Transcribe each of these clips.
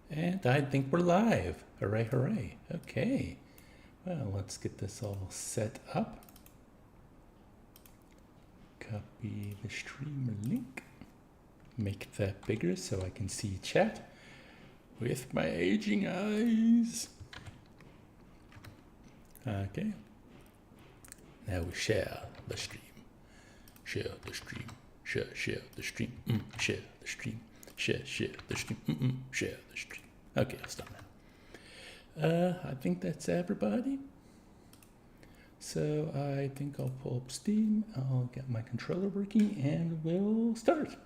And I think we're live. Hooray, hooray. Okay. Well, let's get this all set up. Copy the streamer link. Make that bigger so I can see chat with my aging eyes. Okay. Now we share the stream. Share the stream. Share the stream. Share the stream. Share the stream. Share the stream. Okay, I'll stop now. I think that's everybody. So I think I'll pull up Steam. I'll get my controller working and we'll start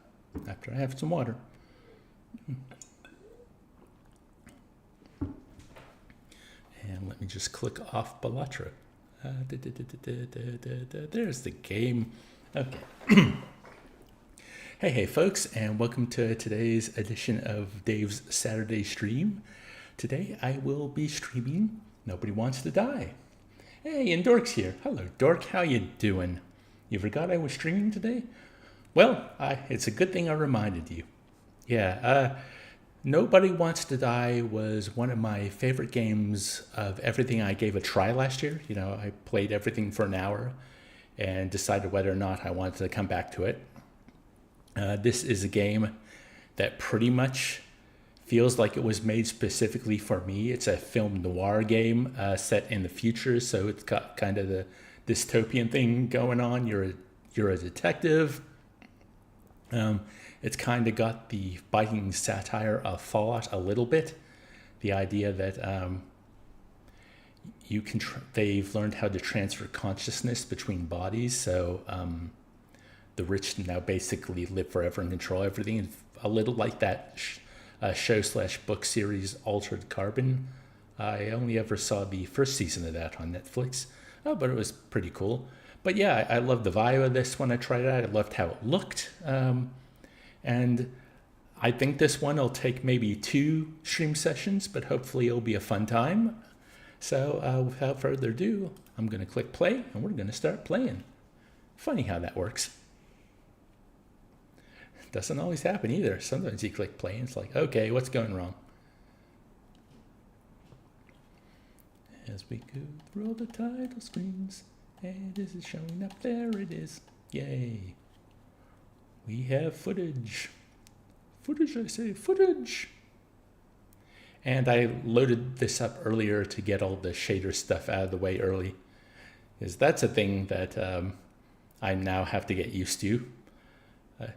after I have some water. And let me just click off Bellatra. There's the game. Okay. Hey folks, and welcome to today's edition of Dave's Saturday stream. Today I will be streaming Nobody Wants to Die. Hey, and Dork's here. Hello, Dork. How you doing? You forgot I was streaming today? Well, it's a good thing I reminded you. Yeah, Nobody Wants to Die was one of my favorite games of everything I gave a try last year. You know, I played everything for an hour and decided whether or not I wanted to come back to it. This is a game that pretty much feels like it was made specifically for me. It's a film noir game set in the future, so it's got kind of the dystopian thing going on. You're a detective. It's kind of got the biting satire of Fallout a little bit. The idea that you can they've learned how to transfer consciousness between bodies, so the rich now basically live forever and control everything. And a little like that show/book series Altered Carbon. I only ever saw the first season of that on Netflix, but it was pretty cool. But yeah, I loved the vibe of this when I tried it out. I loved how it looked. And I think this one will take maybe 2 stream sessions, but hopefully it'll be a fun time. So without further ado, I'm going to click play and we're going to start playing. Funny how that works. Doesn't always happen either. Sometimes you click play and it's like, okay, what's going wrong? As we go through all the title screens, and is it showing up? There it is. Yay. We have footage. Footage, I say, footage. And I loaded this up earlier to get all the shader stuff out of the way early. Because that's a thing that I now have to get used to.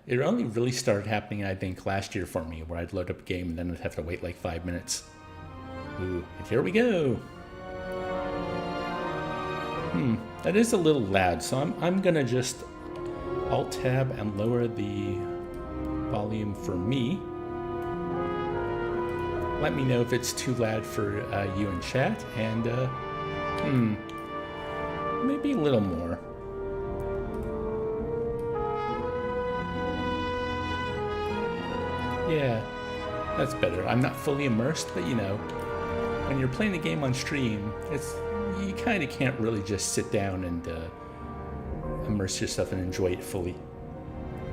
It only really started happening, I think, last year for me, where I'd load up a game and then I'd have to wait like 5 minutes. Ooh, and here we go. That is a little loud, so I'm gonna just Alt-Tab and lower the volume for me. Let me know if it's too loud for you in chat, and maybe a little more. Yeah, that's better. I'm not fully immersed, but you know, when you're playing a game on stream, you kind of can't really just sit down and immerse yourself and enjoy it fully.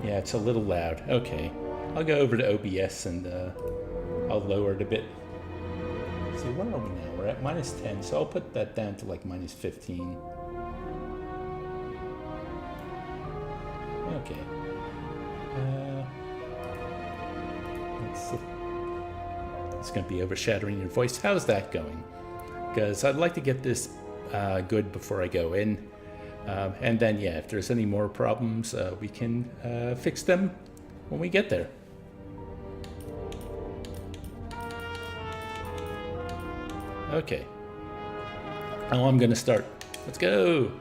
Yeah, it's a little loud. Okay, I'll go over to OBS and I'll lower it a bit. So where are we now? We're at -10, so I'll put that down to like -15. Okay. Let's see. It's going to be overshadowing your voice. How's that going? Because I'd like to get this good before I go in. And then, yeah, if there's any more problems, we can fix them when we get there. Okay. Now I'm going to start. Let's go.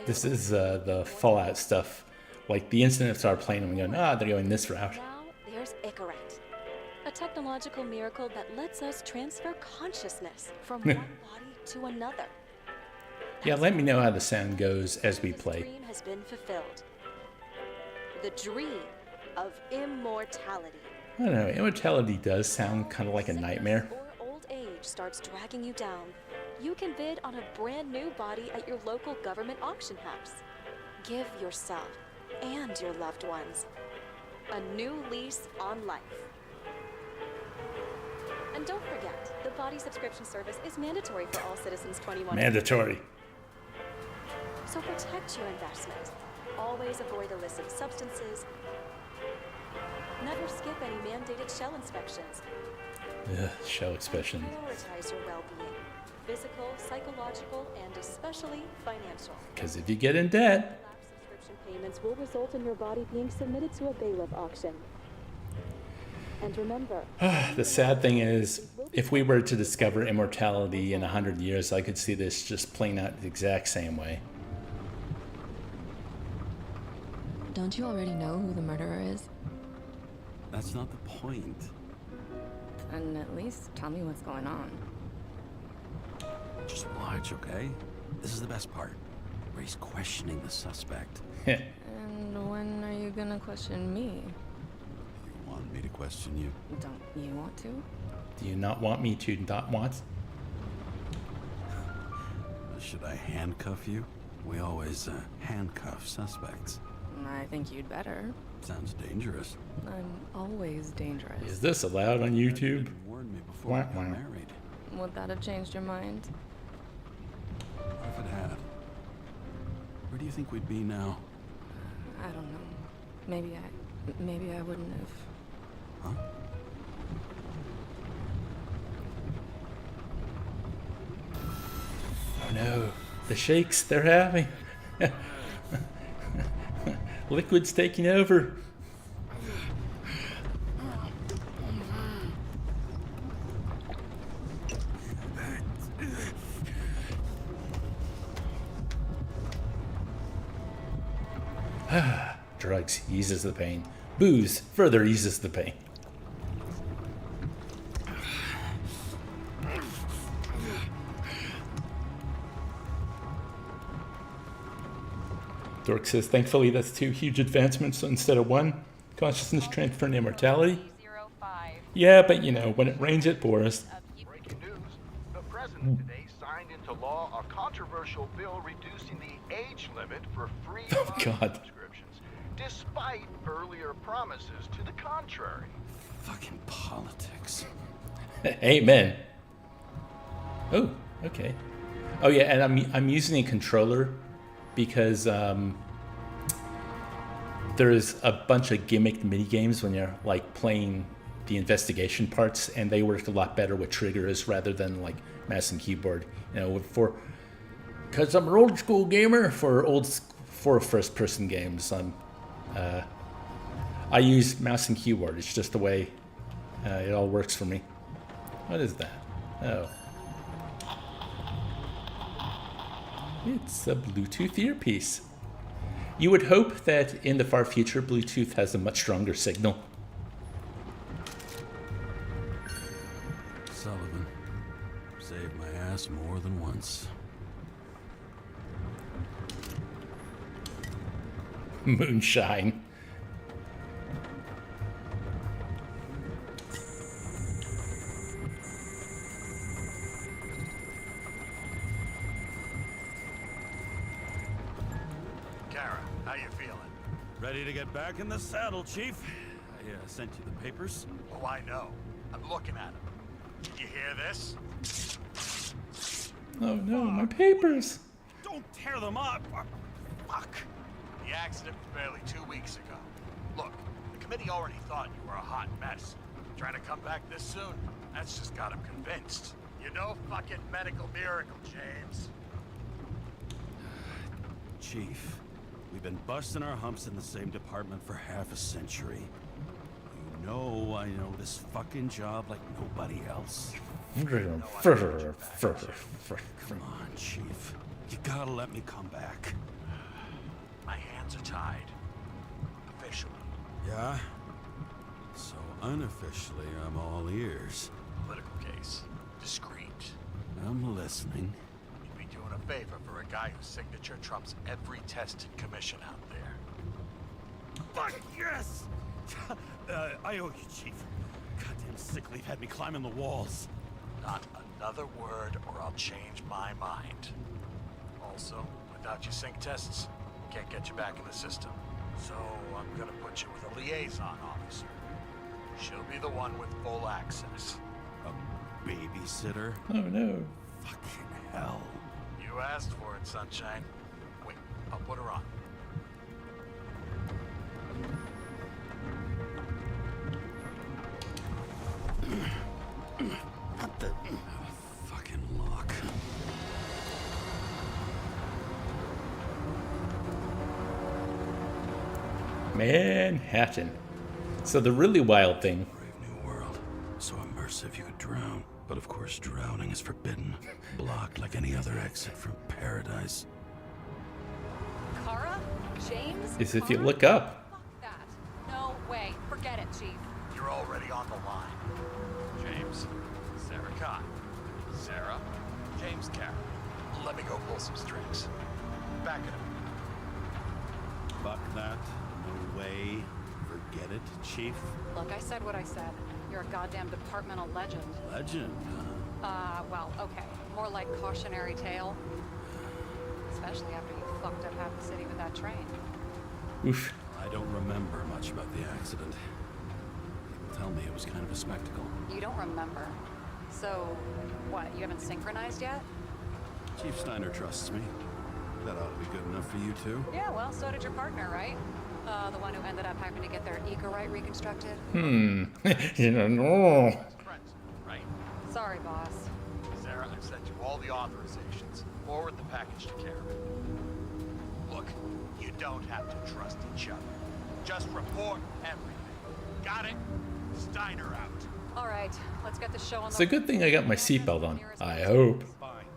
This is the Fallout stuff. Like the instant it started playing, I'm going, they're going this route. Now there's Icarus, a technological miracle that lets us transfer consciousness from one body to another. Yeah, let me know how the sound goes as we This play. dream has been fulfilled. The dream of immortality. I don't know, immortality does sound kind of like a Sickness nightmare. or old age starts dragging you down. You can bid on a brand new body at your local government auction house. Give yourself and your loved ones a new lease on life. And don't forget, the body subscription service is mandatory for all citizens 21. Mandatory. So protect your investment. Always avoid illicit substances. Never skip any mandated shell inspections. Ugh, shell inspection. Prioritize your well-being. Physical, psychological, and especially financial. Because if you get in debt, Lapse subscription payments will result in your body being submitted to a bailiff auction. And remember, the sad thing is, if we were to discover immortality in 100 years, I could see this just playing out the exact same way. Don't you already know who the murderer is? That's not the point. And at least tell me what's going on. Just watch, okay? This is the best part, where he's questioning the suspect. And when are you gonna question me? You want me to question you? Don't you want to? Do you not want me to not want? Should I handcuff you? We always handcuff suspects. I think you'd better. Sounds dangerous. I'm always dangerous. Is this allowed on YouTube? You warned me before Wah, I got wah. married. Would that have changed your mind? What if it had? Where do you think we'd be now? I don't know. Maybe I wouldn't have. Huh? Oh no, the shakes, they're having. Liquid's taking over. Drugs eases the pain. Booze further eases the pain. Dork says, thankfully that's 2 huge advancements instead of 1. Consciousness transfer and immortality. 05. Yeah, but you know, when it rains it pours. Breaking news. The president today signed into law a controversial bill reducing the age limit for free Oh, God. subscriptions, despite earlier promises to the contrary. Fucking politics. Amen. Oh, okay. Oh yeah, and I'm using a controller because there's a bunch of gimmicked mini games when you're like playing the investigation parts, and they work a lot better with triggers rather than like mouse and keyboard. You know, because I'm an old school gamer for first-person games. I use mouse and keyboard. It's just the way it all works for me. What is that? Oh. It's a Bluetooth earpiece. You would hope that in the far future, Bluetooth has a much stronger signal. Sullivan saved my ass more than once. Moonshine. Kara, how you feeling? Ready to get back in the saddle, Chief? I sent you the papers. Oh, I know. I'm looking at them. You hear this? Oh no, my papers. Don't tear them up! Fuck. The accident was barely 2 weeks ago. Look, the committee already thought you were a hot mess. Trying to come back this soon, that's just got them convinced. You're no fucking medical miracle, James. Chief, we've been busting our humps in the same department for half a century. You know I know this fucking job like nobody else. Come on, Chief. You gotta let me come back. My hands are tied. Officially. Yeah? So unofficially, I'm all ears. Political case. Discreet. I'm listening. You'd be doing a favor for a guy whose signature trumps every test and commission out there. Fuck yes! I owe you, Chief. Goddamn sick leave had me climbing the walls. Not another word or I'll change my mind. Also, without your sync tests, can't get you back in the system. So I'm gonna put you with a liaison officer. She'll be the one with full access. A babysitter? Oh no. Fucking hell. You asked for it, Sunshine. Wait, I'll put her on. What the fucking lock? Manhattan. So the really wild thing. Brave new world. So immersive you could drown. But of course drowning is forbidden. Blocked like any other exit from paradise. Kara? James? Is if you Kara? look up. Fuck that. No way. Forget it, Chief. You're already on the line. James, Sarah Khan. Sarah, James Carroll. Let me go pull some strings. Back it up. Fuck that. No way. Forget it, Chief. Look, I said what I said. You're a goddamn departmental legend. Legend, huh? Well, okay. More like cautionary tale. Especially after you fucked up half the city with that train. Oof. I don't remember much about the accident. People tell me it was kind of a spectacle. You don't remember. So, what, you haven't synchronized yet? Chief Steiner trusts me. That ought to be good enough for you too. Yeah, well, so did your partner, right? The one who ended up having to get their eco-right reconstructed. You know, no. Friends, right? Sorry, boss. Sarah, I've sent you all the authorizations. Forward the package to Karen. Look, you don't have to trust each other. Just report everything. Got it? Steiner out. All right, let's get the show on It's the... a good thing I got my seatbelt on. I hope. Fine.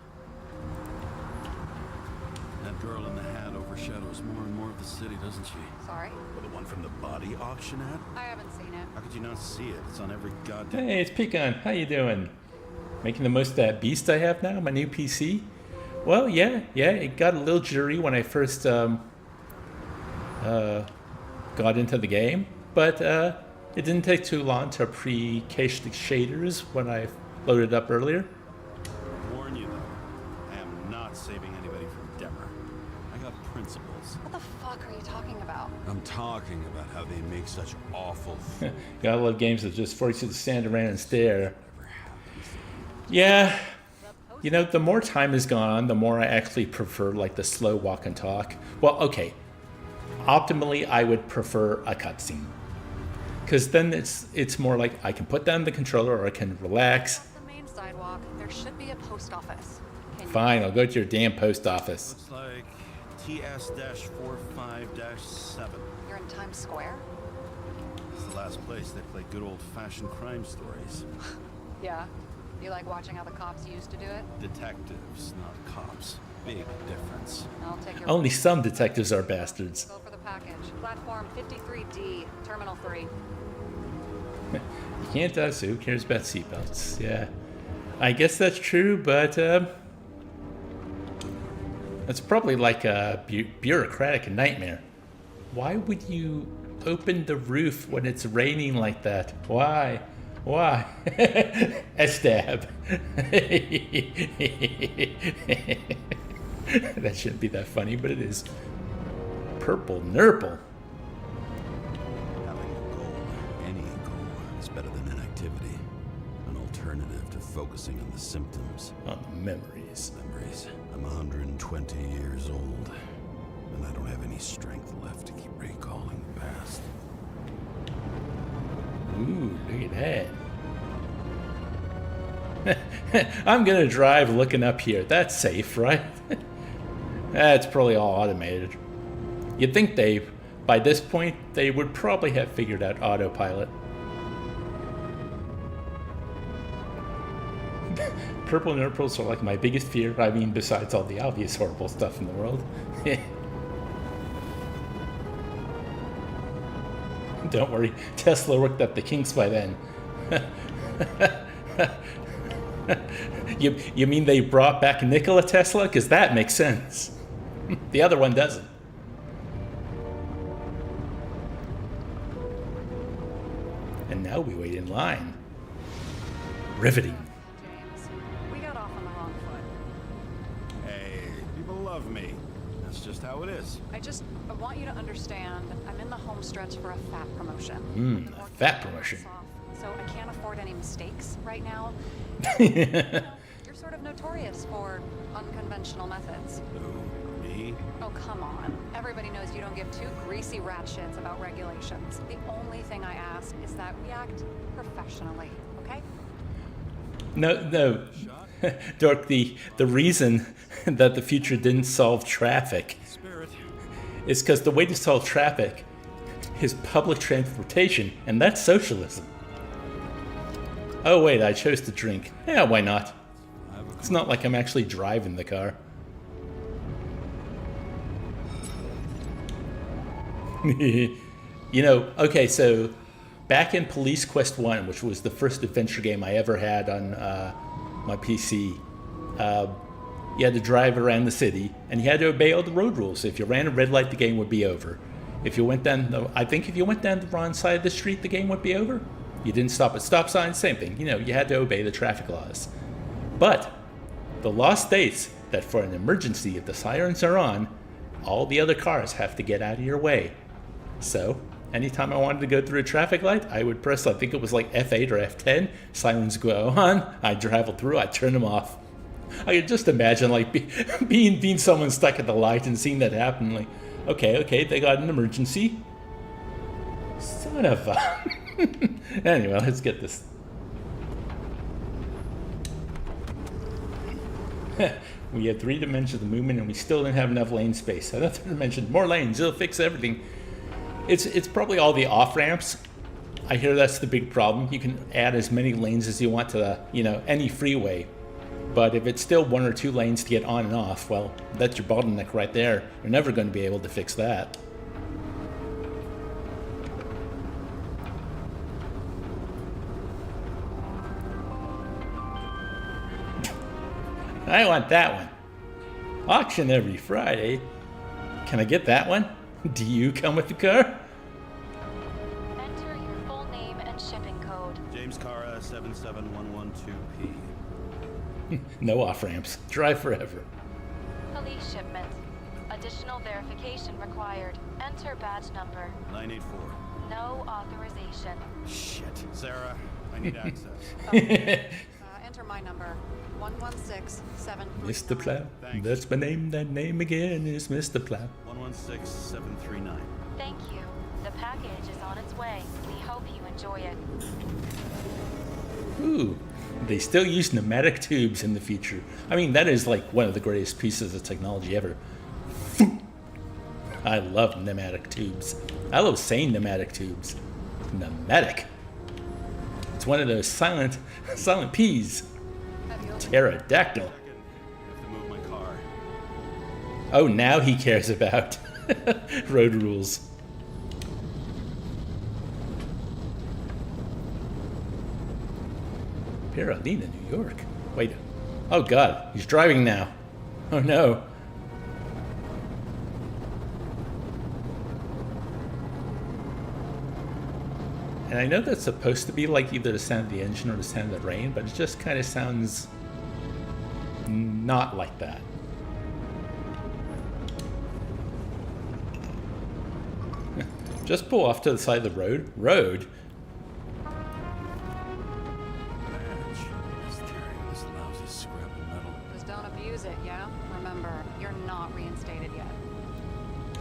That girl in the hat overshadows more and more of the city, doesn't she? Sorry? Well, the one from the body auction ad? I haven't seen it. How could you not see it? It's on every goddamn... Hey, it's Pecan. How you doing? Making the most of that beast I have now, my new PC? Well, yeah, it got a little jittery when I first got into the game, but it didn't take too long to pre-cache the shaders when I loaded up earlier. Warn you though, I am not saving anybody from Demer. I got principles. What the fuck are you talking about? I'm talking about how they make such awful food. Gotta love games that just force you to stand around and stare. Never happens. Yeah, you know, the more time has gone on, the more I actually prefer like the slow walk and talk. Well, okay, optimally I would prefer a cutscene, because then it's more like I can put down the controller or I can relax. Off the main sidewalk, there should be a post office. Can you- Fine, I'll go to your damn post office. Looks like TS-45-7. You're in Times Square? It's the last place they play good old-fashioned crime stories. Yeah. You like watching how the cops used to do it? Detectives, not cops. Big difference. I'll take your... Only some detectives are bastards. Go for the package. Platform 53D, Terminal 3. You can't so who cares about seatbelts? Yeah, I guess that's true, but it's probably like a bureaucratic nightmare. Why would you open the roof when it's raining like that? Why? A stab. That shouldn't be that funny, but it is. Purple Nurple. Having a goal, any goal, is better than inactivity. An alternative to focusing on the symptoms. On the memories. Memories. I'm 120 years old, and I don't have any strength left to keep recalling the past. Ooh, look at that. I'm gonna drive looking up here. That's safe, right? That's probably all automated. You'd think by this point, they would probably have figured out autopilot. Purple nurples are like my biggest fear. I mean, besides all the obvious horrible stuff in the world. Don't worry, Tesla worked up the kinks by then. You mean they brought back Nikola Tesla? Because that makes sense. The other one doesn't. And now we wait in line. Riveting. James, we got off on the wrong foot. Hey, people love me. That's just how it is. I want you to understand, I'm in the home stretch for a fat promotion. A fat promotion. So I can't afford any mistakes right now. You're sort of notorious for unconventional methods. Who? Me? Oh, come on. Everybody knows you don't give two greasy rat shits about regulations. The only thing I ask is that we act professionally, okay? No, Dork, the reason that the future didn't solve traffic Spirit. is because the way to solve traffic is public transportation, and that's socialism. Oh wait, I chose to drink. Yeah, why not? It's not like I'm actually driving the car. You know, okay, so back in Police Quest 1, which was the first adventure game I ever had on my PC, you had to drive around the city, and you had to obey all the road rules. If you ran a red light, the game would be over. If you went down, I think if you went down the wrong side of the street, the game would be over. You didn't stop at stop signs, same thing. You know, you had to obey the traffic laws. But the law states that for an emergency, if the sirens are on, all the other cars have to get out of your way. So, anytime I wanted to go through a traffic light, I would press, I think it was like F8 or F10, sirens go on, I'd travel through, I'd turn them off. I could just imagine like being someone stuck at the light and seeing that happen, like, okay, they got an emergency. Son of a... Anyway, let's get this. We had 3 dimensions of movement and we still didn't have enough lane space. Another dimension, more lanes, it'll fix everything. It's probably all the off-ramps. I hear that's the big problem. You can add as many lanes as you want to the, you know, any freeway. But if it's still 1 or 2 lanes to get on and off, well, that's your bottleneck right there. You're never going to be able to fix that. I want that one. Auction every Friday. Can I get that one? Do you come with the car? Enter your full name and shipping code. James Cara 77112P. No off-ramps. Drive forever. Police shipment. Additional verification required. Enter badge number. 984. No authorization. Shit. Sarah, I need access. Enter my number. 116739. Mr. Plow. Thanks. That's my name. That name again is Mr. Plow. 116739. Thank you. The package is on its way. We hope you enjoy it. Ooh. They still use pneumatic tubes in the future. I mean, that is like one of the greatest pieces of technology ever. I love pneumatic tubes. I love saying pneumatic tubes. Pneumatic. It's one of those silent P's. Pterodactyl. I have to move my car. Oh, now he cares about road rules. Carolina, New York. Wait. Oh, God. He's driving now. Oh, no. And I know that's supposed to be like either the sound of the engine or the sound of the rain, but it just kind of sounds not like that. Just pull off to the side of the road. Badge. He's carrying this lousy scrap of metal. Just don't abuse it, yeah? Remember, you're not reinstated yet.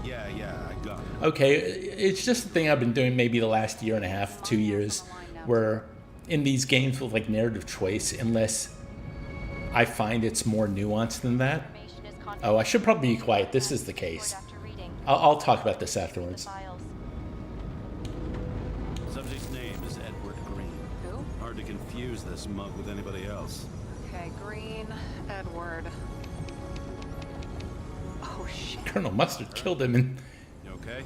Yeah, I got it. Okay, it's just a thing I've been doing maybe the last year and a half, 2 years, where in these games with like narrative choice, unless I find it's more nuanced than that. Information is Oh, I should probably be quiet. This is the case. after reading. I'll talk about this afterwards. Files. Subject's name is Edward Green. Who? Hard to confuse this mug with anybody else. Okay, Green, Edward. Oh, shit. Colonel Mustard killed him, and You okay?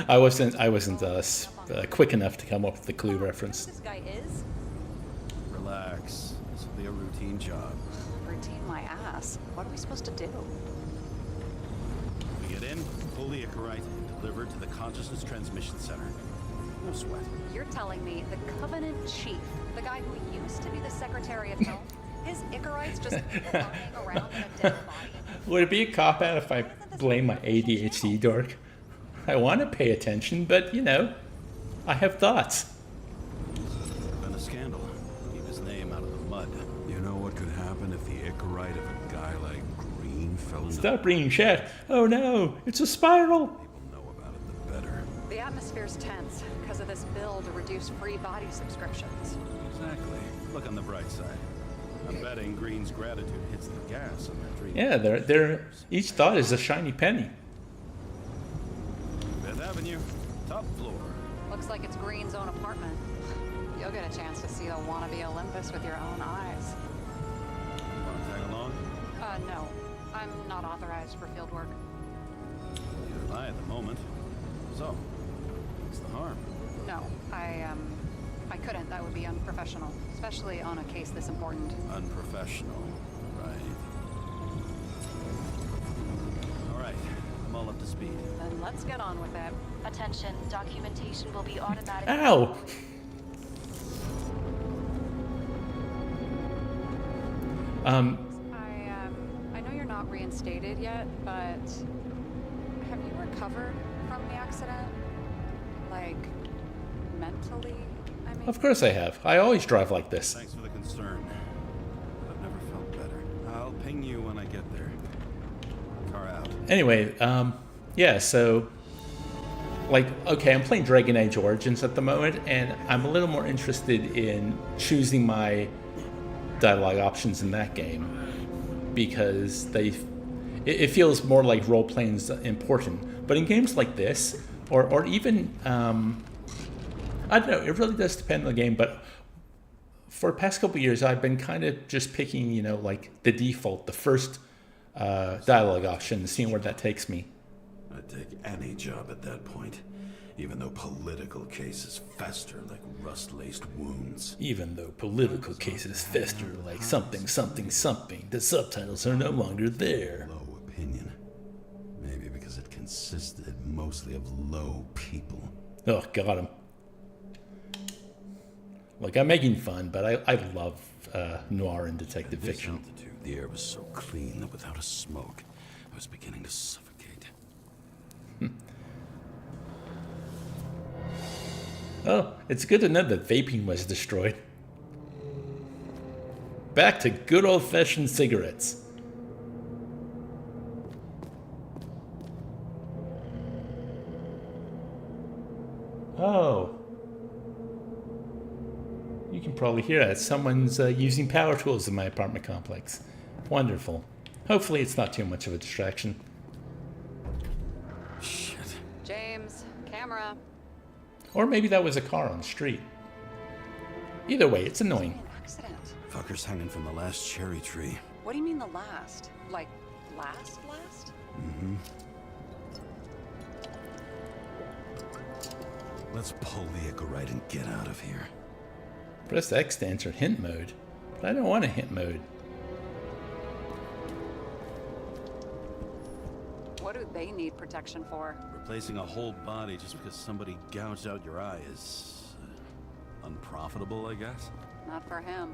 I wasn't quick enough to come up with the clue reference. This guy is? Relax. This will be a routine job. Routine my ass. What are we supposed to do? We get in, pull the Icarite, and deliver it to the Consciousness Transmission Center. No sweat. You're telling me the Covenant Chief, the guy who used to be the Secretary of Health, his Icarite's just lying around in a dead body? Would it be a cop-out if I blame my ADHD dork? I want to pay attention, but, you know, I have thoughts. Been a scandal. Keep his name out of the mud. You know what could happen if the Icarite of a guy like Green fell into... Stop bringing chat. Oh no, it's a spiral. People know about it, the better. The atmosphere's tense because of this bill to reduce free body subscriptions. Exactly. Look on the bright side. I'm betting Green's gratitude hits the gas on that dream. Yeah, they're each thought is a shiny penny. Fifth Avenue, top floor. Looks like it's Green's own apartment. You'll get a chance to see the wannabe Olympus with your own eyes. Want to tag along? No. I'm not authorized for field work. Neither am I at the moment. So, what's the harm? No, I couldn't. That would be unprofessional, especially on a case this important. Unprofessional, right? All right, I'm all up to speed. Then let's get on with it. Attention, documentation will be automatic. Ow! I know you're not reinstated yet, but have you recovered from the accident? Like, mentally? I mean... Of course I have. I always drive like this. Thanks for the concern. I've never felt better. I'll ping you when I get there. Car out. Anyway, yeah, so, like, okay, I'm playing Dragon Age Origins at the moment, and I'm a little more interested in choosing my dialogue options in that game because it feels more like role-playing is important. But in games like this, or even, I don't know, it really does depend on the game, but for the past couple of years, I've been kind of just picking, you know, like the default, the first dialogue option, seeing where that takes me. I'd take any job at that point, even though political cases fester like rust-laced wounds. Even though political cases fester like something, something, something, the subtitles are no longer there. Low opinion. Maybe because it consisted mostly of low people. Oh, got him. Look, I'm making fun, but I love noir and detective At this fiction. altitude, the air was so clean that without a smoke, I was beginning to suffocate. Oh, it's good to know that vaping was destroyed. Back to good old-fashioned cigarettes. Oh. You can probably hear that. Someone's using power tools in my apartment complex. Wonderful. Hopefully it's not too much of a distraction. Shit. James, camera. Or maybe that was a car on the street. Either way, it's annoying. An accident. Fuckers hanging from the last cherry tree. What do you mean the last? Like, last? Mm-hmm. Let's pull the Icarite and get out of here. Press X to enter hint mode. But I don't want a hint mode. What do they need protection for? Replacing a whole body just because somebody gouged out your eye is unprofitable, I guess. Not for him.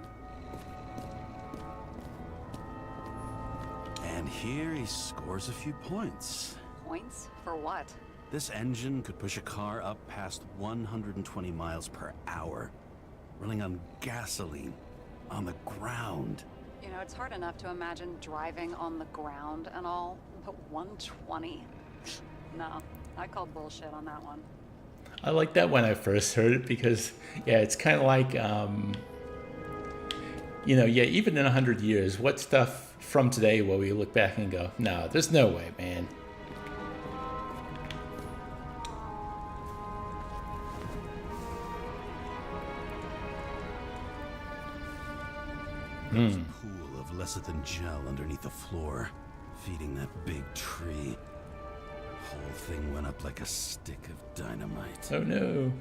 And here he scores a few points. Points? For what? This engine could push a car up past 120 miles per hour, running on gasoline, on the ground. You know, it's hard enough to imagine driving on the ground and all, but 120? No, I call bullshit on that one. I like that when I first heard it because, yeah, it's kind of like, you know, yeah, even in 100 years, what stuff from today will we look back and go, no, there's no way, man. There's a pool of lecithin gel underneath the floor, feeding that big tree. Whole thing went up like a stick of dynamite. Oh no.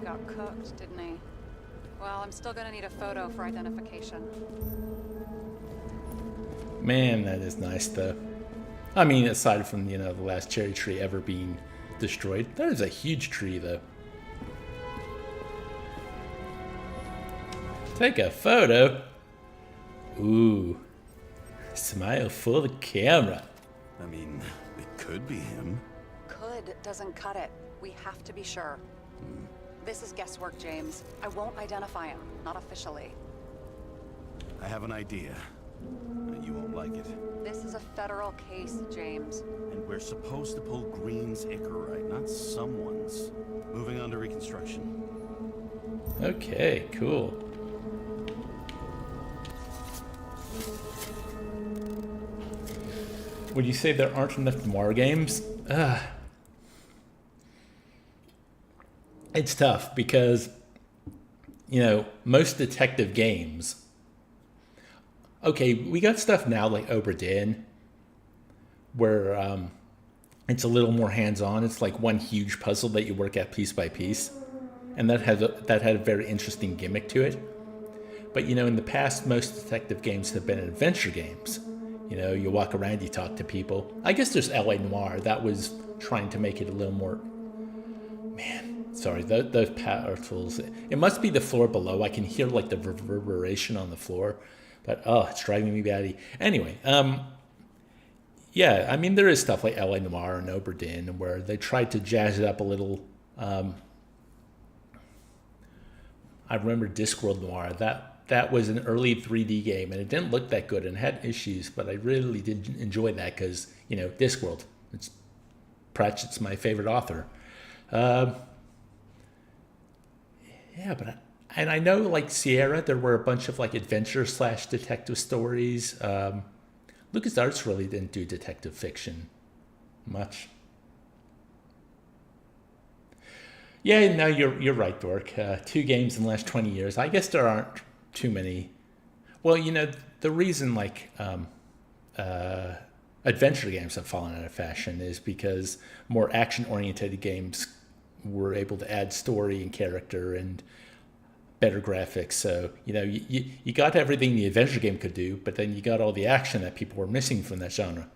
got cooked, didn't he? Well, I'm still gonna need a photo for identification. Man, that is nice, though. I mean, aside from, the last cherry tree ever being destroyed, that is a huge tree, though. Take a photo. Ooh. Smile for the camera. I mean, it could be him. Could doesn't cut it. We have to be sure. This is guesswork, James. I won't identify him. Not officially. I have an idea. You won't like it. This is a federal case, James. And we're supposed to pull Green's Icarite, not someone's. Moving on to reconstruction. Okay, cool. Would you say there aren't enough noir games? It's tough because, most detective games. Okay, we got stuff now like Obra Dinn, where it's a little more hands-on. It's like one huge puzzle that you work at piece by piece, and that had a very interesting gimmick to it. But in the past, most detective games have been adventure games. You walk around, you talk to people. I guess there's LA Noir. That was trying to make it a little more... Man, sorry, those power tools. It must be the floor below. I can hear like the reverberation on the floor. But, it's driving me batty. Anyway, yeah, I mean, there is stuff like LA Noir and Obra Dinn where they tried to jazz it up a little. I remember Discworld Noir. That was an early 3D game, and it didn't look that good and had issues, but I really did enjoy that because, Discworld. Pratchett's my favorite author. Yeah, but and I know, like, Sierra, there were a bunch of, like, adventure/detective stories. LucasArts really didn't do detective fiction much. Yeah, no, you're right, Dork. 2 games in the last 20 years. I guess there aren't too many. Well, the reason, like, adventure games have fallen out of fashion is because more action-oriented games were able to add story and character and better graphics. So, you got everything the adventure game could do, but then you got all the action that people were missing from that genre.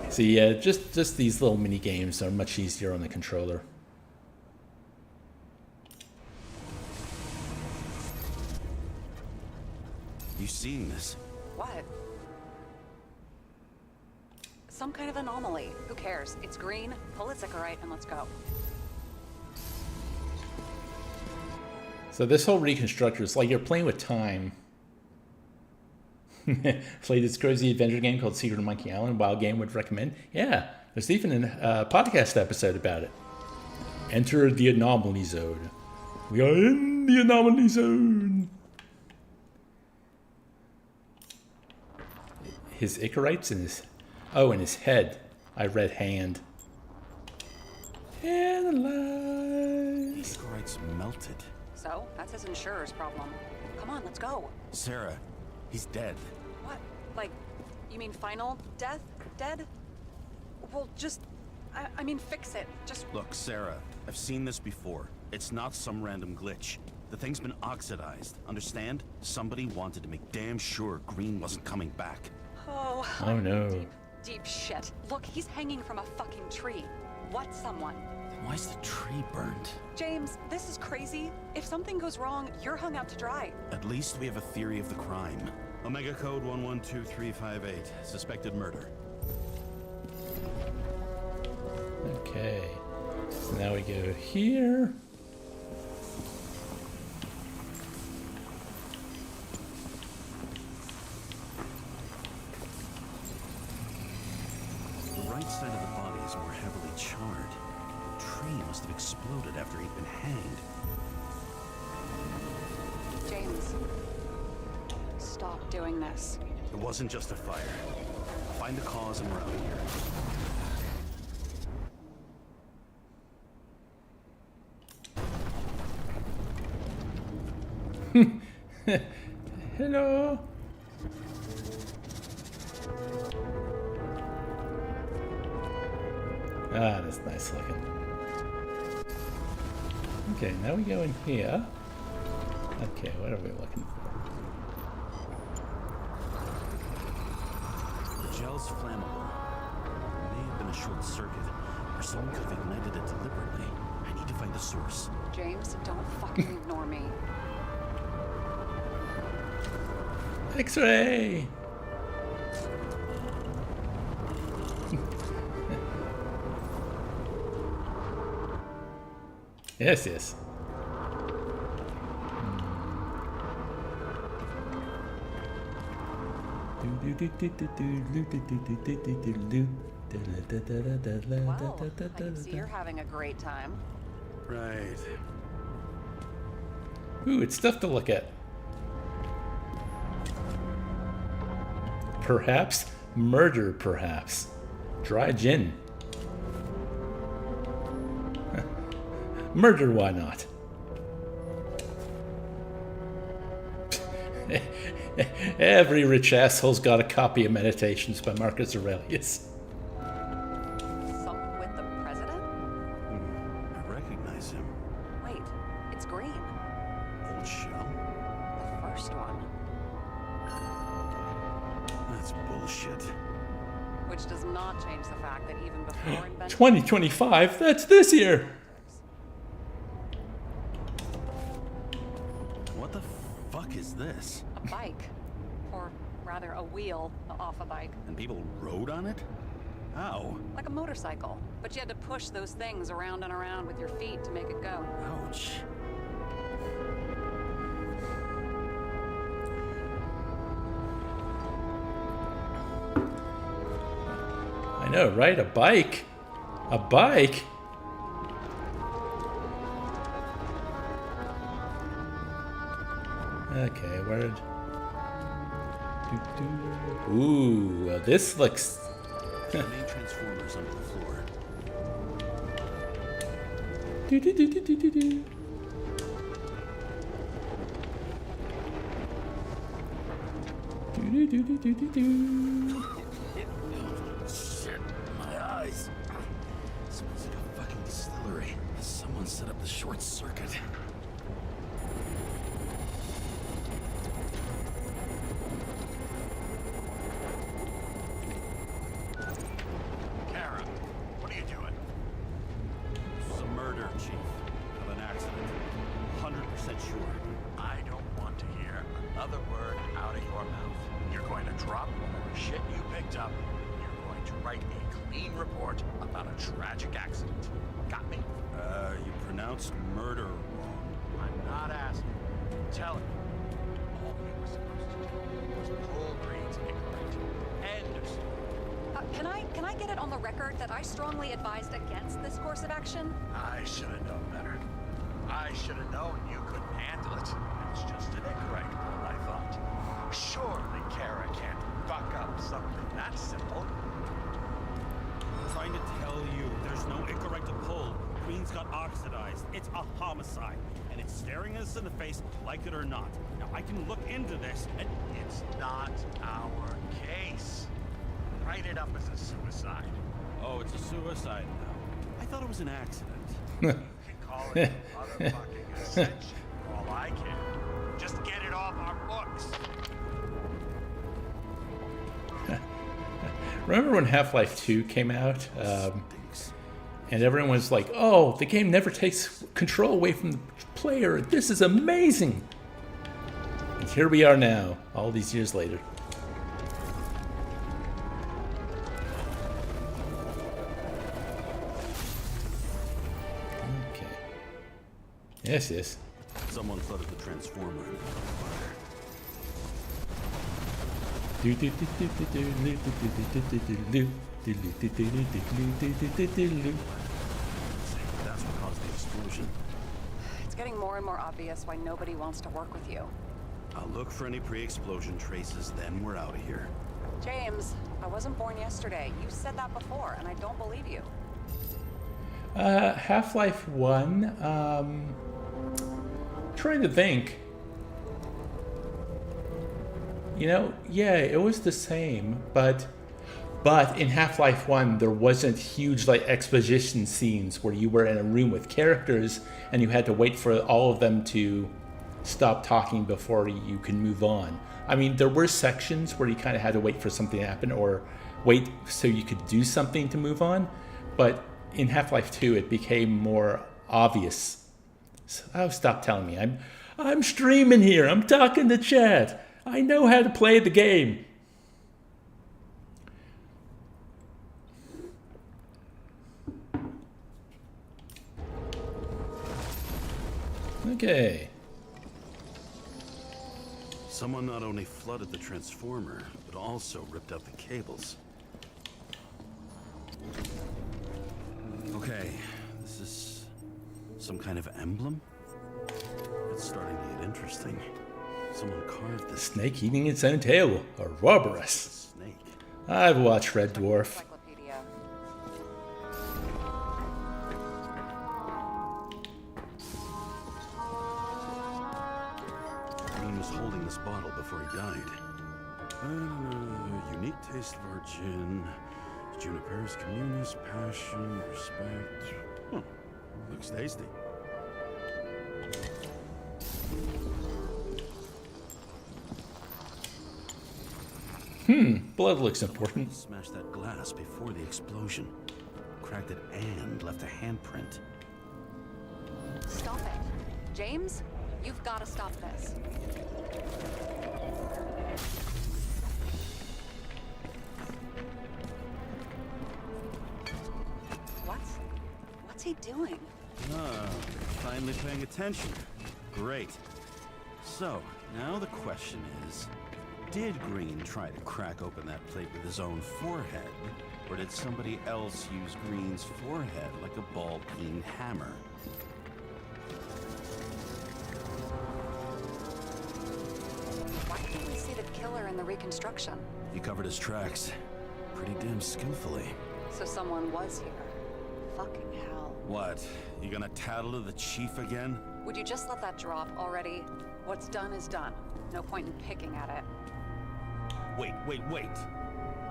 So yeah, just these little mini games are much easier on the controller. You seeing this? What? Some kind of anomaly. Who cares? It's green. Pull its Icarite and let's go. So this whole reconstructor is like you're playing with time. Played this crazy adventure game called Secret of Monkey Island. Wild game would recommend. Yeah, there's even a podcast episode about it. Enter the anomaly zone. We are in the anomaly zone. His Icarites in his... Oh, in his head. I read hand. Analyze. Icarite's melted. So, that's his insurer's problem. Come on, let's go. Sarah, he's dead. What? Like, you mean final death? Dead? Well, just... I mean, fix it. Just... Look, Sarah, I've seen this before. It's not some random glitch. The thing's been oxidized, understand? Somebody wanted to make damn sure Green wasn't coming back. Oh no. Deep shit. Look, he's hanging from a fucking tree. What someone? Then why's the tree burned? James, this is crazy. If something goes wrong, you're hung out to dry. At least we have a theory of the crime. Omega code 112358. Suspected murder. Okay. So now we go here. The right side of the body is more heavily charred. The tree must have exploded after he'd been hanged. James, stop doing this. It wasn't just a fire. Find the cause and we're out of here. Hello. Ah, that's nice looking. Okay, now we go in here. Okay, what are we looking for? The gel's flammable. It may have been a short circuit, or someone could have ignited it deliberately. I need to find the source. James, don't fucking ignore me. X-ray! Yes, yes. Well, I can see you're having a great time. Right. Ooh, it's stuff to look at. Perhaps murder, perhaps. Dry gin. Murder, why not? Every rich asshole's got a copy of Meditations by Marcus Aurelius. Something with the president? I recognize him. Wait, it's green. Old shell? The first one. That's bullshit. Which does not change the fact that even before invention... 2025? That's this year! What the fuck is this? A bike. Or rather, a wheel off a bike. And people rode on it? How? Like a motorcycle. But you had to push those things around and around with your feet to make it go. Ouch. I know, right? A bike. A bike? Okay, where? Ooh, this looks... The main transformers under the floor. Do-do-do-do-do-do. Do-do-do-do-do-do. Shit, my eyes. Smells like a fucking distillery. Someone set up the short circuit. Kara, what are you doing? It's a murder, Chief. Of an accident. 100% sure. I don't want to hear another word out of your mouth. You're going to drop whatever shit you picked up. You're going to write a clean report about a tragic accident. Got me? You pronounced murder wrong. I'm not asking. Tell me. All you were supposed to do was pull Green's incorrect. End of story. Can I get it on the record that I strongly advised against this course of action? I should have known better. I should have known you couldn't handle it. It's just an incorrect pull, I thought. Surely Kara can't fuck up something that simple. I'm trying to tell you, there's no incorrect pull. Queen's got oxidized. It's a homicide. And it's staring us in the face, like it or not. Now, I can look into this, and It's not our case. Write it up as a suicide. oh, it's a suicide now. I thought it was an accident. You can call it a motherfucking ascension for all I care. Just get it off our books. Remember when Half-Life 2 came out? Stinks. And everyone was like, oh, the game never takes control away from the player. This is amazing. And here we are now, all these years later. Okay. Yes, yes. Someone flooded the transformer into the fire. That's what caused the explosion. It's getting more and more obvious why nobody wants to work with you. I'll look for any pre-explosion traces, then we're out of here. James, I wasn't born yesterday. You said that before, and I don't believe you. Half-Life 1, trying to think. You know, yeah, it was the same, but But in Half-Life 1, there wasn't huge like exposition scenes where you were in a room with characters and you had to wait for all of them to stop talking before you can move on. I mean, there were sections where you kind of had to wait for something to happen or wait so you could do something to move on. But in Half-Life 2, it became more obvious. So, oh, stop telling me. I'm streaming here. I'm talking to chat. I know how to play the game. Okay. Someone not only flooded the transformer, but also ripped out the cables. Okay, this is some kind of emblem? It's starting to get interesting. Someone carved this Snake eating its own tail. Ouroboros. snake. I've watched Red Dwarf. Encyclopedia. Green was holding this bottle before he died. Unique taste of our gin. Juniper's communis, passion, respect. Huh. Looks tasty. Blood looks important. Smashed that glass before the explosion. Cracked it and left a handprint. Stop it. James, you've got to stop this. What's he doing? Ah, finally paying attention. Great. So, now the question is, did Green try to crack open that plate with his own forehead? Or did somebody else use Green's forehead like a ball-peen hammer? Why can't we see the killer in the reconstruction? He covered his tracks pretty damn skillfully. So someone was here. Fucking hell. What? You gonna tattle to the chief again? Would you just let that drop already? What's done is done. No point in picking at it. Wait.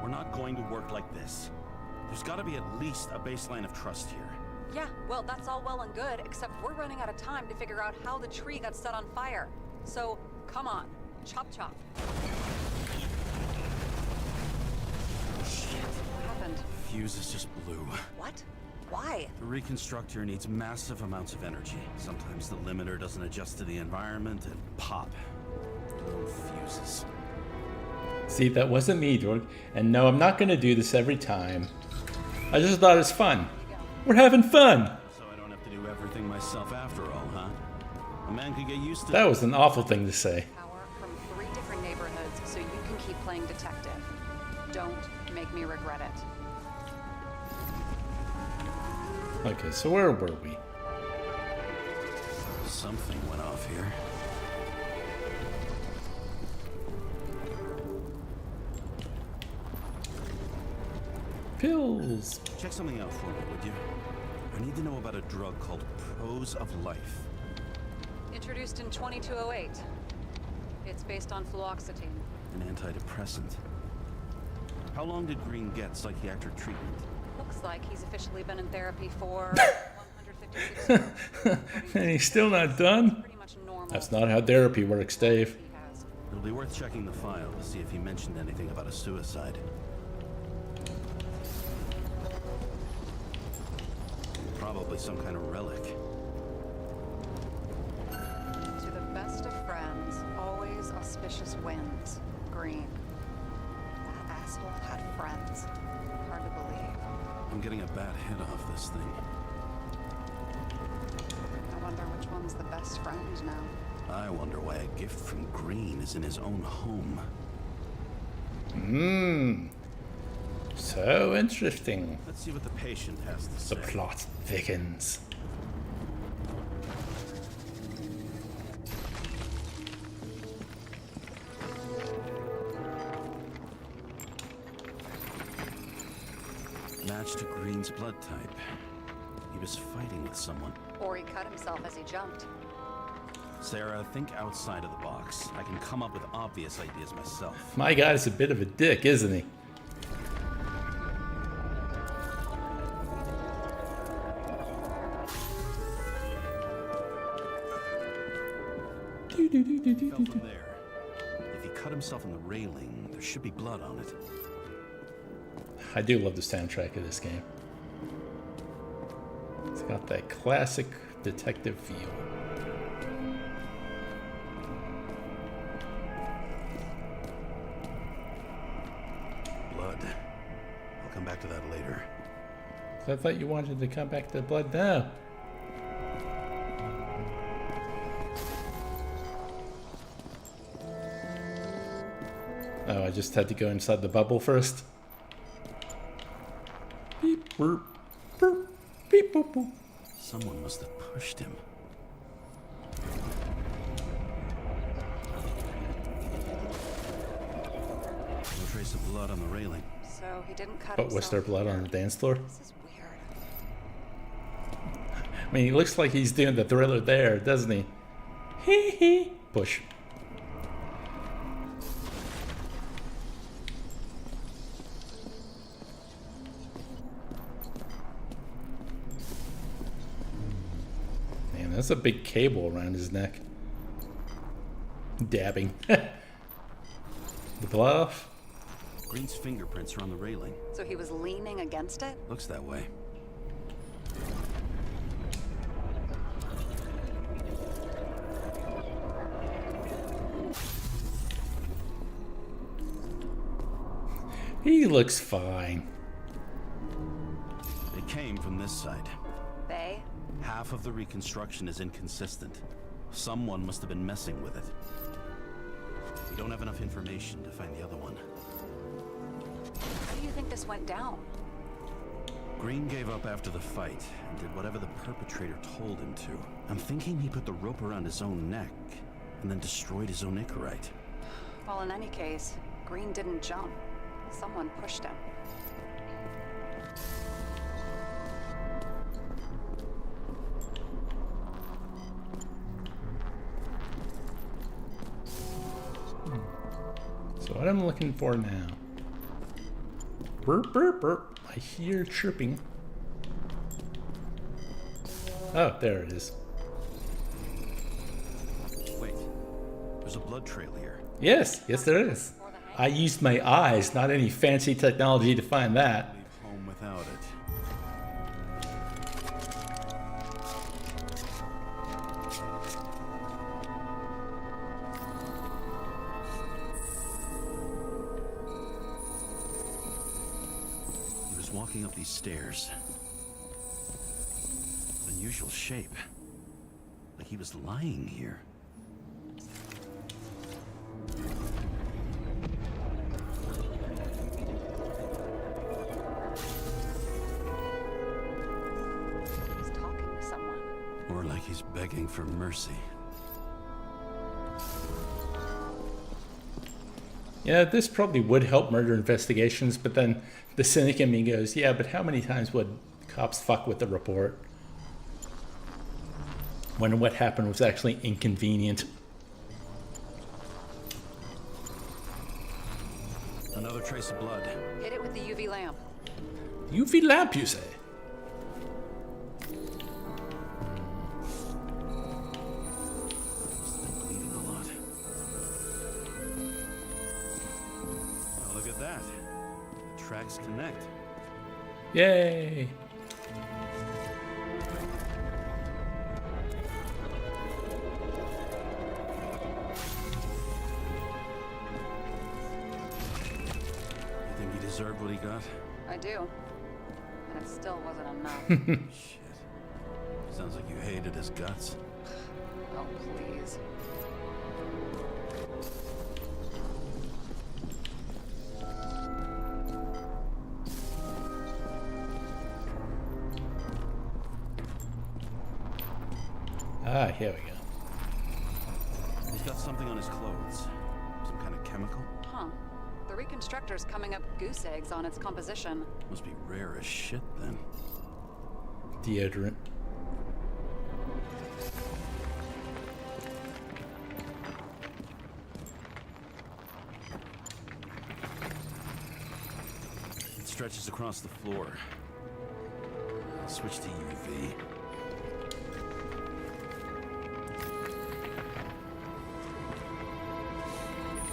We're not going to work like this. There's gotta be at least a baseline of trust here. Yeah, well, that's all well and good, except we're running out of time to figure out how the tree got set on fire. So, come on. Chop chop. Shit, what happened? Fuses just blew. What? Why? The reconstructor needs massive amounts of energy. Sometimes the limiter doesn't adjust to the environment and pop. Little fuses. See, that wasn't me, Dork. And no, I'm not going to do this every time. I just thought it's fun. We're having fun. So I don't have to do everything myself after all, huh? A man could get used to That was an awful thing to say. Power from 3 different neighborhoods so you can keep playing detective. Don't make me regret it. Okay, so where were we? Something went off here. Pills. Check something out for me, would you? I need to know about a drug called Prose of Life. Introduced in 2208. It's based on fluoxetine. An antidepressant. How long did Green get psychiatric treatment? Looks like he's officially been in therapy for 156 years. And he's still not done? Pretty much normal. That's not how therapy works, Dave. He has. It'll be worth checking the file to see if he mentioned anything about a suicide. Probably some kind of relic. To the best of friends, always auspicious winds. Green. That asshole had friends. Hard to believe. I'm getting a bad hit off this thing. I wonder which one's the best friend now. I wonder why a gift from Green is in his own home. So interesting. Let's see what the patient has to say. The plot thickens. Match to Green's blood type. He was fighting with someone. Or he cut himself as he jumped. Sarah, think outside of the box. I can come up with obvious ideas myself. My guy's a bit of a dick, isn't he? yourself on the railing, there should be blood on it. I do love the soundtrack of this game. It's got that classic detective feel. Blood. I'll come back to that later. I thought you wanted to come back to blood now. Oh, I just had to go inside the bubble first. Beep, boop, boop, beep, boop, boop. Someone must have pushed him. No trace of blood on the railing. So he didn't cut But was himself there blood here. on the dance floor? This is weird. I mean, he looks like he's doing the Thriller there, doesn't he? Hee hee. Push. Man, that's a big cable around his neck. Dabbing. The glove. Green's fingerprints are on the railing. So he was leaning against it? Looks that way. He looks fine. They came from this side. They? Half of the reconstruction is inconsistent. Someone must have been messing with it. We don't have enough information to find the other one. How do you think this went down? Green gave up after the fight and did whatever the perpetrator told him to. I'm thinking he put the rope around his own neck and then destroyed his own Icarite. Well, in any case, Green didn't jump. Someone pushed him. So what I'm looking for now. Burp, burp, burp. I hear chirping. Oh, there it is. Wait, there's a blood trail here. Yes, yes there is. I used my eyes, not any fancy technology to find that. Leave home without it. He was walking up these stairs. Unusual shape. Like he was lying here. He's talking to someone. Or like he's begging for mercy. Yeah, this probably would help murder investigations, but then the cynic in me goes, yeah, but how many times would cops fuck with the report when what happened was actually inconvenient? Another trace of blood. Hit it with the UV lamp. UV lamp, you say? Bleeding a lot. Oh, look at that. The tracks connect. Yay! You think he deserved what he got? I do. And it still wasn't enough. Shit. Sounds like you hated his guts. Oh, please. Ah, here we go. He's got something on his clothes. Some kind of chemical? Huh. The reconstructor's coming up goose eggs on its composition. Must be rare as shit then. Deodorant. It stretches across the floor. I'll switch to UV.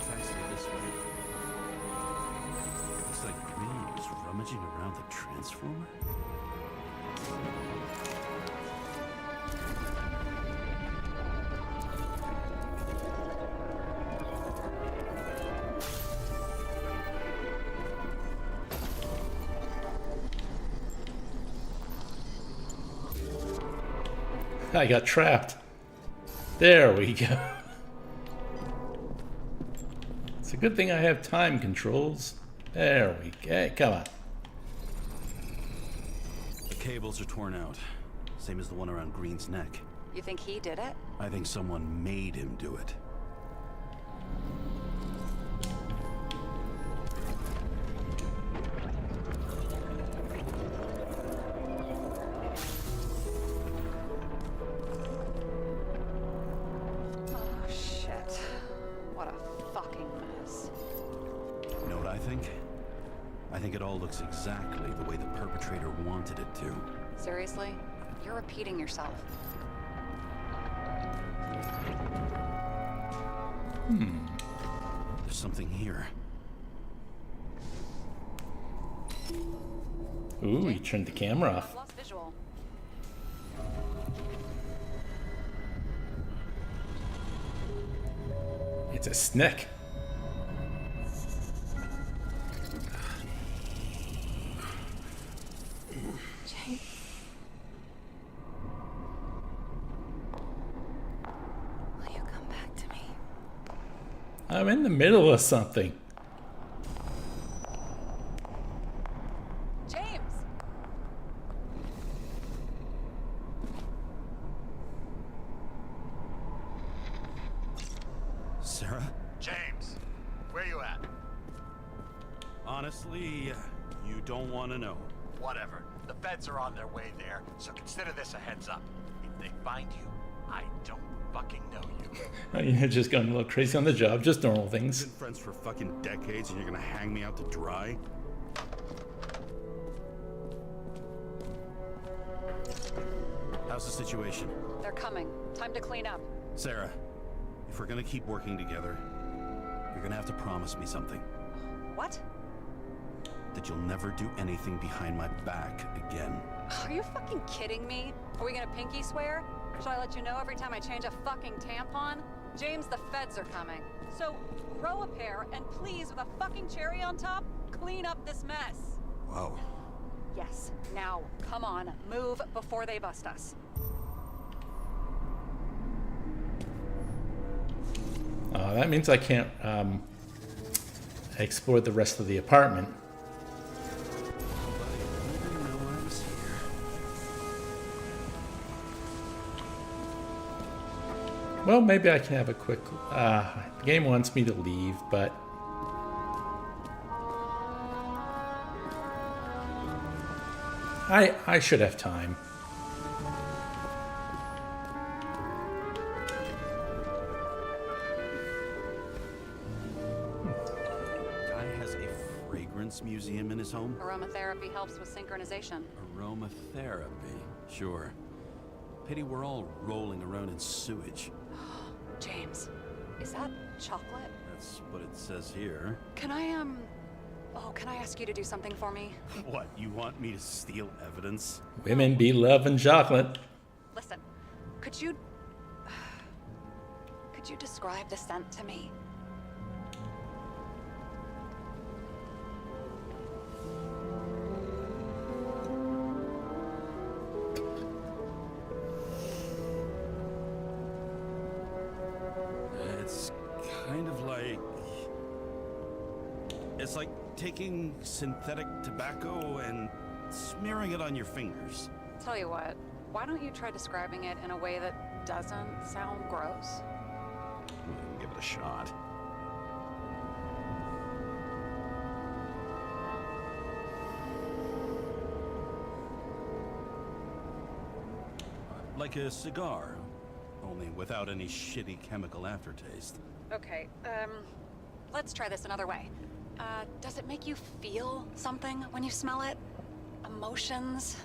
Tracks lead this way. rummaging around the transformer? I got trapped. There we go. It's a good thing I have time controls. There we go. Come on. The cables are torn out. Same as the one around Green's neck. You think he did it? I think someone made him do it. Oh, shit. What a fucking mess. You know what I think? I think it all looks exactly the way the perpetrator wanted it to. Seriously? You're repeating yourself. There's something here. Ooh, he turned the camera off. I've lost visual. It's a snake. Jake. Will you come back to me? I'm in the middle of something. James! Sarah? James, where you at? Honestly, you don't want to know. Whatever. The feds are on their way there, so consider this a heads up. If they find you, I don't fucking know you. You're just going a little crazy on the job, just normal We've things. been friends for fucking decades and you're gonna hang me out to dry? How's the situation? They're coming. Time to clean up. Sarah, if we're gonna keep working together, you're gonna have to promise me something. What? That you'll never do anything behind my back again. Are you fucking kidding me? Are we gonna pinky swear? Should I let you know every time I change a fucking tampon? James, the feds are coming. So, grow a pair, and please, with a fucking cherry on top, clean up this mess. Wow. Yes, now, come on, move before they bust us. That means I can't explore the rest of the apartment. Well, maybe I can have a quick... the game wants me to leave, but... I should have time. Guy has a fragrance museum in his home? Aromatherapy helps with synchronization. Aromatherapy, sure. Pity we're all rolling around in sewage. James, is that chocolate? That's what it says here. Can I, Oh, can I ask you to do something for me? What, you want me to steal evidence? Women be loving chocolate. Listen, could you describe the scent to me? It's kind of like... It's like taking synthetic tobacco and smearing it on your fingers. Tell you what, why don't you try describing it in a way that doesn't sound gross? Give it a shot. Like a cigar, only without any shitty chemical aftertaste. Okay, let's try this another way. Does it make you feel something when you smell it? Emotions?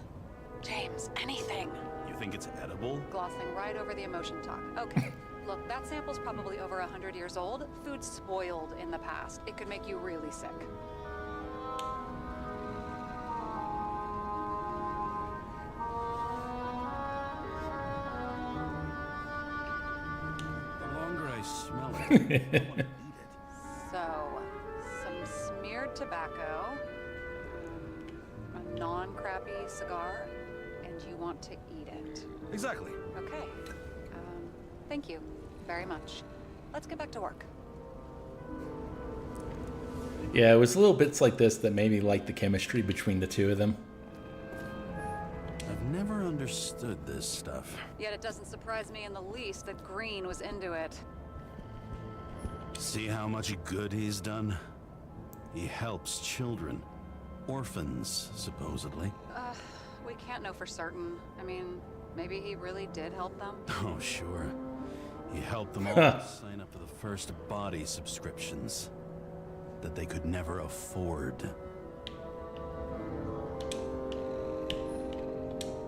James, anything. You think it's edible? Glossing right over the emotion talk. Okay, look, that sample's probably over 100 years old. Food spoiled in the past. It could make you really sick. I want to eat it. So, some smeared tobacco, a non-crappy cigar, and you want to eat it. Exactly. Okay. Thank you very much. Let's get back to work. Yeah, it was little bits like this that made me like the chemistry between the two of them. I've never understood this stuff. Yet it doesn't surprise me in the least that Green was into it. See how much good he's done? He helps children. Orphans, supposedly. We can't know for certain. I mean, maybe he really did help them. Oh, sure. He helped them all to sign up for the first body subscriptions that they could never afford.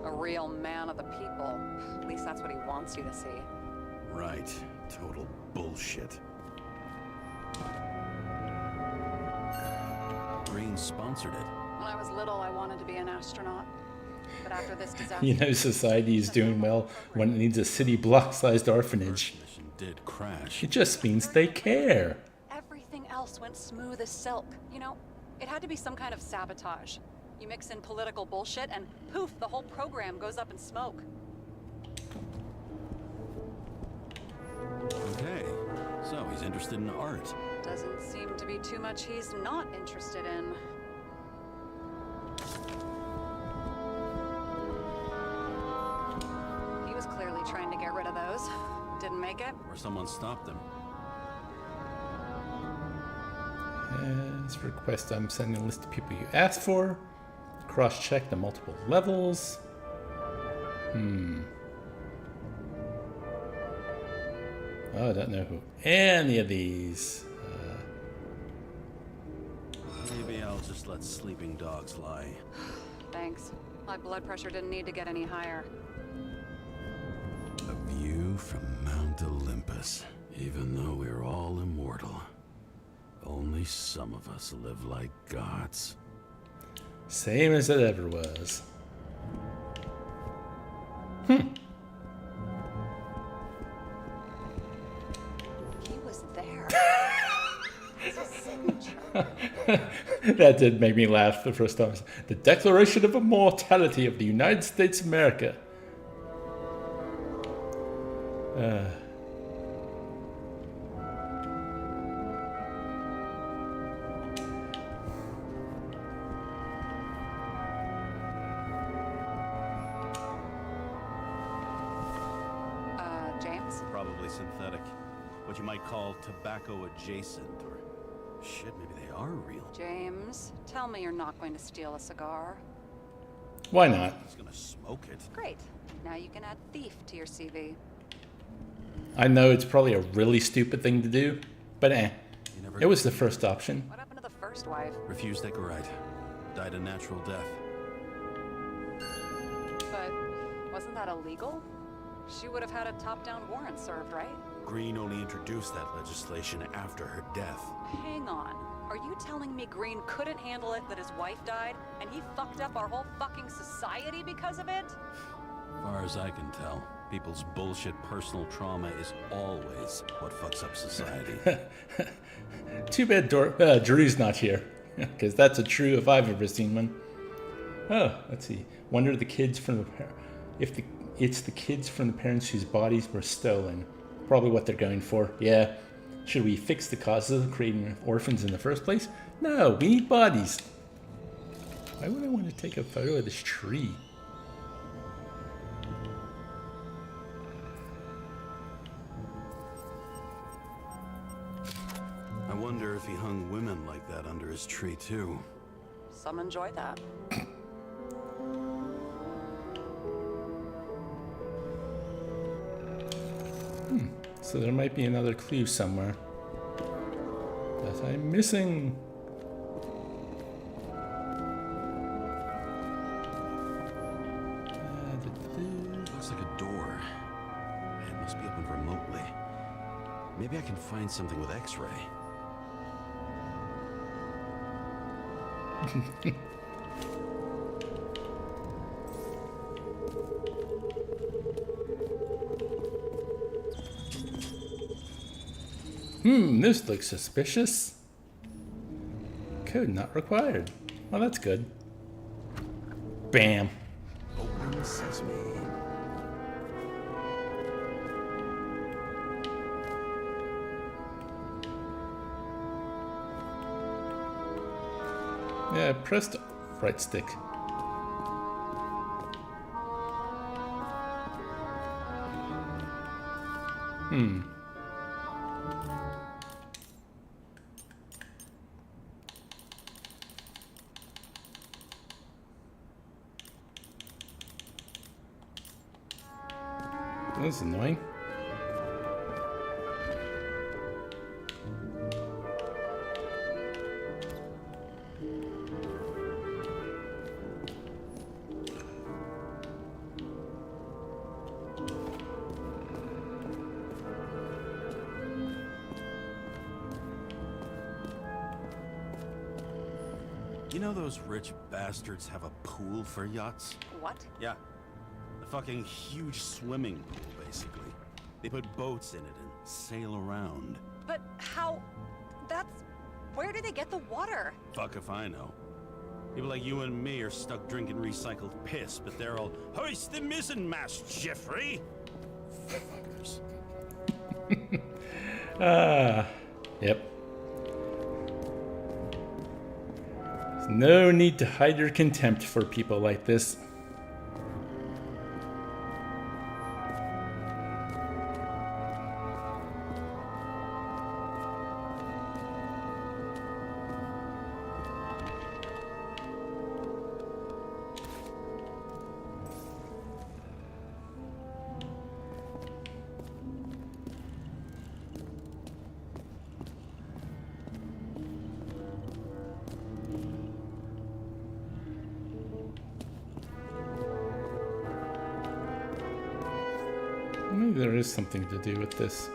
A real man of the people. At least that's what he wants you to see. Right. Total bullshit. Green sponsored it. When I was little, I wanted to be an astronaut. But after this disaster... You know, society is doing well when it needs a city block-sized orphanage. First mission did crash. It just means they care. Everything else went smooth as silk. You know, it had to be some kind of sabotage. You mix in political bullshit and poof, the whole program goes up in smoke. Okay, so he's interested in art. Doesn't seem to be too much he's not interested in. He was clearly trying to get rid of those. Didn't make it. Or someone stopped him. As request, I'm sending a list of people you asked for. Cross-check the multiple levels. Oh, I don't know who any of these. Maybe I'll just let sleeping dogs lie. Thanks. My blood pressure didn't need to get any higher. A view from Mount Olympus. Even though we're all immortal, only some of us live like gods. Same as it ever was. He was there. It's a signature. That did make me laugh the first time. The Declaration of Immortality of the United States of America. James? Probably synthetic. What you might call tobacco adjacent, or shit, maybe they are real. James, tell me you're not going to steal a cigar. Why not? He's gonna smoke it. Great. Now you can add thief to your CV. I know it's probably a really stupid thing to do, but You never it was the first option. What happened to the first wife? refused Ecorite. Died a natural death. But wasn't that illegal? She would have had a top-down warrant served, right? Green only introduced that legislation after her death. Hang on. Are you telling me Green couldn't handle it that his wife died, and he fucked up our whole fucking society because of it? Far as I can tell, people's bullshit personal trauma is always what fucks up society. Too bad Drew's not here, because that's a true if I've ever seen one. Oh, let's see. Wonder the kids from the it's the kids from the parents whose bodies were stolen. Probably what they're going for. Yeah. Should we fix the causes of creating orphans in the first place? No, we need bodies. Why would I want to take a photo of this tree? I wonder if he hung women like that under his tree too. Some enjoy that. So there might be another clue somewhere that I'm missing. Looks like a door. It must be opened remotely. Maybe I can find something with X-ray. This looks suspicious. Code not required. Well, that's good. Bam. Open sesame. Yeah, I pressed right stick. That's annoying. You know those rich bastards have a pool for yachts? What? Yeah. A fucking huge swimming pool, basically. They put boats in it and sail around. But how? That's... Where do they get the water? Fuck if I know. People like you and me are stuck drinking recycled piss, but they're all, hoist the mizzenmast, Jeffrey! Fuckers. Yep. There's no need to hide your contempt for people like this. Maybe there is something to do with this.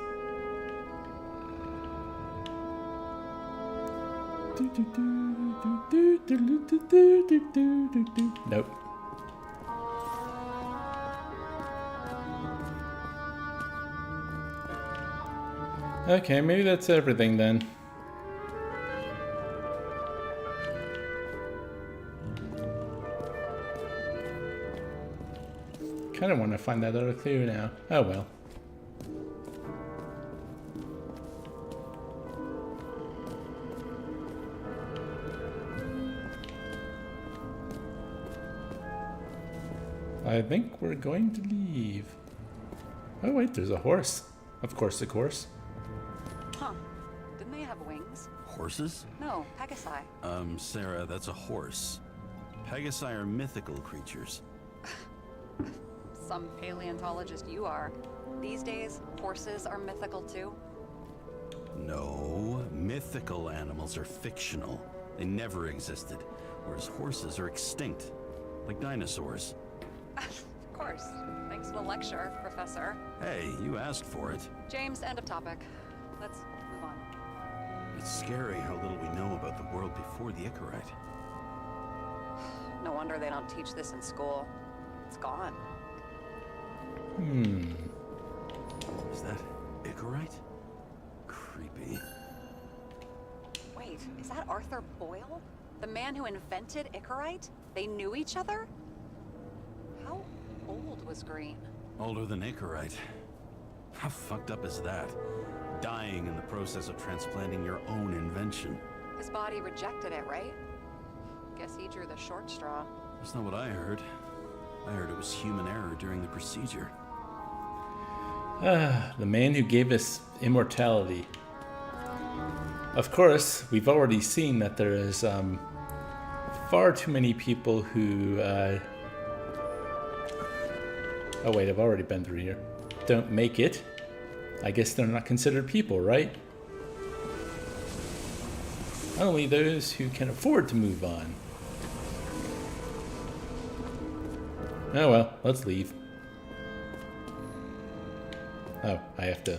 Nope. Okay, maybe that's everything then. Kind of want to find that other clue now. Oh well. I think we're going to leave. Oh wait, there's a horse. Of course, Huh. Didn't they have wings? Horses? No, Pegasi. Sarah, that's a horse. Pegasi are mythical creatures. Some paleontologist you are. These days, horses are mythical too. No, mythical animals are fictional. They never existed, whereas horses are extinct, like dinosaurs. Of course. Thanks for the lecture, Professor. Hey, you asked for it. James, end of topic. Let's move on. It's scary how little we know about the world before the Icarite. No wonder they don't teach this in school. It's gone. Is that Icarite? Creepy. Wait, is that Arthur Boyle? The man who invented Icarite? They knew each other? How old was Green? Older than Icarite. How fucked up is that? Dying in the process of transplanting your own invention. His body rejected it, right? Guess he drew the short straw. That's not what I heard. I heard it was human error during the procedure. The man who gave us immortality. Of course, we've already seen that there is far too many people who... Oh wait, I've already been through here. Don't make it. I guess they're not considered people, right? Only those who can afford to move on. Oh well, let's leave. Oh, I have to...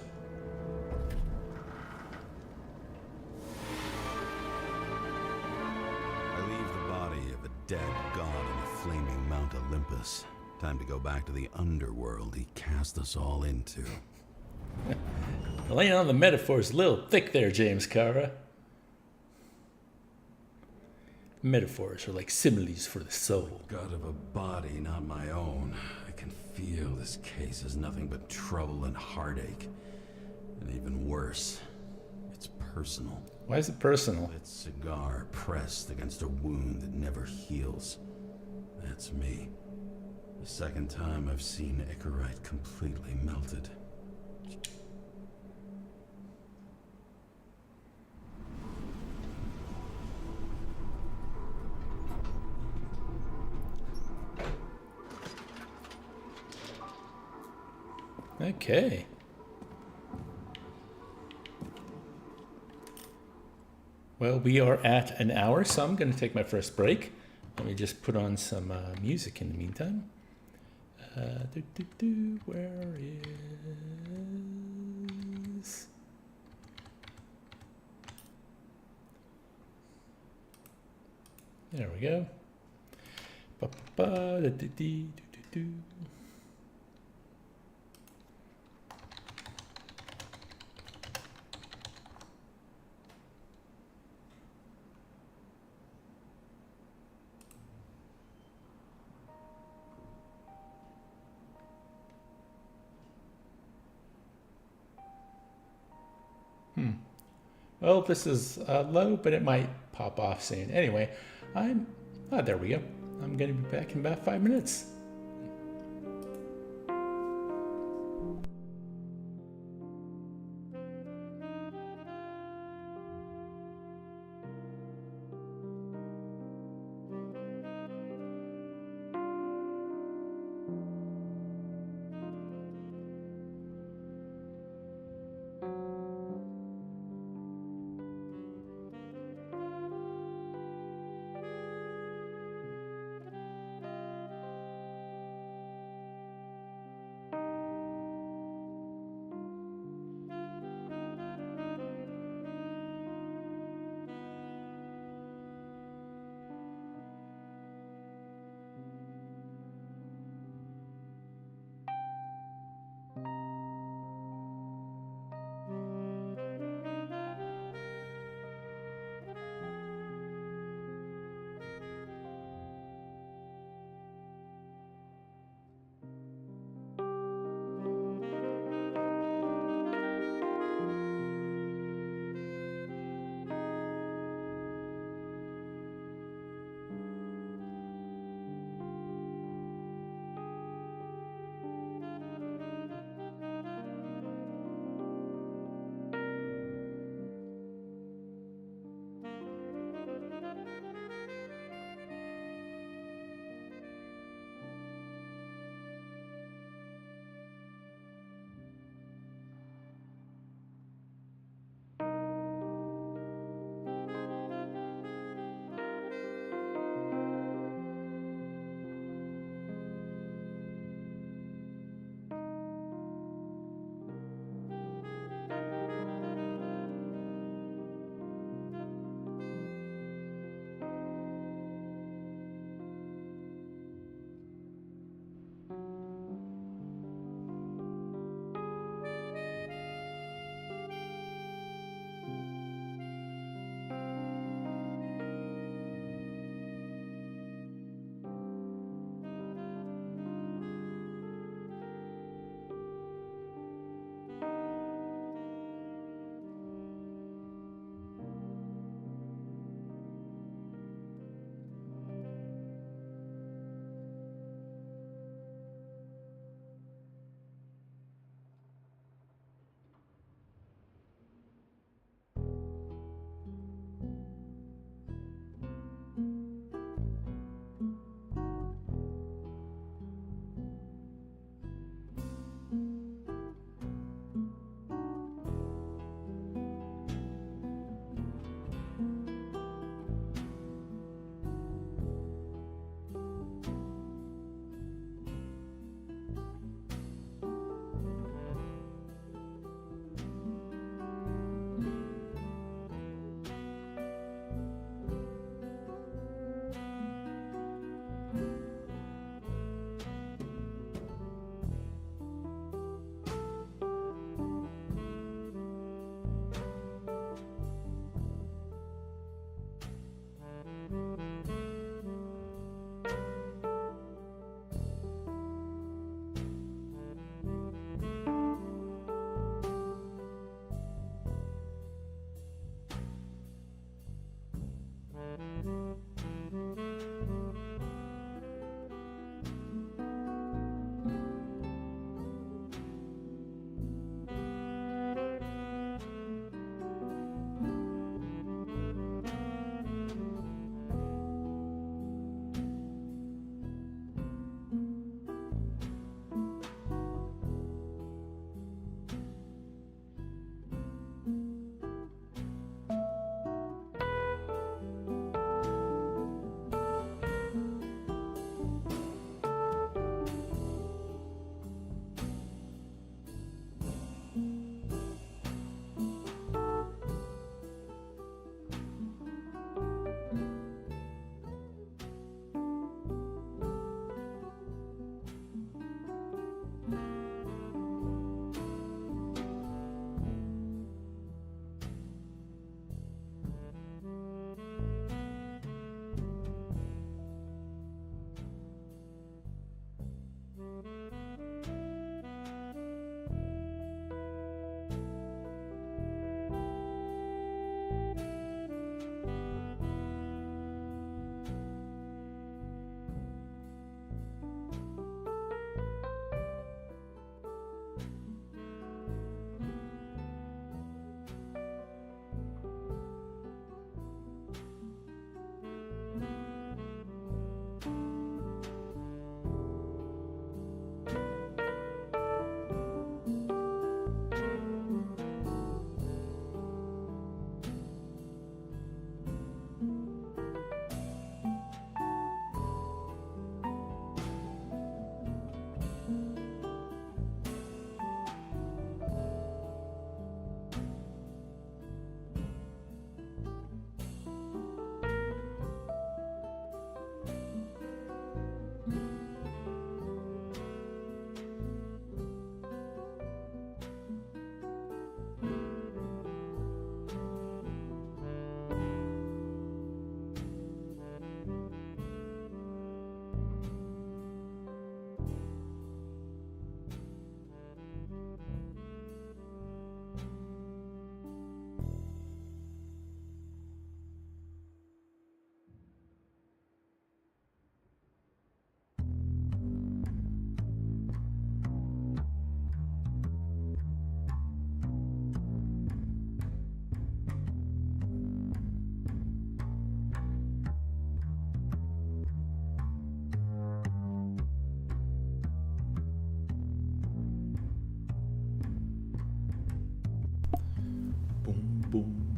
I leave the body of a dead god in the flaming Mount Olympus. Time to go back to the underworld he cast us all into. Laying on the metaphors a little thick there, James Cara. Metaphors are like similes for the soul. God of a body, not my own. I can feel this case is nothing but trouble and heartache. And even worse, it's personal. Why is it personal? That cigar pressed against a wound that never heals. That's me. The second time I've seen Icarite completely melted. Okay. Well, we are at an hour, so I'm going to take my first break. Let me just put on some music in the meantime. Where is... There we go. Well, this is low, but it might pop off soon. Anyway, there we go. I'm going to be back in about 5 minutes.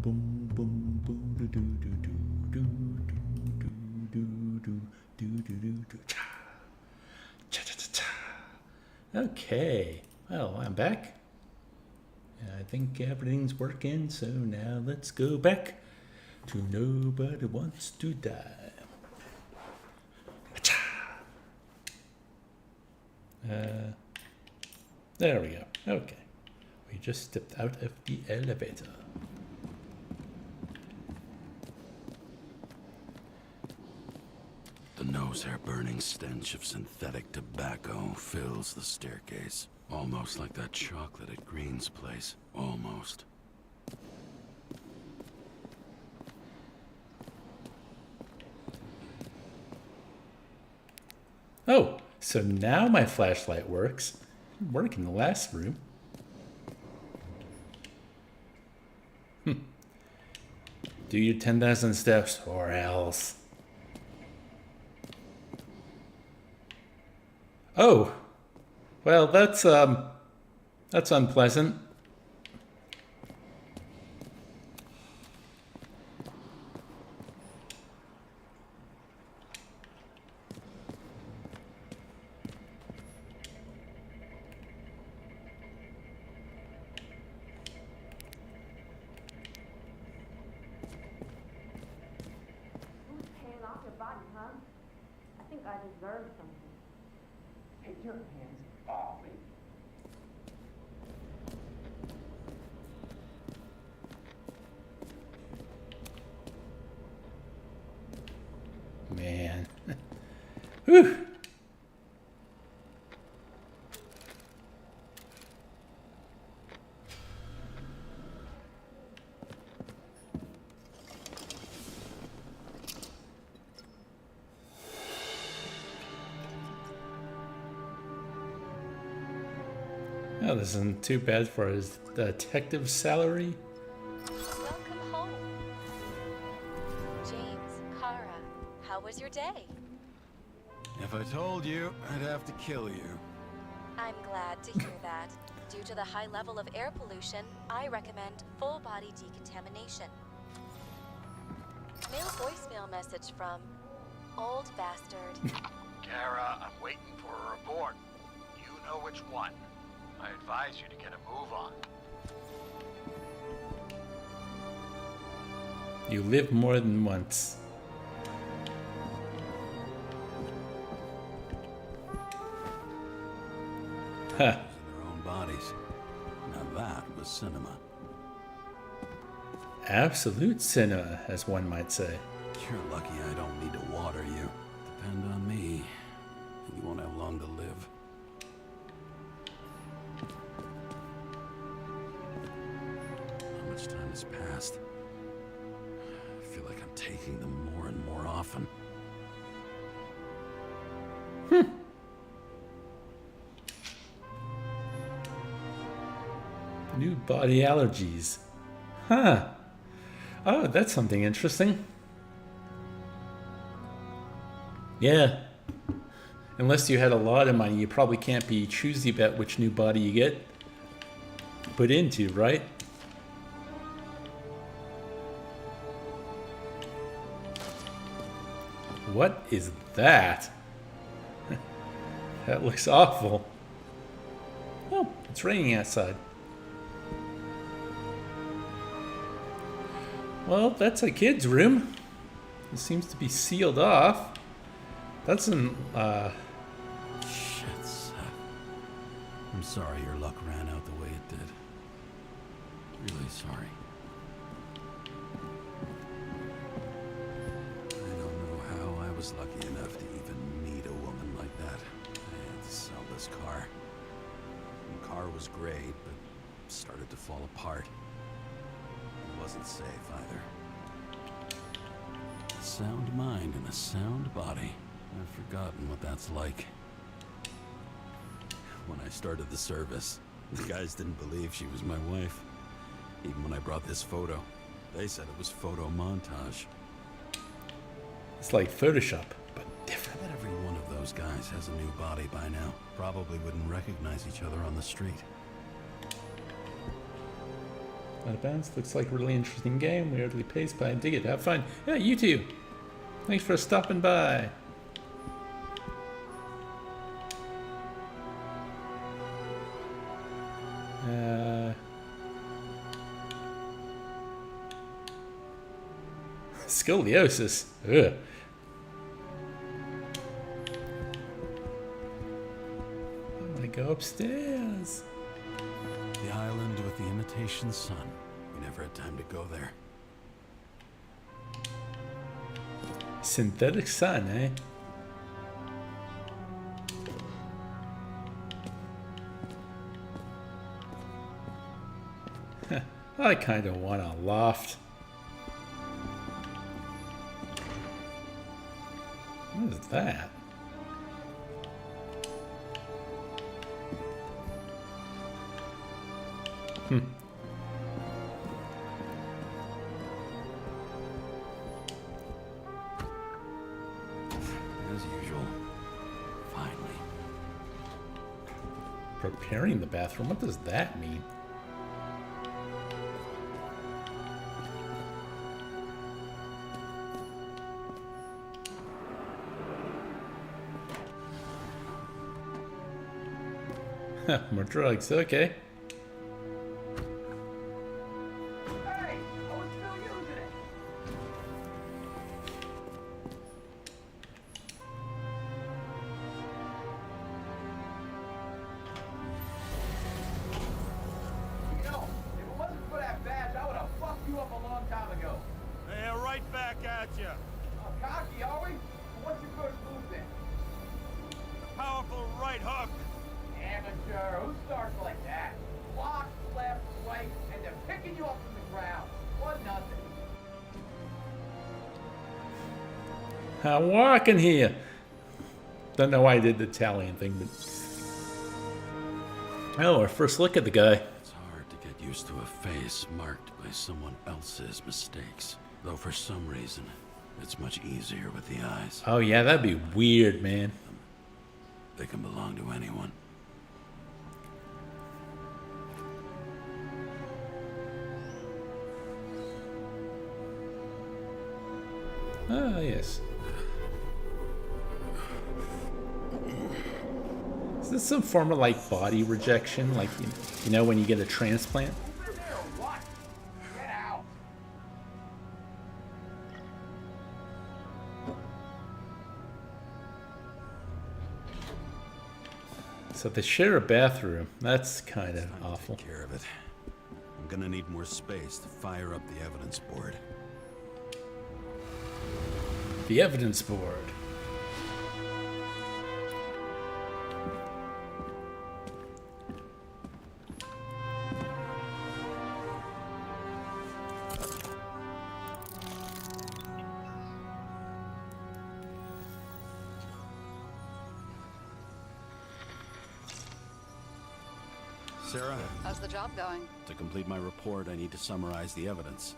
boom, boom, boom, do, do, do, do, do, do, do, do, do, do, do, cha, cha, cha, cha, cha. Okay, well, I'm back. I think everything's working, so now let's go back to Nobody Wants to Die. There we go. Okay. We just stepped out of the elevator. The nose-hair burning stench of synthetic tobacco fills the staircase. Almost like that chocolate at Green's place. Almost. Oh, so now my flashlight works. It didn't work in the last room. Do your 10,000 steps or else. Oh, well, that's unpleasant. Who's paying off your body, huh? I think I deserve something. Take your hands off me. Man. Whew. Oh, this isn't too bad for his detective salary. Welcome home. James, Kara, how was your day? If I told you, I'd have to kill you. I'm glad to hear that. Due to the high level of air pollution, I recommend full body decontamination. Mail voicemail message from Old Bastard. Kara, I'm waiting for a report. You know which one. I advise you to get a move on. You live more than once. Huh. In their own bodies. Now that was cinema. Absolute cinema, as one might say. You're lucky I don't need to water you. Depend on me, and you won't have long to live. How much time has passed? I feel like I'm taking them more and more often. New body allergies. Huh. Oh, that's something interesting. Yeah. Unless you had a lot of money, you probably can't be choosy about which new body you get put into, right? What is that? That looks awful. Oh, it's raining outside. Well, that's a kid's room. It seems to be sealed off. That's an, Shit, Seth. I'm sorry your luck ran out the way it did. Really sorry. I don't know how I was lucky enough to even meet a woman like that. I had to sell this car. The car was great, but started to fall apart. It wasn't safe either. A sound mind and a sound body. I've forgotten what that's like. When I started the service, the guys didn't believe she was my wife. Even when I brought this photo, they said it was photo montage. it's like Photoshop, but different. I bet every one of those guys has a new body by now. Probably wouldn't recognize each other on the street. Out of bounds. Looks like a really interesting game. Weirdly paced, but I dig it. Have fun. Yeah, you too. Thanks for stopping by. Scoliosis. Ugh. I'm gonna go upstairs. The island with the imitation sun. We never had time to go there. Synthetic sun, eh? I kind of want a loft. What is that? As usual. Finally. Preparing the bathroom? What does that mean? More drugs, okay. Hey, I was still using it. You know, if it wasn't for that badge, I would have fucked you up a long time ago. Hey, right back at you. Oh, cocky, are we? What's your first move then? Powerful right hook. Amateur, who starts like that? Block, left, right, and they're picking you up from the ground. 1-0. I'm walking here. Don't know why I did the Italian thing, but... Oh, our first look at the guy. It's hard to get used to a face marked by someone else's mistakes. Though for some reason, it's much easier with the eyes. Oh yeah, that'd be weird, man. They can belong to anyone. Ah, yes. Is this some form of like body rejection? Like, you know, when you get a transplant? Over there or what? Get out. So they share a bathroom. That's kind of Time to awful. take care of it. I'm gonna need more space to fire up the evidence board. The evidence board. Sarah, How's the job going? to complete my report, I need to summarize the evidence.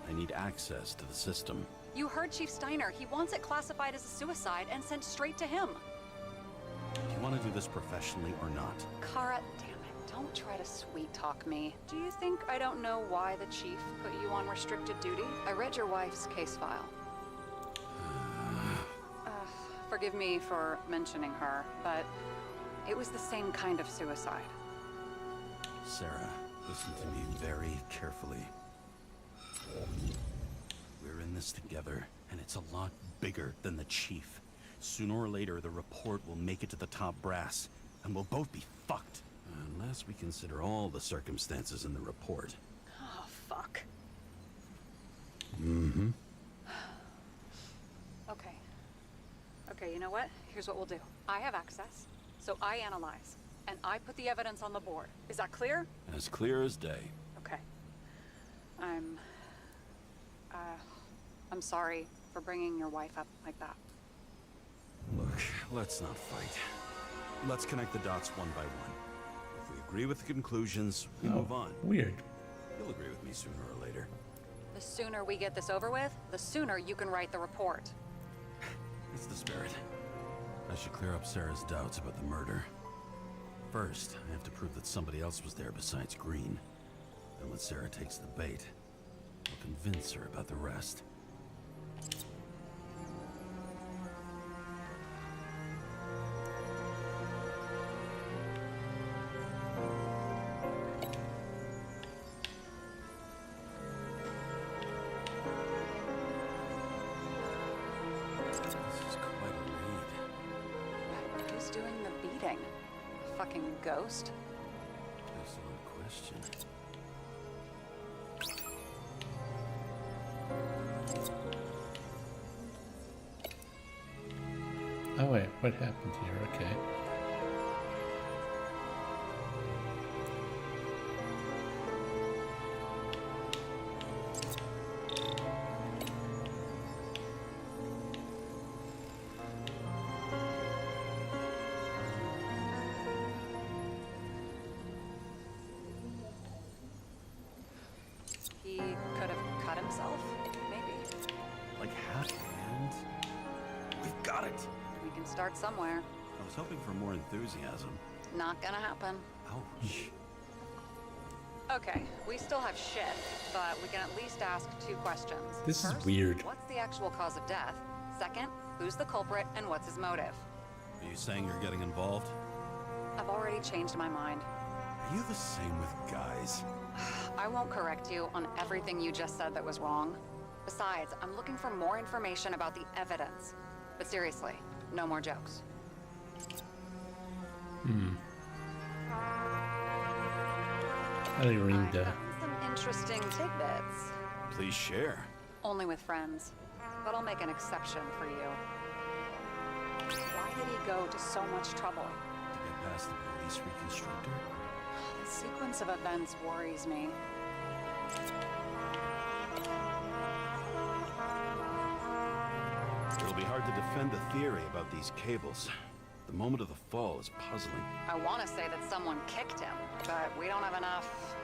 I need access to the system. You heard Chief Steiner. He wants it classified as a suicide and sent straight to him. Do you want to do this professionally or not? Kara, damn it. Don't try to sweet talk me. Do you think I don't know why the chief put you on restricted duty? I read your wife's case file. Forgive me for mentioning her, but it was the same kind of suicide. Sarah, listen to me very carefully. We're in this together, and it's a lot bigger than the chief. Sooner or later, the report will make it to the top brass, and we'll both be fucked. Unless we consider all the circumstances in the report. Oh, fuck. Mm-hmm. Okay. Okay, you know what? Here's what we'll do. I have access, so I analyze, and I put the evidence on the board. Is that clear? As clear as day. Okay. I'm sorry for bringing your wife up like that. Look, let's not fight. Let's connect the dots one by one. If we agree with the conclusions, we move on. Weird. You'll agree with me sooner or later. The sooner we get this over with, the sooner you can write the report. It's the spirit. I should clear up Sarah's doubts about the murder. First, I have to prove that somebody else was there besides Green. And when Sarah takes the bait, I'll convince her about the rest. Who's doing the beating? A fucking ghost? Excellent question. Oh wait, what happened here? Okay. He could have cut himself, maybe. Like half hand? We've got it! We can start somewhere. I was hoping for more enthusiasm. Not gonna happen. Ouch. Okay, we still have shit, but we can at least ask 2 questions. This is First, weird. what's the actual cause of death? Second, who's the culprit and what's his motive? Are you saying you're getting involved? I've already changed my mind. Are you the same with guys? I won't correct you on everything you just said that was wrong. Besides, I'm looking for more information about the evidence. But seriously, no more jokes. How do you read I that? found some interesting tidbits. Please share. Only with friends. But I'll make an exception for you. Why did he go to so much trouble? To get past the police reconstructor? The sequence of events worries me. It'll be hard to defend the theory about these cables. The moment of the fall is puzzling. I want to say that someone kicked him, but we don't have enough.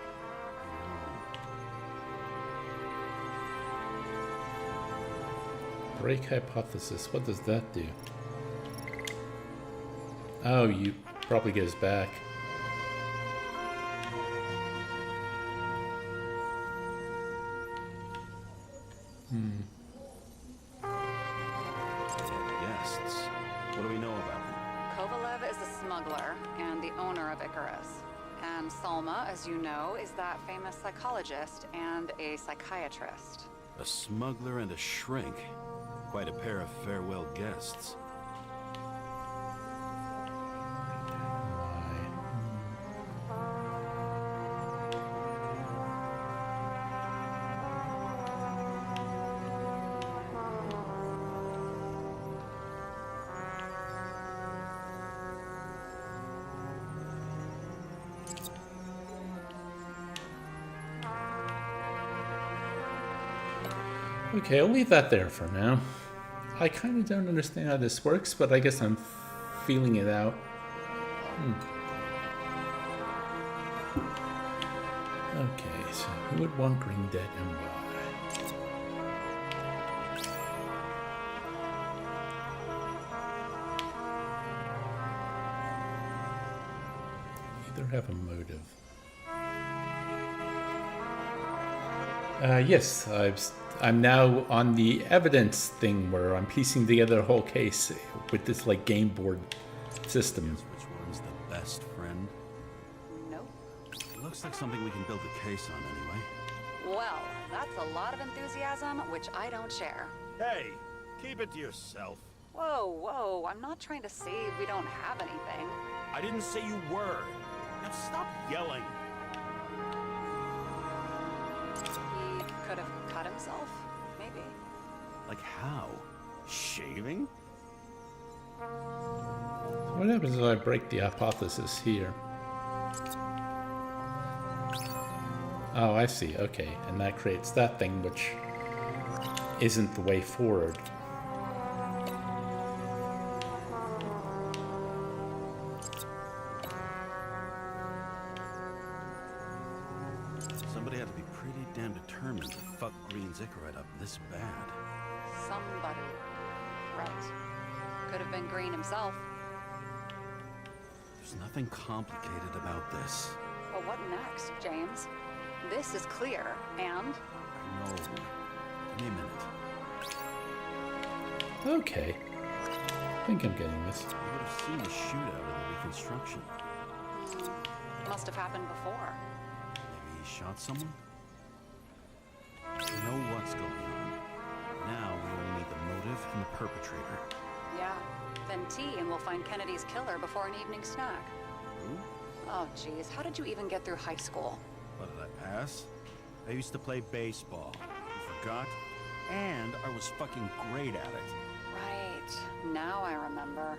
Break hypothesis. What does that do? Oh, you probably goes back. Guests. What do we know about them? Kovalev is a smuggler and the owner of Icarus. And Salma, as you know, is that famous psychologist and a psychiatrist. A smuggler and a shrink. Quite a pair of farewell guests. Okay, I'll leave that there for now. I kind of don't understand how this works, but I guess I'm feeling it out. Okay, so who would want Green Dead and why? Either have a motive. Yes, I'm now on the evidence thing where I'm piecing together a whole case with this like game board system. Guess which one's the best friend? Nope. It looks like something we can build a case on anyway. Well, that's a lot of enthusiasm, which I don't share. Hey, keep it to yourself. Whoa, whoa, I'm not trying to say we don't have anything. I didn't say you were. Now stop yelling. He could have cut himself, maybe. Like how? Shaving? What happens if I break the hypothesis here? Oh, I see. Okay, and that creates that thing, which isn't the way forward. Somebody had to be pretty damn determined to fuck Green's Icarus up this bad. Somebody. Right. Could have been Green himself. There's nothing complicated about this. But what next, James? This is clear, and No. Give me a minute. Okay. I think I'm getting this. You would have seen the shootout in the reconstruction. must have happened before. Maybe he shot someone? We know what's going on. Now we only need the motive and the perpetrator. Yeah. Then tea and we'll find Kennedy's killer before an evening snack. Who? Oh, geez. How did you even get through high school? What did I pass? I used to play baseball. You forgot? And I was fucking great at it. Right. Now I remember.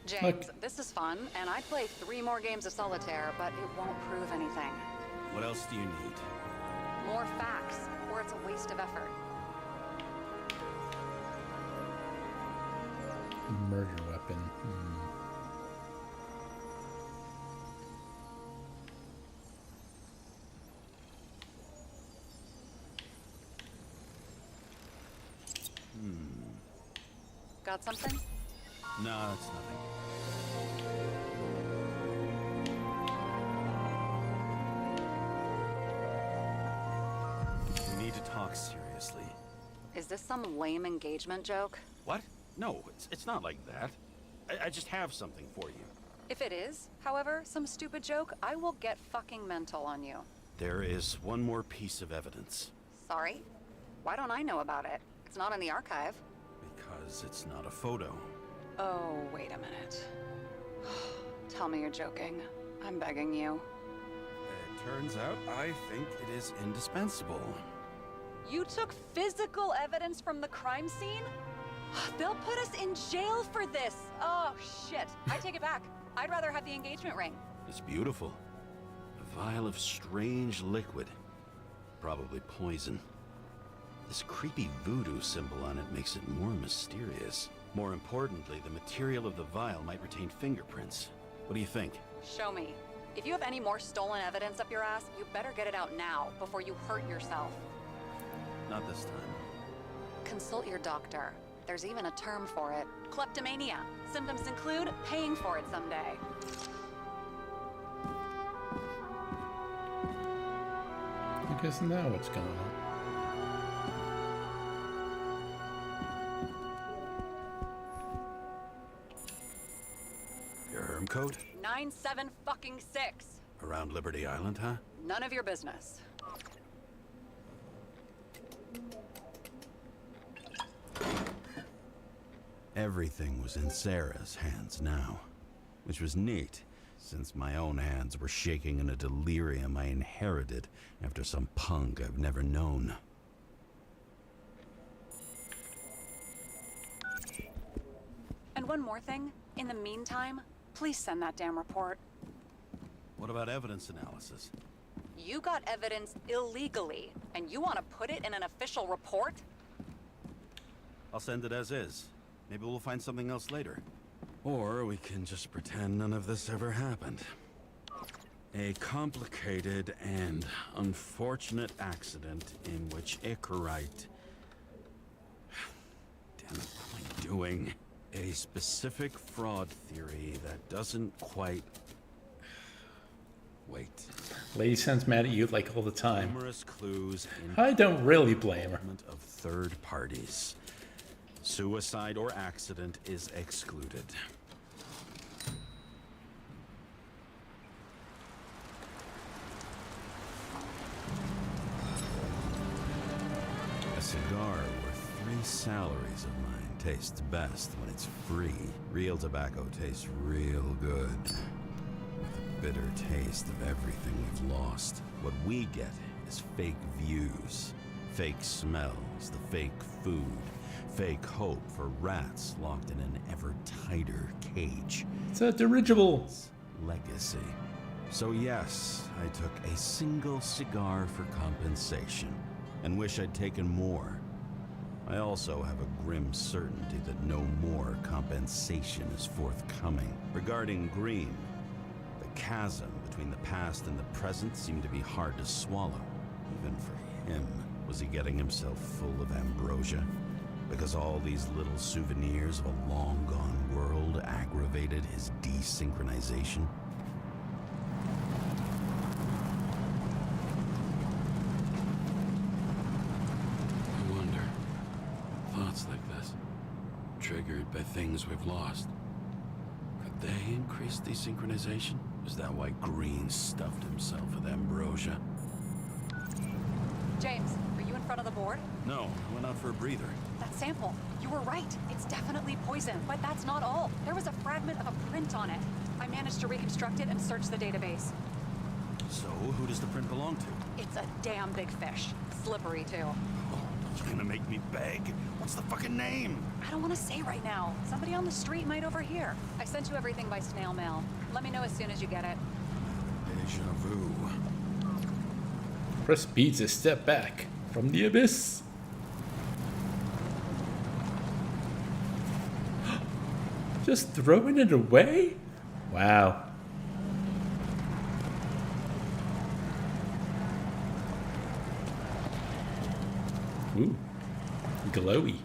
James, Look. this is fun, and I'd play 3 more games of solitaire, but it won't prove anything. What else do you need? More facts, or it's a waste of effort. Murder weapon. Got something? No, it's nothing. We need to talk seriously. Is this some lame engagement joke? What? No, it's not like that. I just have something for you. If it is, however, some stupid joke, I will get fucking mental on you. There is one more piece of evidence. Sorry? Why don't I know about it? It's not in the archive. Because it's not a photo. Oh, wait a minute. Tell me you're joking. I'm begging you. It turns out I think it is indispensable. You took physical evidence from the crime scene? They'll put us in jail for this! Oh, shit. I take it back. I'd rather have the engagement ring. It's beautiful. A vial of strange liquid. Probably poison. This creepy voodoo symbol on it makes it more mysterious. More importantly, the material of the vial might retain fingerprints. What do you think? Show me. If you have any more stolen evidence up your ass, you better get it out now, before you hurt yourself. Not this time. Consult your doctor. There's even a term for it. Kleptomania. Symptoms include paying for it someday. I guess now what's going on? Your herm coat? 9756. Around Liberty Island, huh? None of your business. Everything was in Sarah's hands now, which was neat, since my own hands were shaking in a delirium I inherited after some punk I've never known. And one more thing. In the meantime, please send that damn report. What about evidence analysis? You got evidence illegally, and you want to put it in an official report? I'll send it as is. Maybe we'll find something else later. Or we can just pretend none of this ever happened. A complicated and unfortunate accident in which Icarite... Damn it, what am I doing? A specific fraud theory that doesn't quite... Wait. Lady sounds mad at you like all the time. Numerous clues in I don't really blame her. of third parties. Suicide or accident is excluded. A cigar worth 3 salaries of mine tastes best when it's free. Real tobacco tastes real good. With the bitter taste of everything we've lost. What we get is fake views, fake smells, the fake food, fake hope for rats locked in an ever tighter cage. It's a dirigible. Legacy. So yes, I took a single cigar for compensation, and wish I'd taken more. I also have a grim certainty that no more compensation is forthcoming. Regarding Green, the chasm between the past and the present seemed to be hard to swallow, even for him. Was he getting himself full of ambrosia? Because all these little souvenirs of a long-gone world aggravated his desynchronization? by things we've lost. Could they increase desynchronization? Is that why Green stuffed himself with ambrosia? James, are you in front of the board? No, I went out for a breather. That sample. You were right. It's definitely poison, but that's not all. There was a fragment of a print on it. I managed to reconstruct it and search the database. So, who does the print belong to? It's a damn big fish. Slippery, too. Oh, you're gonna make me beg? What's the fucking name? I don't want to say right now. Somebody on the street might overhear. I sent you everything by snail mail. Let me know as soon as you get it. Deja vu. Press B to step back from the abyss. Just throwing it away? Wow. Ooh, glowy.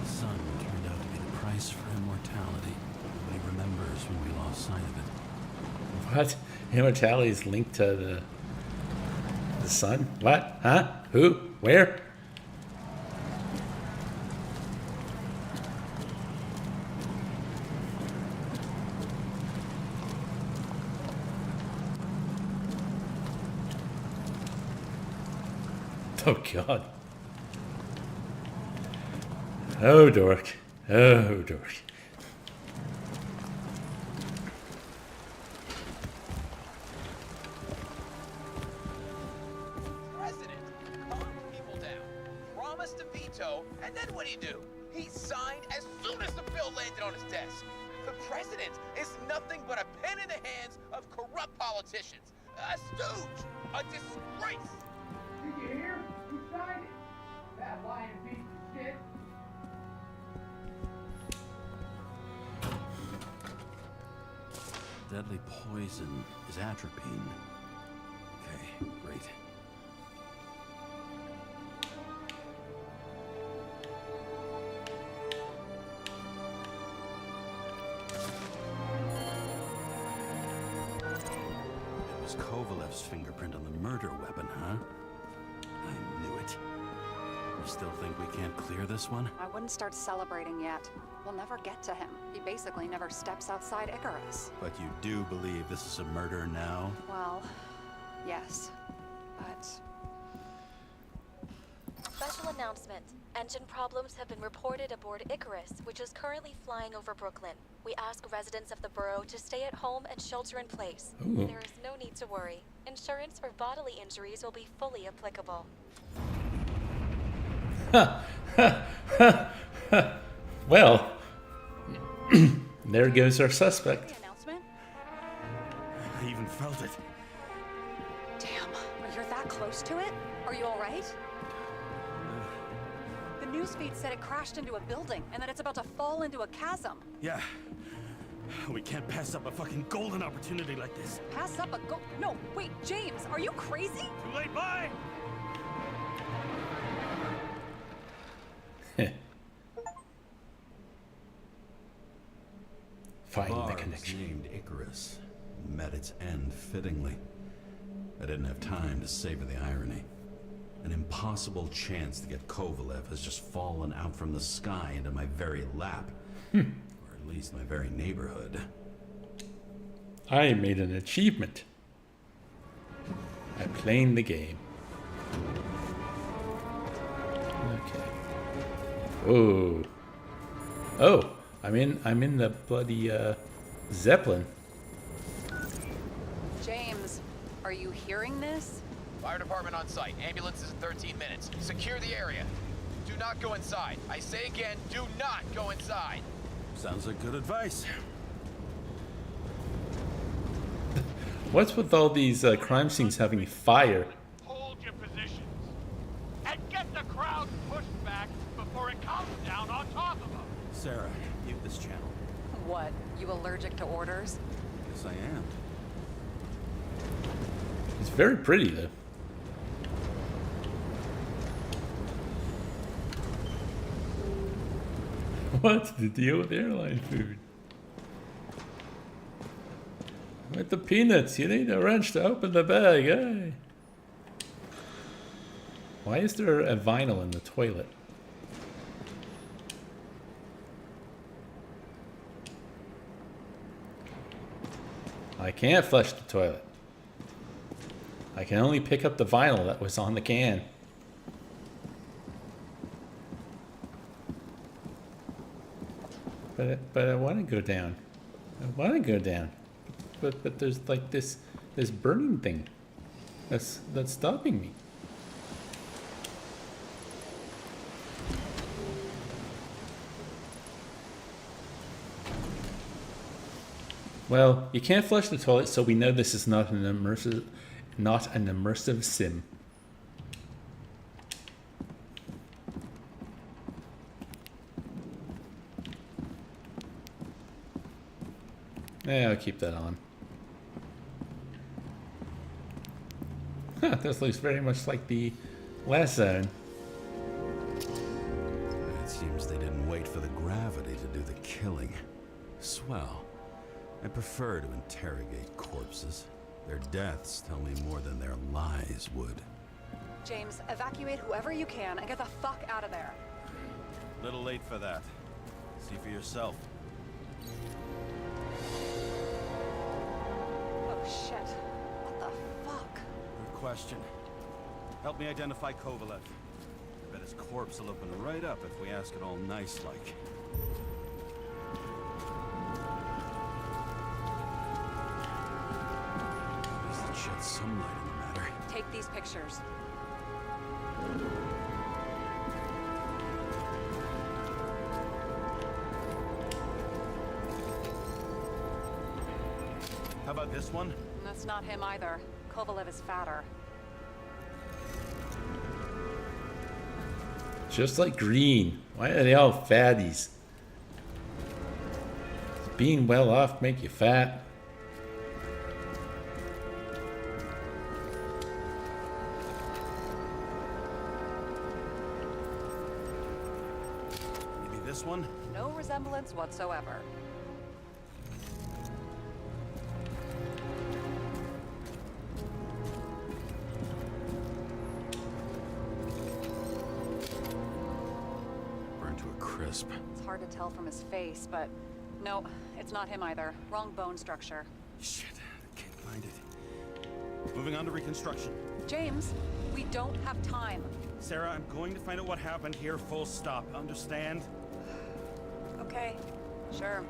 Sun turned out to be the price for immortality. Nobody remembers when we lost sight of it. What? Immortality is linked to the sun? What? Huh? Who? Where? Oh God. Oh dork. Oh dork. President calmed people down, promised to veto, and then what do? He signed as soon as the bill landed on his desk. The president is nothing but a pen in the hands of corrupt politicians. A stooge. A disgrace. Did you hear? He signed it. That lying piece of shit. Deadly poison is atropine. Okay, great. It was Kovalev's fingerprint on the murder weapon, huh? I knew it. You still think we can't clear this one? I wouldn't start celebrating yet. We'll never get to him. He basically never steps outside Icarus. But you do believe this is a murder now? Well, yes. But Special announcement. Engine problems have been reported aboard Icarus, which is currently flying over Brooklyn. We ask residents of the borough to stay at home and shelter in place. Ooh. There is no need to worry. Insurance for bodily injuries will be fully applicable. Well, there goes our suspect. the announcement? I even felt it. Damn, you're that close to it? Are you all right? The newsfeed said it crashed into a building and that it's about to fall into a chasm. Yeah. We can't pass up a fucking golden opportunity like this. Pass up a go. No, wait, James, are you crazy? Too late, bye! Find the Bar was connection. named Icarus. Met its end fittingly. I didn't have time to savor the irony. An impossible chance to get Kovalev has just fallen out from the sky into my very lap. Or at least my very neighborhood. I made an achievement. I played the game. Okay. Whoa. Oh, I'm in the bloody Zeppelin. James, are you hearing this? Fire department on site. Ambulances in 13 minutes. Secure the area. Do not go inside. I say again, do not go inside. Sounds like good advice. What's with all these crime scenes having fire? Hold your positions. And get the crowd pushed back before it comes down on top of them. Sarah, mute this channel. What, you allergic to orders? Yes, I am. It's very pretty though. What's the deal with airline food? With the peanuts, you need a wrench to open the bag, eh? Why is there a vinyl in the toilet? I can't flush the toilet. I can only pick up the vinyl that was on the can. But I want to go down. I want to go down. But there's like this burning thing that's stopping me. Well, you can't flush the toilet, so we know this is not an immersive sim. Yeah, I'll keep that on. Huh, this looks very much like the last zone. It seems they didn't wait for the gravity to do the killing. Swell. I prefer to interrogate corpses. Their deaths tell me more than their lies would. James, evacuate whoever you can and get the fuck out of there. Little late for that. See for yourself. Oh shit. What the fuck? Good question. Help me identify Kovalev. I bet his corpse will open right up if we ask it all nice-like. Shed some light on the matter. Take these pictures. How about this one? That's not him either. Kovalev is fatter. Just like Green. Why are they all fatties? Does being well off make you fat? This one? No resemblance whatsoever. Burned to a crisp. It's hard to tell from his face, but no, it's not him either. Wrong bone structure. Shit, I can't find it. Moving on to reconstruction. James, we don't have time. Sarah, I'm going to find out what happened here, full stop. Understand? Okay, sure.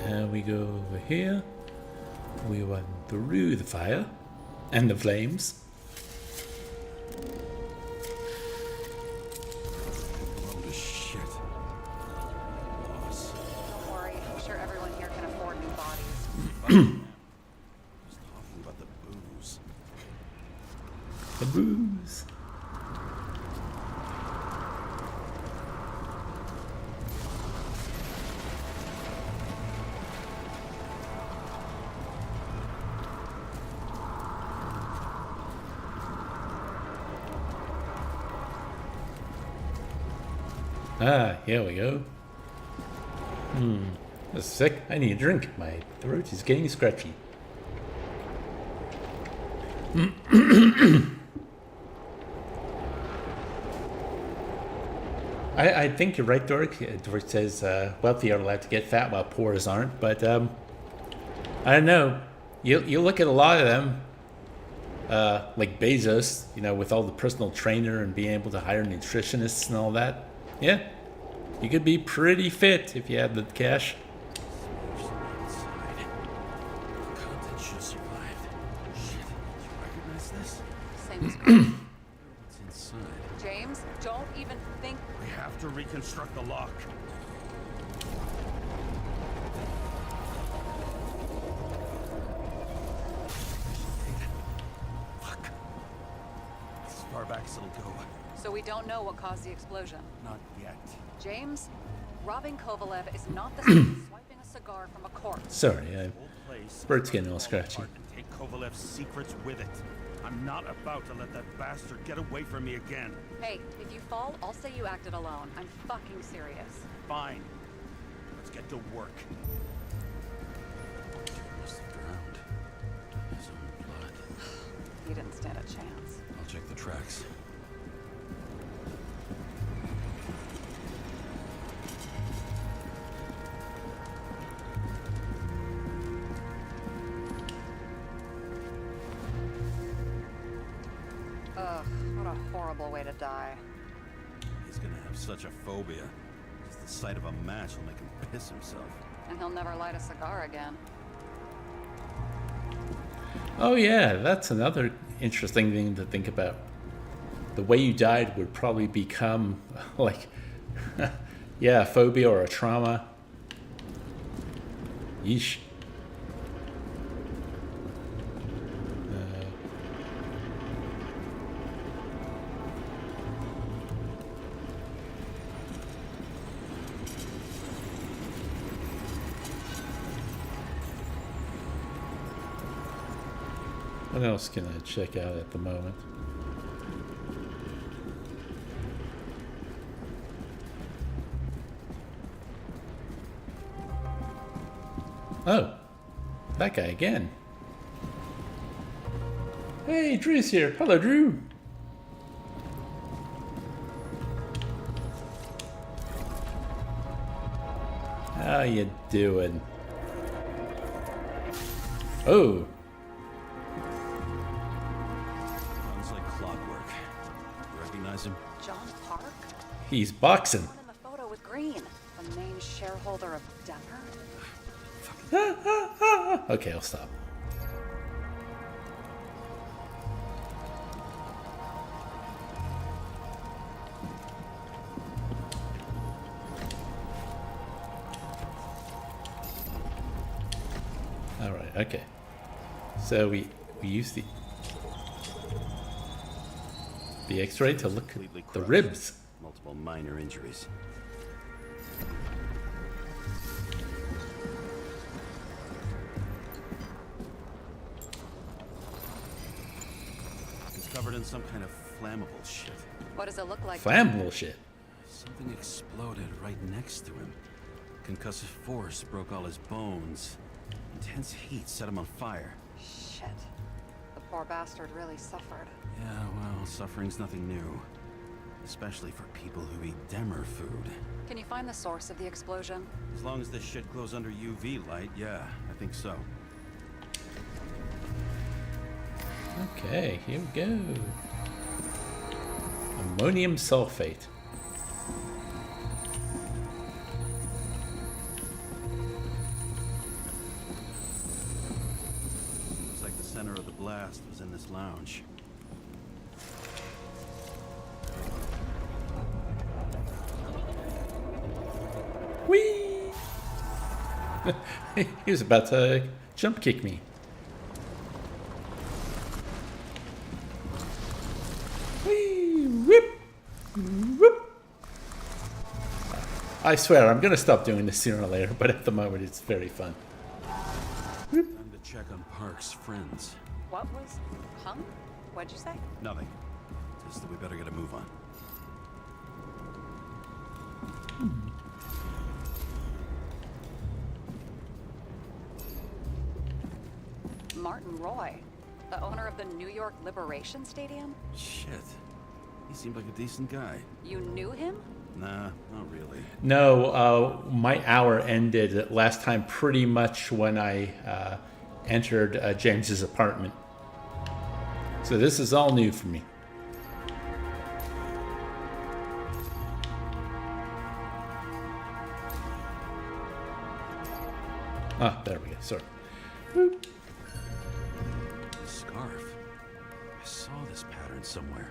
And we go over here. We run through the fire and the flames. Load of shit. Loss. Don't worry, I'm sure everyone here can afford new bodies. Just talking about the booze. The booze. Ah, here we go. That's sick. I need a drink. My throat is getting scratchy. I think you're right, Dork. Dork says wealthy are allowed to get fat while poor's aren't. But I don't know. You look at a lot of them, like Bezos, you know, with all the personal trainer and being able to hire nutritionists and all that. Yeah, you could be pretty fit if you had the cash. Content should survive. Shit, did you recognize this? Same as Chris. What's inside? James, don't even think. We have to reconstruct the lock. Fuck. As far back as it'll go. So we don't know what caused the explosion. Not yet. James, robbing Kovalev is not the same as swiping a cigar from a corpse. Sorry, Whole place bird's is getting all about to fall scratchy. apart and take Kovalev's secrets with it. I'm not about to let that bastard get away from me again. Hey, if you fall, I'll say you acted alone. I'm fucking serious. Fine. Let's get to work. Must have drowned. His own blood. You didn't stand a chance. I'll check the tracks. Ugh, what a horrible way to die. He's gonna have such a phobia. Just the sight of a match will make him piss himself. And he'll never light a cigar again. Oh yeah, that's another interesting thing to think about. The way you died would probably become like, yeah, a phobia or a trauma. Yeesh. What else can I check out at the moment? Oh, that guy again. Hey, Drew's here. Hello, Drew. How you doing? Oh. Runs like clockwork. You recognize him? John Park? He's boxing. The one in the photo with Green. The main shareholder of Denver? Okay, I'll stop. All right, okay. So we use the X-ray to look Completely at the crushed. ribs. Multiple minor injuries. He's covered in some kind of flammable shit. What does it look like? Flammable shit. Something exploded right next to him. Concussive force broke all his bones. Intense heat set him on fire. Shit. The poor bastard really suffered. Yeah, well, suffering's nothing new. Especially for people who eat Demer food. Can you find the source of the explosion? As long as this shit glows under UV light, yeah, I think so. Okay, here we go. Ammonium sulfate. Looks like the center of the blast was in this lounge. Whee! He was about to jump kick me. Whee! Whip! Whoop! I swear, I'm gonna stop doing this sooner or later, but at the moment it's very fun. Time to check on Park's friends. What was... Hung? What'd you say? Nothing. Just that we better get a move on. Martin Roy, the owner of the New York Liberation Stadium? Shit. He seemed like a decent guy. You knew him? Nah, not really. No, my hour ended last time pretty much when I entered James's apartment. So this is all new for me. Ah, there we go. Sorry. Scarf. I saw this pattern somewhere.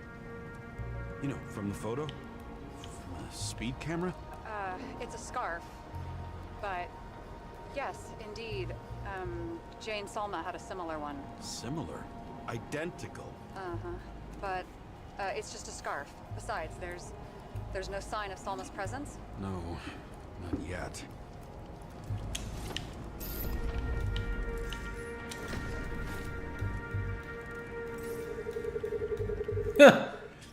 You know, from the photo? From a speed camera? It's a scarf. But, yes, indeed, Jane Salma had a similar one. Similar. Identical. Uh-huh. But, it's just a scarf. Besides, there's no sign of Salma's presence. No, not yet.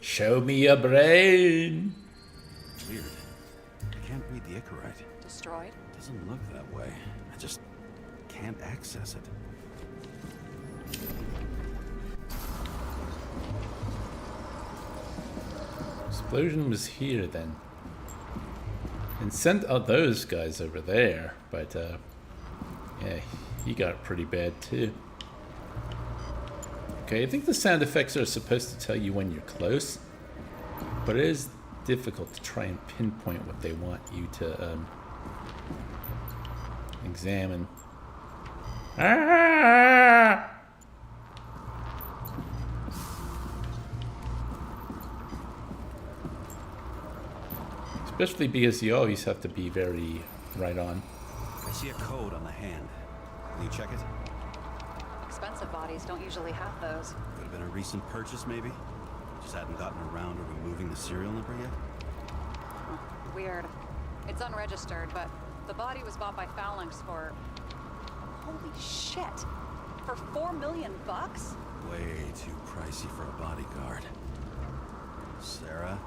Show me your brain. Weird. I can't read the Icarite. Destroyed? Doesn't look that way. I just can't access it. Explosion was here then. And sent out those guys over there, but yeah, he got it pretty bad too. Okay, I think the sound effects are supposed to tell you when you're close, but it is difficult to try and pinpoint what they want you to examine. Ah! Especially because you always have to be very right on. I see a code on the hand. Can you check it? Expensive bodies don't usually have those. Could have been a recent purchase, maybe? Just hadn't gotten around to removing the serial number yet? Huh, weird. It's unregistered, but the body was bought by Phalanx for... Holy shit! For $4 million bucks? Way too pricey for a bodyguard. Sarah,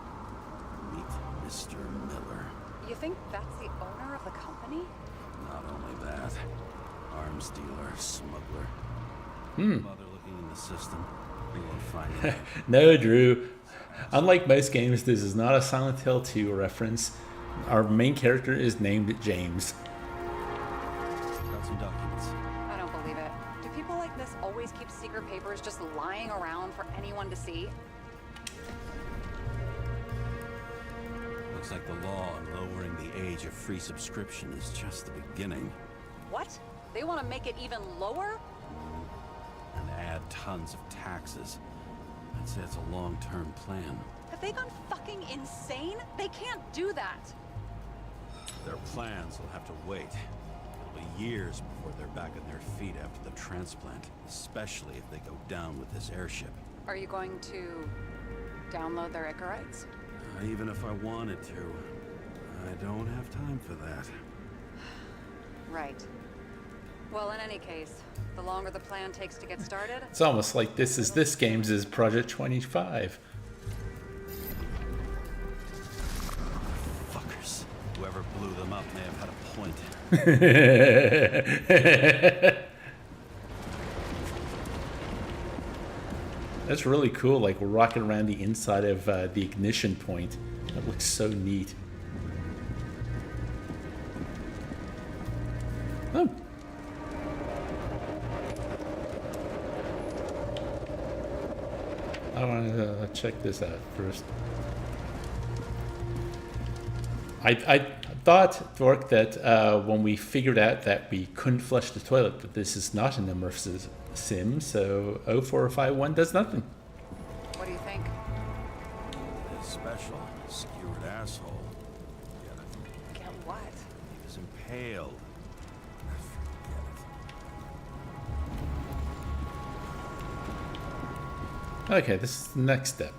meet Mr. Miller. You think that's the owner of the company? Not only that, arms dealer, smuggler. Bother looking in the system. You won't find it. No, Drew. Unlike most games, this is not a Silent Hill 2 reference. Our main character is named James. Got some documents. I don't believe it. Do people like this always keep secret papers just lying around for anyone to see? Looks like the law on lowering the age of free subscription is just the beginning. What? They want to make it even lower? And add tons of taxes. I'd say it's a long-term plan. Have they gone fucking insane? They can't do that. Their plans will have to wait. It'll be years before they're back on their feet after the transplant, especially if they go down with this airship. Are you going to download their Icarites? Even if I wanted to, I don't have time for that. Right. Well, in any case, the longer the plan takes to get started... It's almost like this game's is Project 25. Fuckers. Whoever blew them up may have had a point. That's really cool, like we're rocking around the inside of the ignition point. That looks so neat. Oh. I want to check this out first. I thought, Dork, that when we figured out that we couldn't flush the toilet, that this is not an immersive sim, so 0451 does nothing. What do you think? This special skewered asshole. Get it? Get what? He was impaled. Forget it. Okay, this is the next step.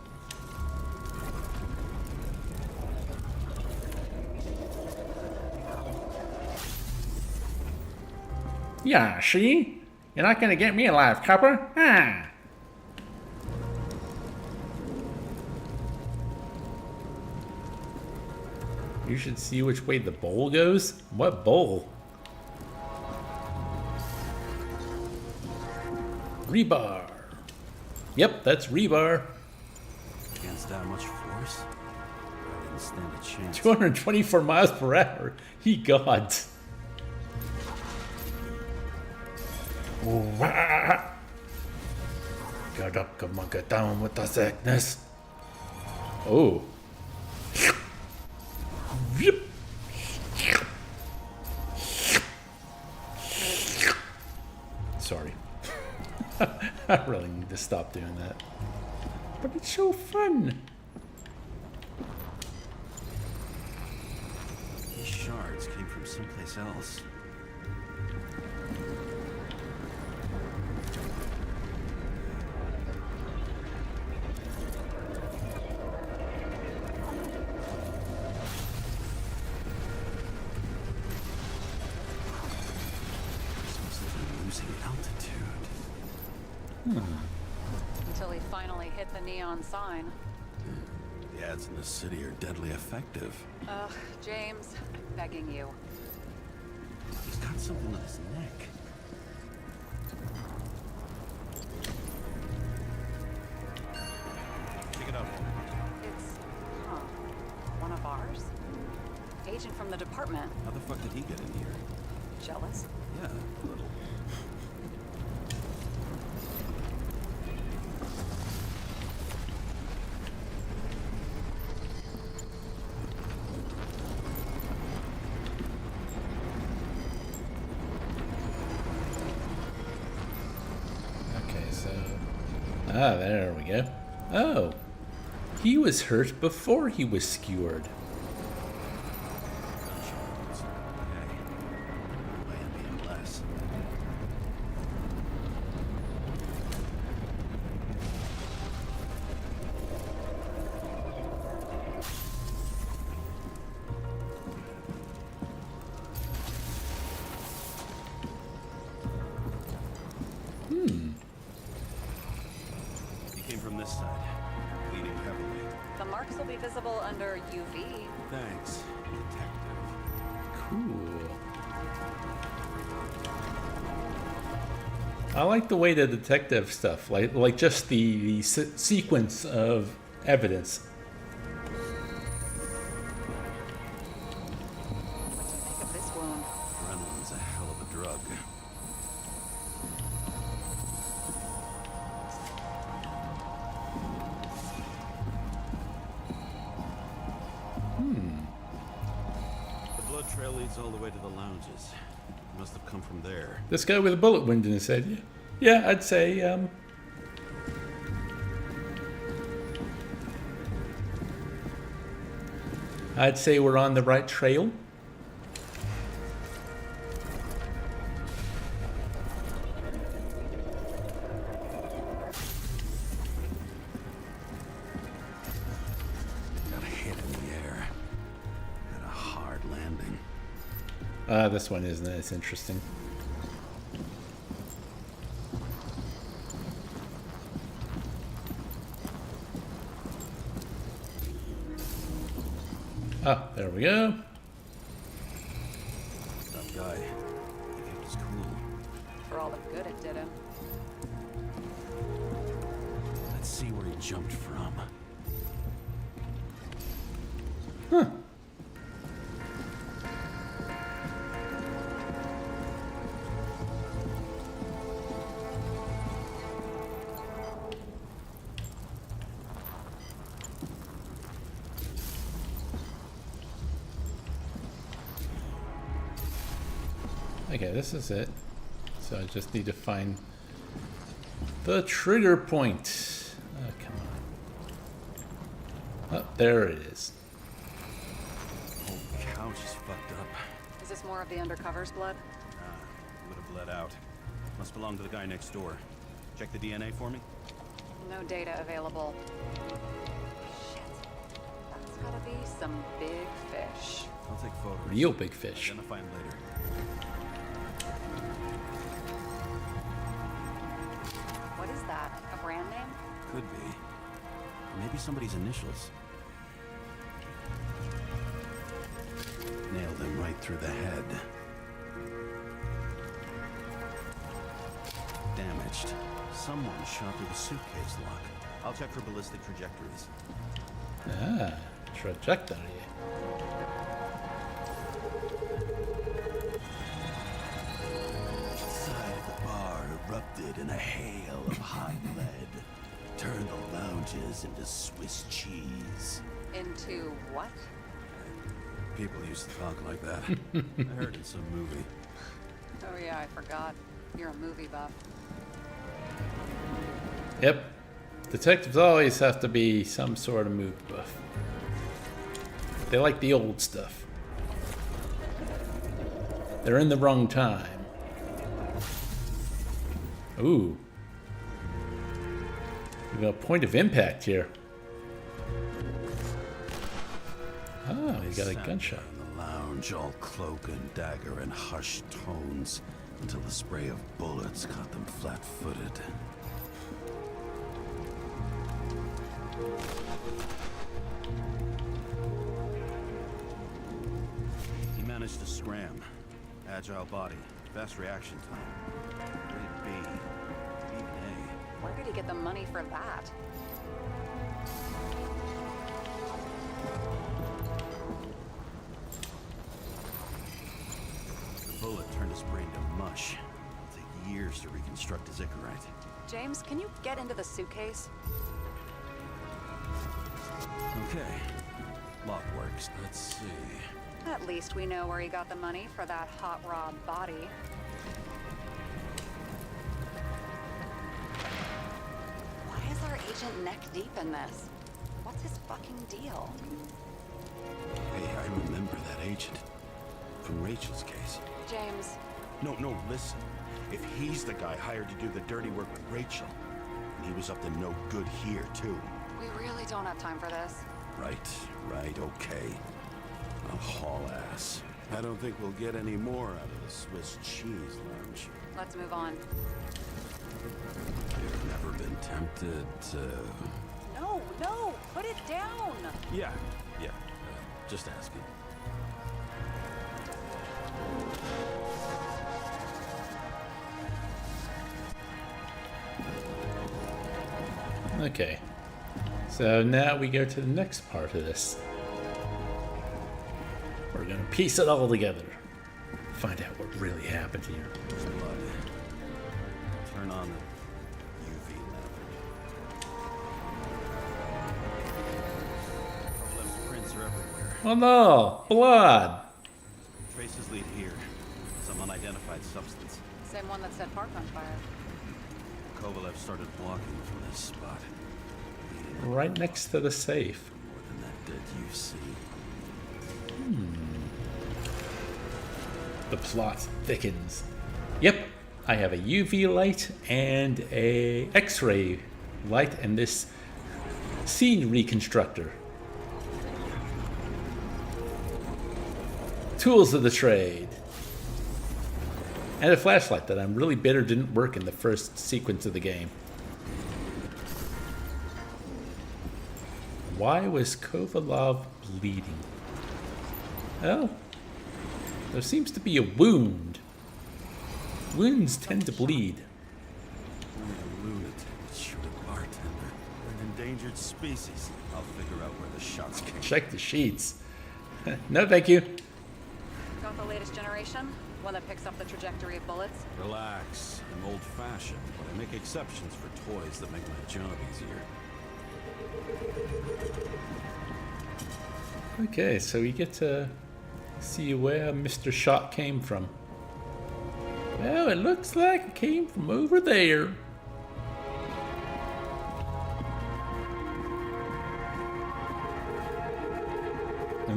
Yeah, see? You're not gonna get me alive, copper? Ah. You should see which way the bowl goes. What bowl? Rebar. Yep, that's rebar. Against that much force, I didn't stand a chance. 224 miles per hour. Ye gods. Get up, come on, get down with the sickness. Oh. Sorry. I really need to stop doing that. But it's so fun. These shards came from someplace else. Until he finally hit the neon sign. The ads in the city are deadly effective. Ugh, James, I'm begging you. He's got something on his neck. Check it out. It's, one of ours? Agent from the department. How the fuck did he get in here? Jealous? Yeah, a little. Okay, so... Ah, there we go. Oh. He was hurt before he was skewered. He came from this side, bleeding heavily. The marks will be visible under UV. Thanks, detective. Cool. I like the way the detective stuff, like just the sequence of evidence. What do you make of this wound? Adrenaline's a hell of a drug. The blood trail leads all the way to the lounges. It must have come from there. This guy with a bullet wound in his head. Yeah, I'd say, I'd say we're on the right trail. Got a hit in the air. Had a hard landing. This one isn't as interesting. Oh, there we go. Tough guy. He kept his cool. For all the good it did him. Let's see where he jumped from. Huh. Okay, this is it. So I just need to find the trigger point. Oh, come on. Oh, there it is. Whole couch is fucked up. Is this more of the undercover's blood? Would have bled out. Must belong to the guy next door. Check the DNA for me. No data available. Shit. That's gotta be some big fish. I'll take photos. Real big fish. Identify him later. What is that? A brand name? Could be. Maybe somebody's initials. Nailed him right through the head. Damaged. Someone shot through the suitcase lock. I'll check for ballistic trajectories. Ah, trajectory. Inside the bar erupted in a hail of hot lead. Turned the lounges into Swiss cheese. Into what? People used to talk like that. I heard in some movie. Oh yeah, I forgot. You're a movie buff. Yep. Detectives always have to be some sort of movie buff. They like the old stuff. They're in the wrong time. Ooh. We got a point of impact here. Oh, we got a gunshot. In the lounge, all cloak and dagger and hushed tones, until the spray of bullets caught them flat-footed. He managed to scram. Agile body, fast reaction time. Grade B, even A. Where did he get the money for that? The bullet turned his brain to mush. It'll take years to reconstruct his Icarite. James, can you get into the suitcase? Okay. Lock works. Let's see. At least we know where he got the money for that hot rod body. Why is our agent neck deep in this? What's his fucking deal? Hey, I remember that agent. From Rachel's case. James, No, listen. If he's the guy hired to do the dirty work with Rachel, and he was up to no good here, too. we really don't have time for this. Right, okay. I'll haul ass. I don't think we'll get any more out of the Swiss cheese lounge. Let's move on. You've never been tempted to... No, put it down! Yeah, just asking. Okay. So now we go to the next part of this. We're gonna piece it all together. Find out what really happened here. Blood. Turn on the UV lamp. Kovalev's prints are everywhere. Oh no! Blood! Traces lead here. Some unidentified substance. Same one that set Park on fire. Kovalev started walking from this spot. Right next to the safe. More than that dead UC. The plot thickens. Yep, I have a UV light and a X-ray light and this scene reconstructor. Tools of the trade. And a flashlight that I'm really bitter didn't work in the first sequence of the game. Why was Kovalov bleeding? Oh, there seems to be a wound. Wounds tend to bleed. Only a lunatic would shoot a bartender. An endangered species. I'll figure out where the shots came. Check the sheets. No, thank you. Got the latest generation? One that picks up the trajectory of bullets? Relax. I'm old-fashioned, but I make exceptions for toys that make my job easier. Okay, so we get to see where Mr. Shot came from. Well, it looks like it came from over there. The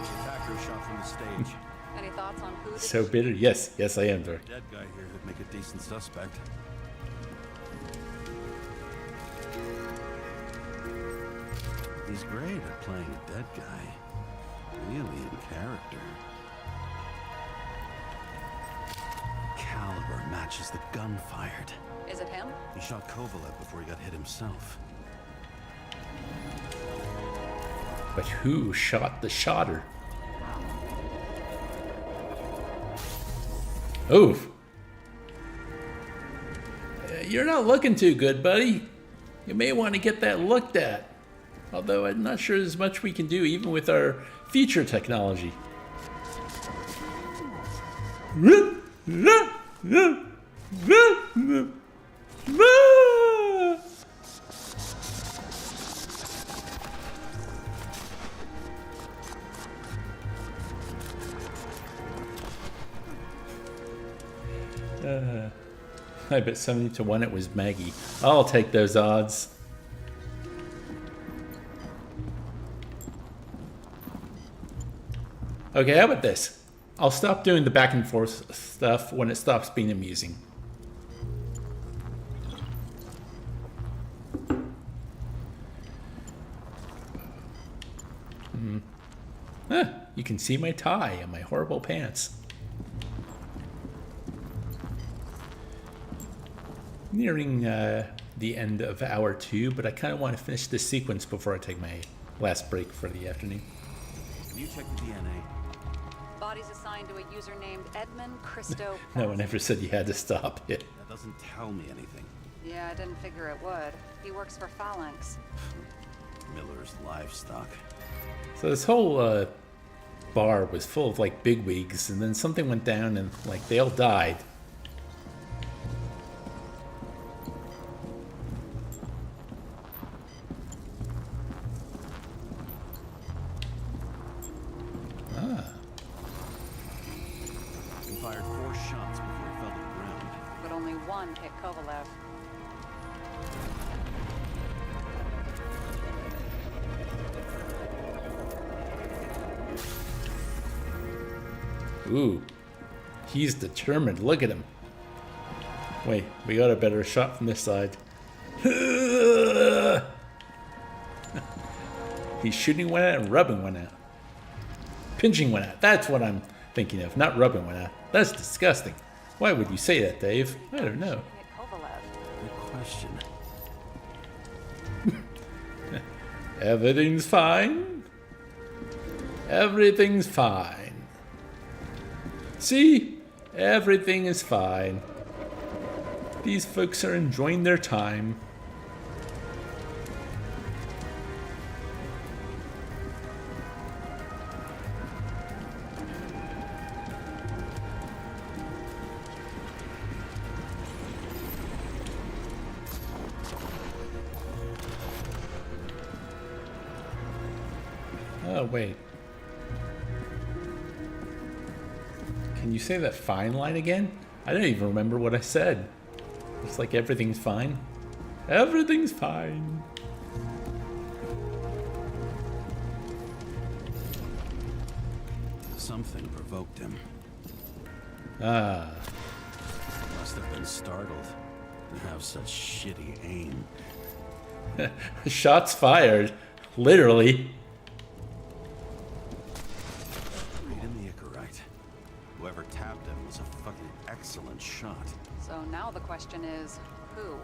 attacker shot from the stage. Any thoughts on who did So bitter. Yes, I am there. Dead guy here who'd make a decent suspect. He's great at playing a dead guy. Really in character. Caliber matches the gun fired. Is it him? He shot Kovalev before he got hit himself. But who shot the shotter? Oof. You're not looking too good, buddy. You may want to get that looked at. Although I'm not sure there's much we can do even with our future technology. I bet 70 to 1 it was Maggie. I'll take those odds. Okay, how about this? I'll stop doing the back and forth stuff when it stops being amusing. You can see my tie and my horrible pants. Nearing the end of hour 2, but I kind of want to finish this sequence before I take my last break for the afternoon. Can you check the DNA? Body's assigned to a user named Edmund Christo. No one ever said you had to stop it. That doesn't tell me anything. Yeah, I didn't figure it would. He works for Phalanx. Miller's livestock. So this whole bar was full of like bigwigs, and then something went down and like they all died. He fired 4 shots before he fell to the ground. But only one hit Kovalev. Ooh, he's determined. Look at him. Wait, we got a better shot from this side. He's shooting one out and rubbing one out. Pinching one out. That's what I'm thinking of, not rubbing one out. That's disgusting. Why would you say that, Dave? I don't know. Hit Kovalev. Good question. Everything's fine. Everything's fine. See? Everything is fine. These folks are enjoying their time. Oh, wait. Can you say that fine line again? I don't even remember what I said. It's like everything's fine. Everything's fine. Something provoked him. Ah. Must have been startled to have such shitty aim. Shots fired. Literally. Read in the Icarite. Whoever tapped him was a fucking excellent shot. So now the question is, who?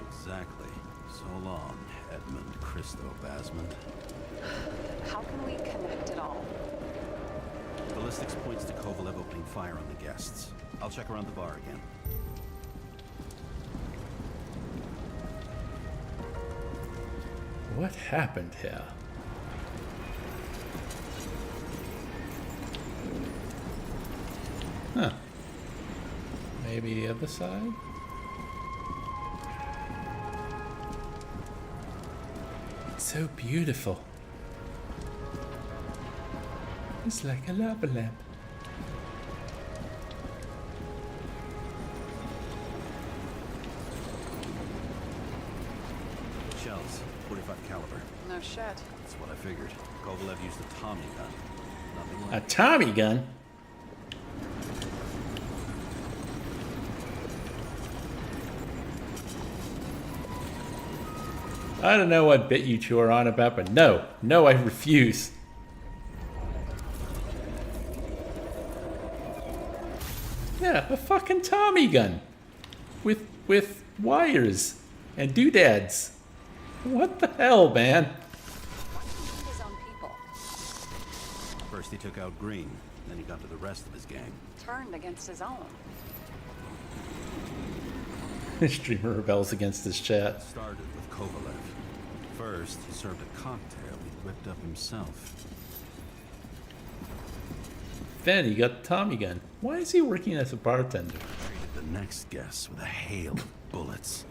Exactly. So long, Edmund Christo Basman. How can we connect it all? Ballistics points to Kovalev opening fire on the guests. I'll check around the bar again. What happened here? Huh. Maybe the other side? It's so beautiful. It's like a lava lamp. Shells, 45 caliber. No shit. That's what I figured. Kovalev used a Tommy gun. Nothing A like Tommy gun? I don't know what bit you two are on about, but no, I refuse. Yeah, a fucking Tommy gun. With wires and doodads. What the hell, man? Why did he hit his own people? First he took out Green, then he got to the rest of his gang. Turned against his own. Streamer rebels against his chat. Started with Kovalev. First, he served a cocktail he whipped up himself. Then he got the Tommy gun. Why is he working as a bartender? Treated the next guest with a hail of bullets.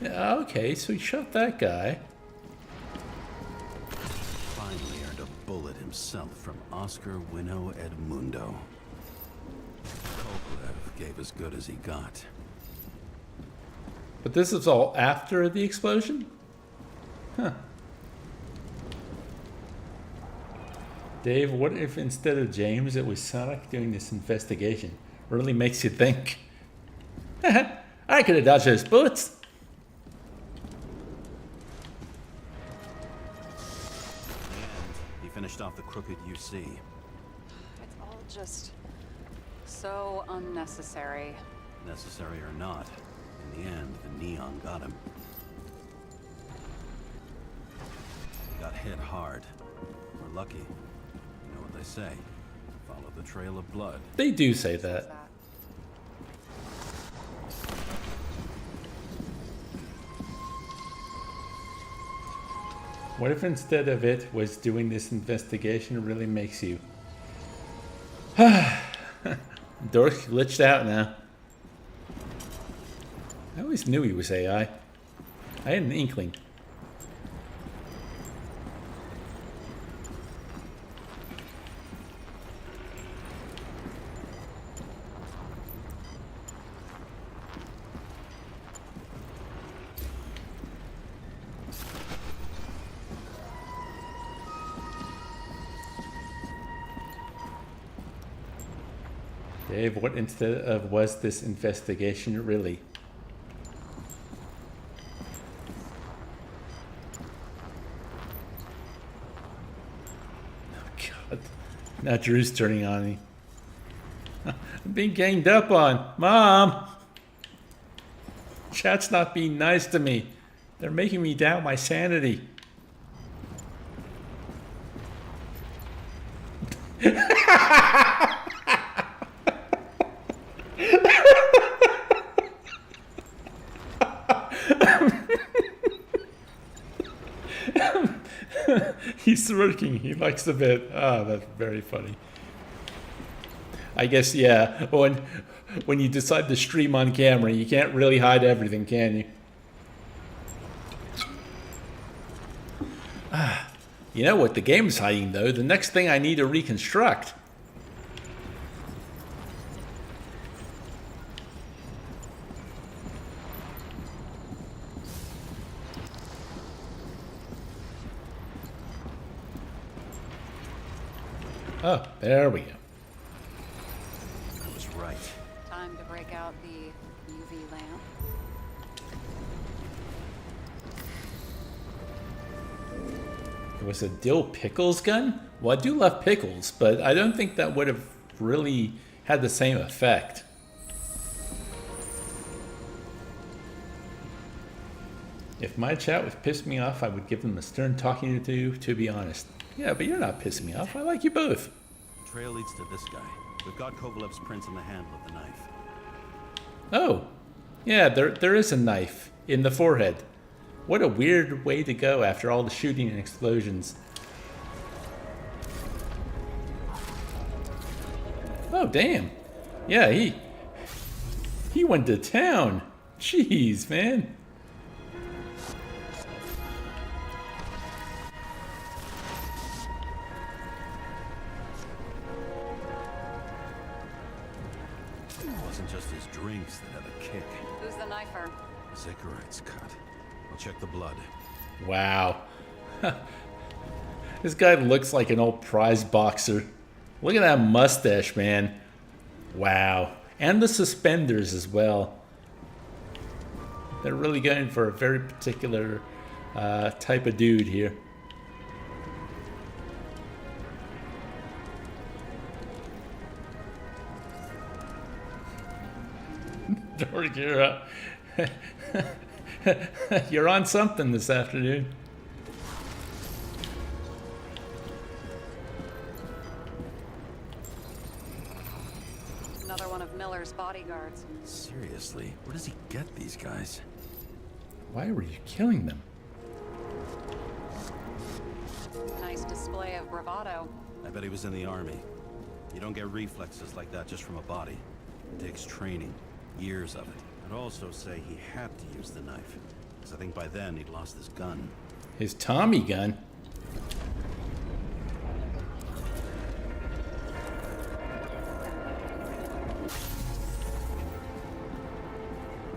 Yeah, okay, so he shot that guy. Finally earned a bullet himself from Oscar Winnow Edmundo. Kovalev gave as good as he got. But this is all after the explosion? Huh. Dave, what if instead of James it was Sonic doing this investigation? Really makes you think. I could have dodged those bullets. And he finished off the crooked UC. It's all just so unnecessary. Necessary or not, in the end, the neon got him. He got hit hard. We're lucky. You know what they say. Follow the trail of blood. They do say that. What if instead of it was doing this investigation really makes you... Dork glitched out now. I always knew he was AI. I had an inkling. Dave, what instead of was this investigation really? Oh God! Now Drew's turning on me. I'm being ganged up on, Mom. Chat's not being nice to me. They're making me doubt my sanity. He's smirking. He likes the bit. Ah, that's very funny. I guess, yeah, when you decide to stream on camera, you can't really hide everything, can you? Ah, you know what the game's hiding, though? The next thing I need to reconstruct. Oh, there we go. I was right. Time to break out the UV lamp. It was a dill pickles gun? Well, I do love pickles, but I don't think that would have really had the same effect. If my chat was pissed me off, I would give them a stern talking to be honest. Yeah, but you're not pissing me off. I like you both. Trail leads to this guy. We've got Kovalev's prints on the handle of the knife. Oh, yeah, there is a knife in the forehead. What a weird way to go after all the shooting and explosions. Oh, damn. Yeah, he went to town. Jeez, man. Just his drinks that had a kick. Who's the knifer? Zicharite's cut. I'll check the blood. Wow. This guy looks like an old prize boxer. Look at that mustache, man. Wow. And the suspenders as well. They're really going for a very particular type of dude here. You're on something this afternoon. Another one of Miller's bodyguards. Seriously, where does he get these guys? Why were you killing them? Nice display of bravado. I bet he was in the army. You don't get reflexes like that just from a body. It takes training. Years of it. I'd also say he had to use the knife, because I think by then he'd lost his gun. His Tommy gun?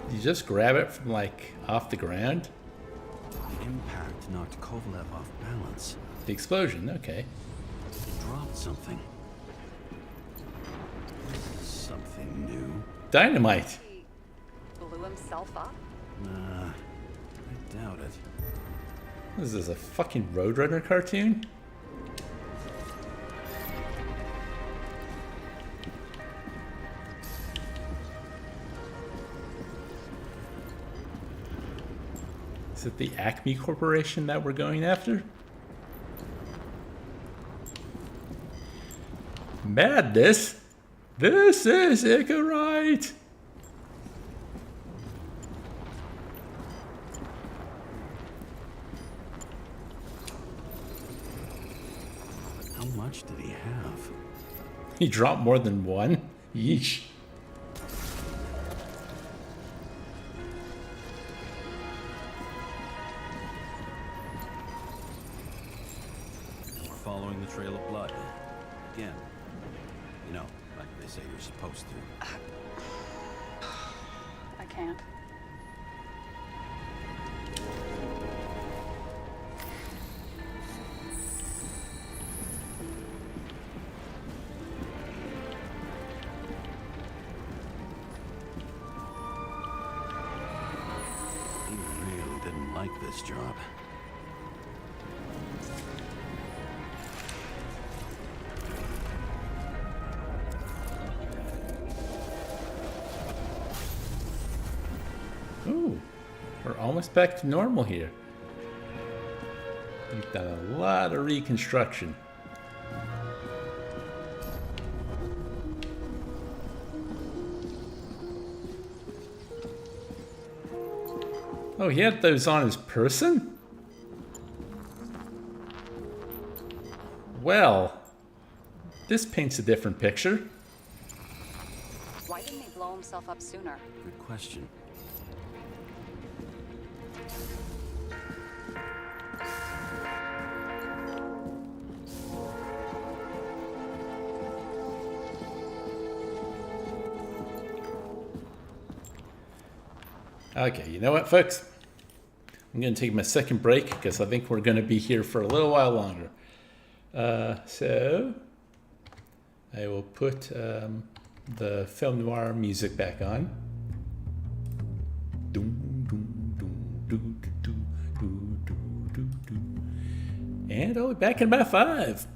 Did you just grab it from, like, off the ground? The impact knocked Kovalev off balance. The explosion, okay. He dropped something. Something new. Dynamite. He blew himself up? Nah, I doubt it. What is this, a fucking Roadrunner cartoon? Is it the Acme Corporation that we're going after? Madness? This is Icarite! How much did he have? He dropped more than one? Yeesh. We're following the trail of blood. Again. You know, like they say you're supposed to. I can't. He really didn't like this job. Ooh, we're almost back to normal here. We've done a lot of reconstruction. Oh, he had those on his person? Well, this paints a different picture. Why didn't he blow himself up sooner? Good question. Okay, you know what, folks? I'm going to take my second break because I think we're going to be here for a little while longer. So I will put the film noir music back on. And I'll be back in about 5.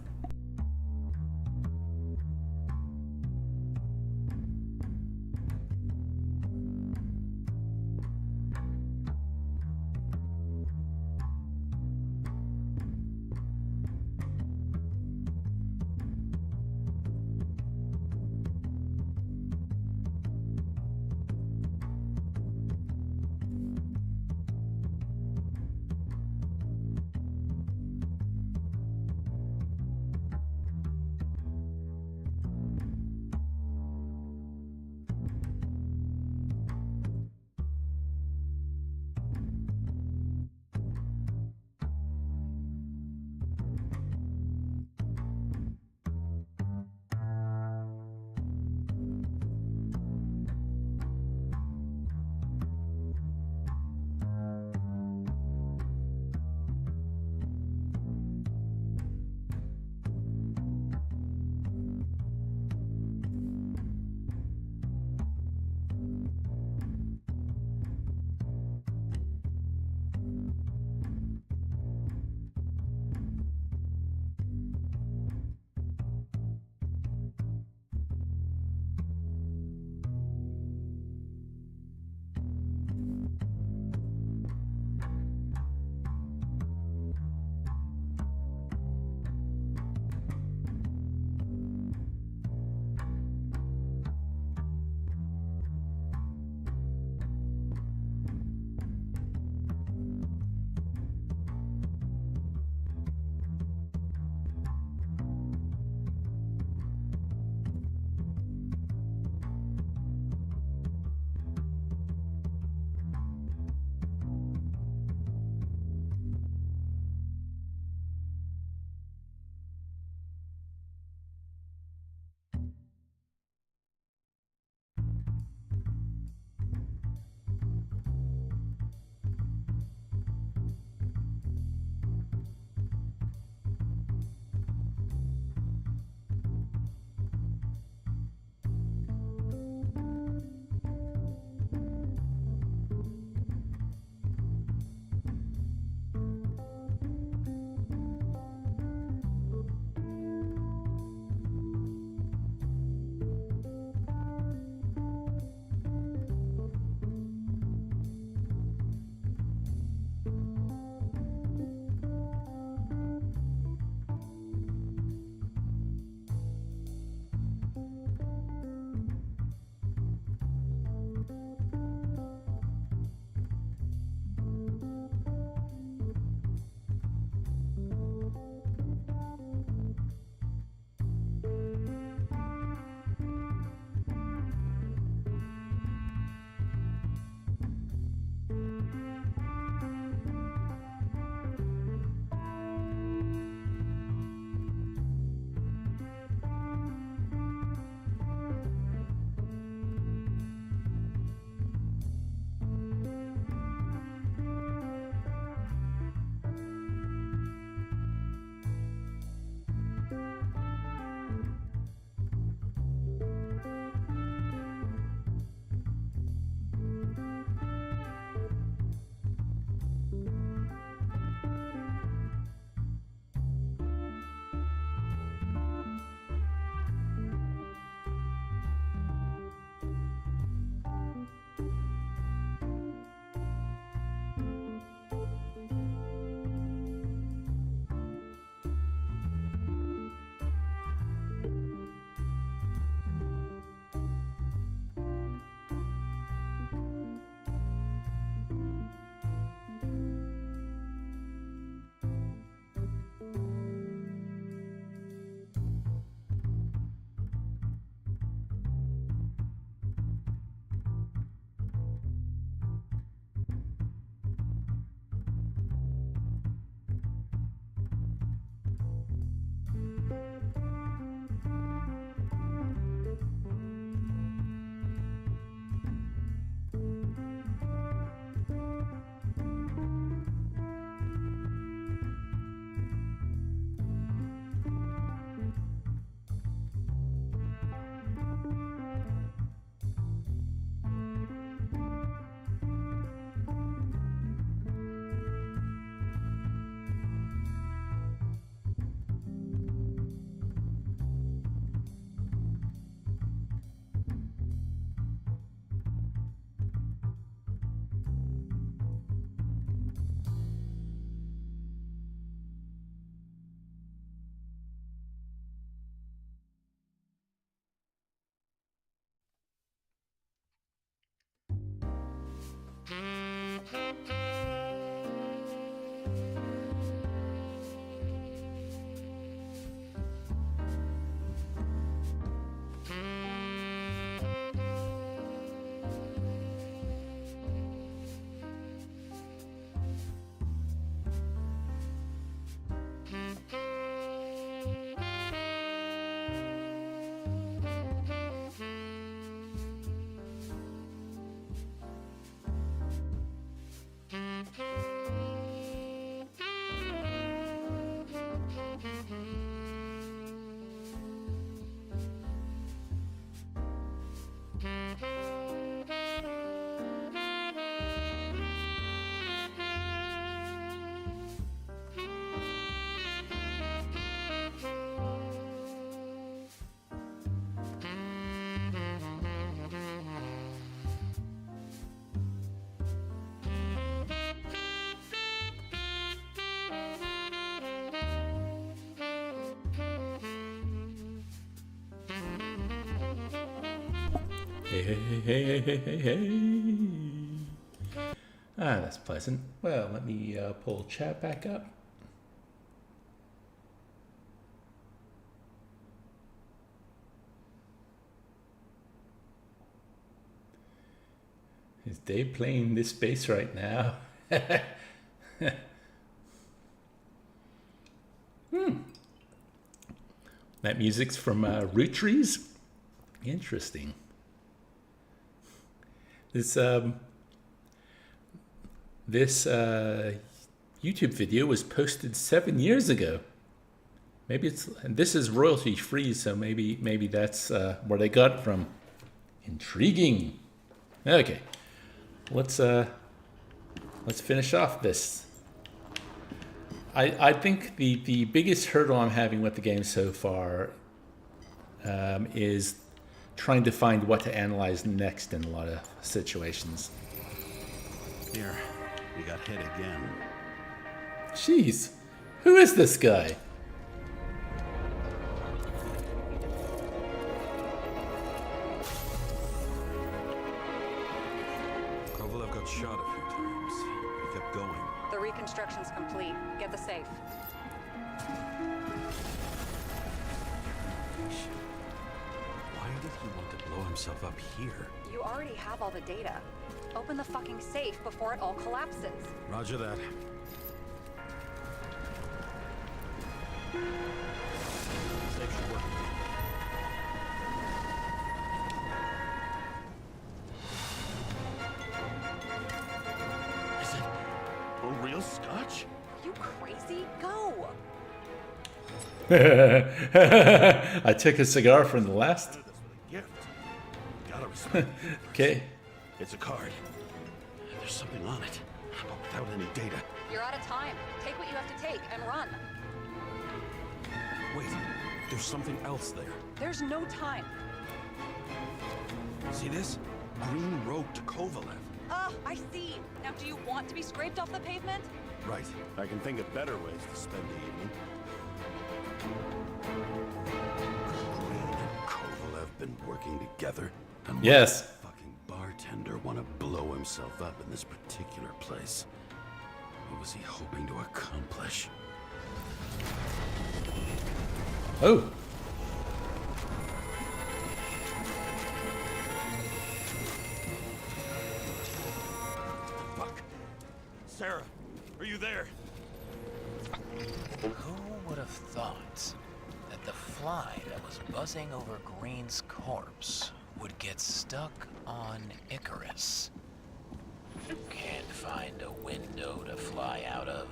Hey, hey, hey, hey, hey, hey, hey. Ah, that's pleasant. Well, let me pull chat back up. Is Dave playing this bass right now? That music's from Root Trees? Interesting. This YouTube video was posted 7 years ago. Maybe it's, and this is royalty free, so maybe that's where they got it from. Intriguing. Okay, let's finish off this. I think the biggest hurdle I'm having with the game so far is trying to find what to analyze next in a lot of situations. Here, we got hit again. Jeez, who is this guy? Kovalev got shot a few times. He kept going. The reconstruction's complete. Get the safe. Why did he want to blow himself up here? You already have all the data. Open the fucking safe before it all collapses. Roger that. Safe should work. Is it a real scotch? Are you crazy? Go! I took a cigar from the last. This with a gift. Gotta respect. Okay. It's a card. There's something on it, but without any data. You're out of time. Take what you have to take and run. Wait, there's something else there. There's no time. See this? Green road to Kovalev. Ah, I see. Now do you want to be scraped off the pavement? Right. I can think of better ways to spend the evening. Green and Kovalev been working together. And Yes. what fucking bartender want to blow himself up in this particular place? What was he hoping to accomplish? Oh. Fuck. Sarah, are you there? Who would have thought that the fly that was buzzing over Green's corpse would get stuck on Icarus? Can't find a window to fly out of.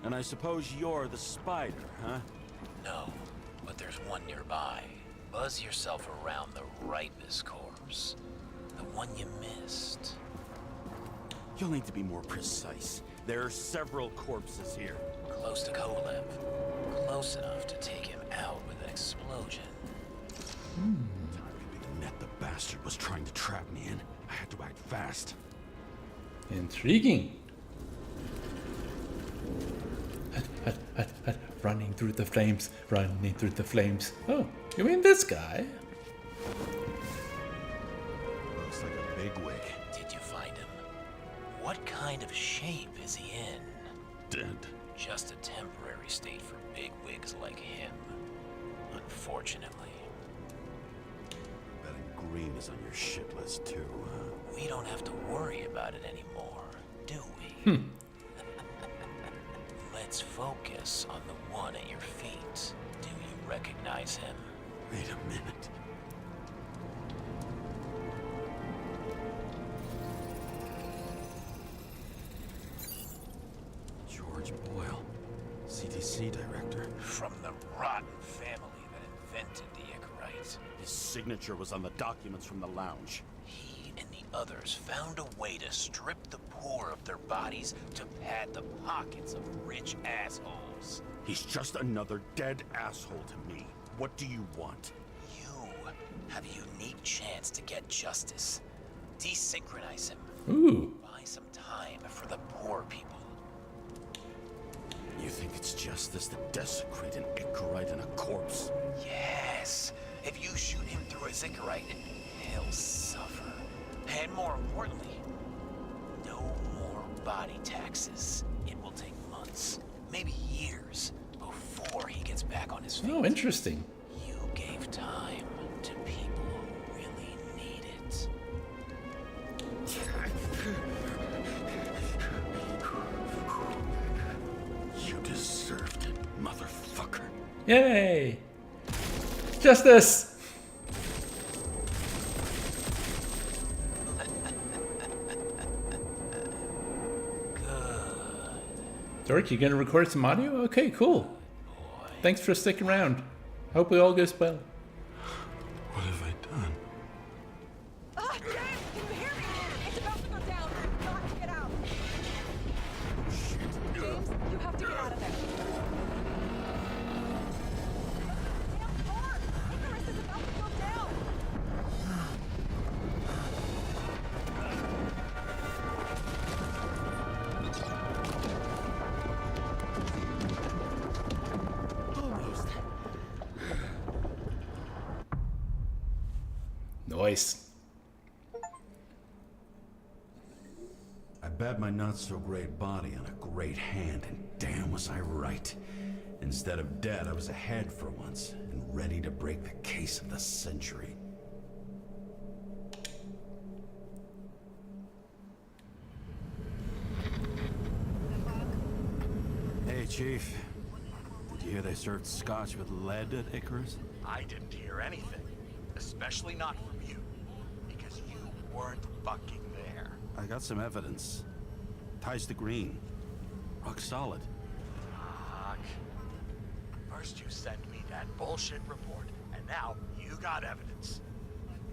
And I suppose you're the spider, huh? No, but there's one nearby. Buzz yourself around the Rightness corpse. The one you missed. You'll need to be more precise. There are several corpses here. Close to Kovalev. Close enough to take him out with an explosion. Time could be the net the bastard was trying to trap me in. I had to act fast. Intriguing. Running through the flames, running through the flames. Oh, you mean this guy? Looks like a bigwig. Did you find him? What kind of shape is he in? Dead. Just a temporary state for big wigs like him. Unfortunately. Betting Green is on your shit list too, huh? We don't have to worry about it anymore, do we? Let's focus on the one at your feet. Do you recognize him? Wait a minute. George Boyle, CDC director. From the rotten family that invented the Icarite. His signature was on the documents from the lounge. He and the others found a way to strip the poor of their bodies to pad the pockets of rich assholes. He's just another dead asshole to me. What do you want? You have a unique chance to get justice. Desynchronize him. Ooh. Buy some time for the poor people. You think it's justice to desecrate an Icarite and a corpse? Yes. If you shoot him through a Icarite, he'll suffer. And more importantly, no more body taxes. It will take months, maybe years, before he gets back on his feet. Oh, interesting. You gave time to people who really need it. You deserved it, motherfucker. Yay! Justice! Dork, you gonna record some audio? Okay, cool. Thanks for sticking around. Hope it all goes well. What have I done? Ah, James, can you hear me? It's about to go down. You've got to get out. James, you have to get out of there. Damn door! Icarus is about to go down. Nice. I bet my not-so-great body on a great hand, and damn was I right. Instead of dead, I was ahead for once, and ready to break the case of the century. Hey, Chief. Did you hear they served scotch with lead at Icarus? I didn't hear anything. Especially not from you. Because you weren't fucking there. I got some evidence. Ties to Green. Rock solid. Fuck. First you send me that bullshit report, and now you got evidence.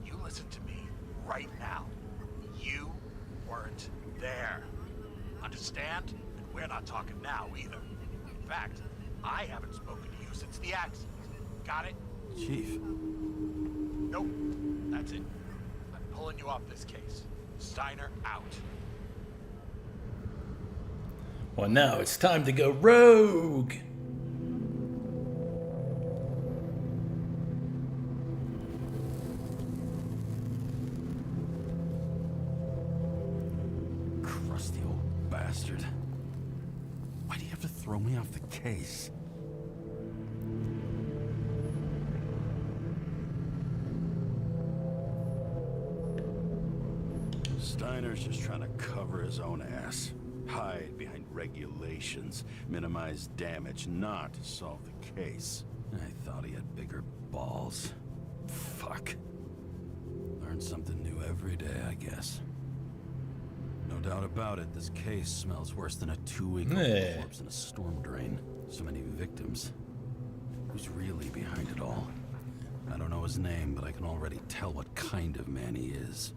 You listen to me right now. You weren't there. Understand? And we're not talking now either. In fact, I haven't spoken to you since the accident. Got it? Chief. Nope. That's it. I'm pulling you off this case. Steiner out. Well, now it's time to go rogue. Crusty old bastard. Why do you have to throw me off the case? Steiner's just trying to cover his own ass. Hide behind regulations, minimize damage, not solve the case. I thought he had bigger balls. Fuck. Learn something new every day, I guess. No doubt about it, this case smells worse than a 2-week-old corpse in a storm drain. So many victims. Who's really behind it all? I don't know his name, but I can already tell what kind of man he is.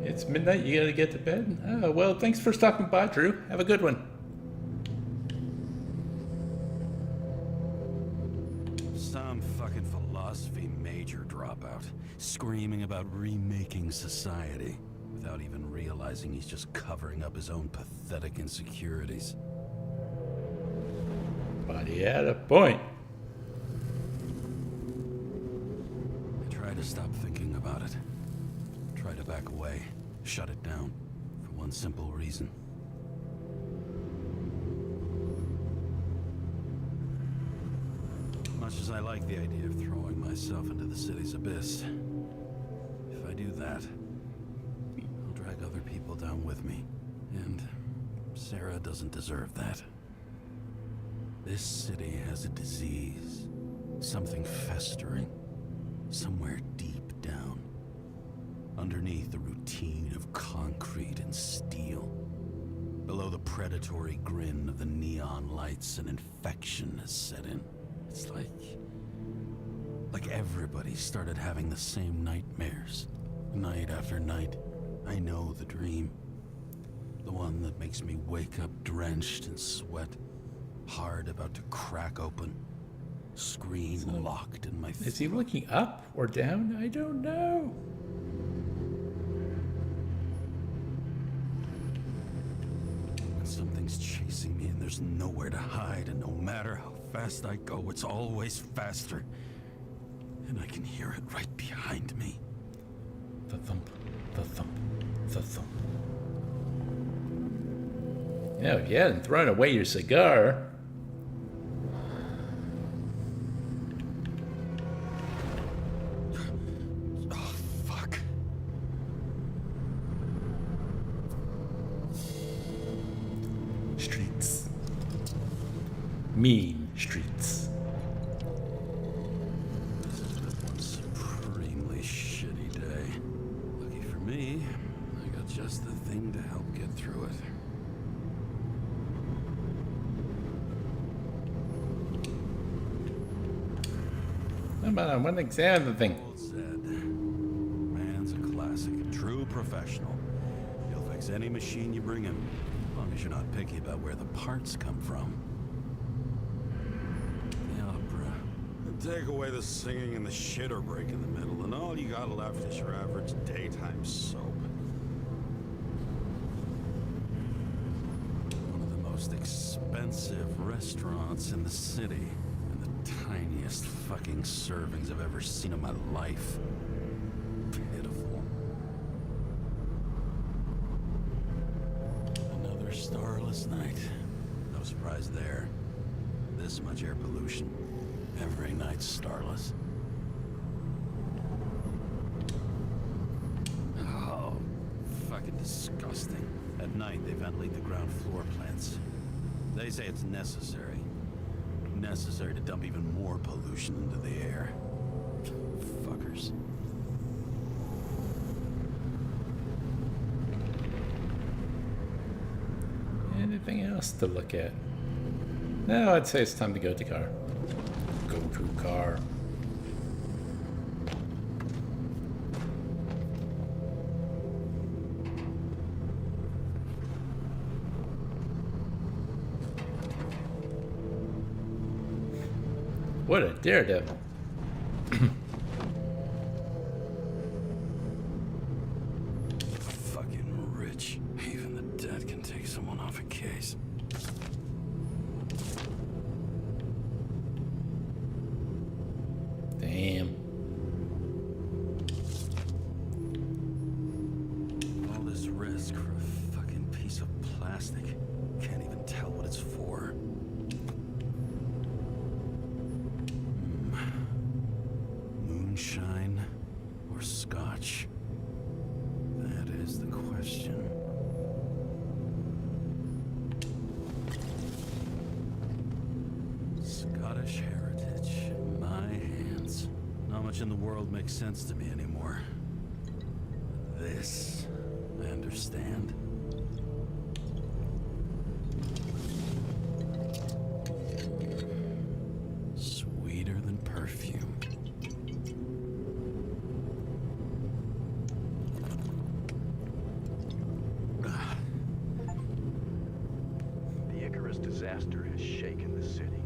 It's midnight, you gotta get to bed? Oh, well, thanks for stopping by, Drew. Have a good one. Some fucking philosophy major dropout, screaming about remaking society, without even realizing he's just covering up his own pathetic insecurities. But he had a point. I try to stop thinking about it. Try to back away, shut it down, for one simple reason. Much as I like the idea of throwing myself into the city's abyss, if I do that, I'll drag other people down with me. And Sarah doesn't deserve that. This city has a disease, something festering, somewhere deep down. Underneath the routine of concrete and steel. Below the predatory grin of the neon lights, an infection has set in. It's like everybody started having the same nightmares. Night after night. I know the dream. The one that makes me wake up drenched in sweat. Heart about to crack open. Screen locked in my throat. Is he looking up or down? I don't know. Something's chasing me and there's nowhere to hide, and no matter how fast I go, it's always faster. And I can hear it right behind me. The thump, the thump, the thump. Yeah, if you hadn't thrown away your cigar. Oh, fuck. Streets. Mean streets. This has been one supremely shitty day. Lucky for me, I got just the thing to help get through it. Come on, I want to examine the thing. Old said, man's a classic, a true professional. He'll fix any machine you bring him, as long as you're not picky about where the parts come from. The opera. Take away the singing and the shitter break in the middle, and all you got left is your average daytime soap. One of the most expensive restaurants in the city. Tiniest fucking servings I've ever seen in my life. Pitiful. Another starless night. No surprise there. This much air pollution. Every night's starless. Oh, fucking disgusting. At night, they ventilate the ground floor plants. They say it's necessary. Necessary to dump even more pollution into the air. Fuckers. Anything else to look at? No, I'd say it's time to go to car. Go to car. What a daredevil. Fucking rich. Even the dead can take someone off a case. Damn. All this risk for a fucking piece of plastic. Can't even tell what it's for. Moonshine or scotch? That is the question. Scottish heritage in my hands. Not much in the world makes sense to me anymore. This, I understand. Sweeter than perfume. The Icarus disaster has shaken the city.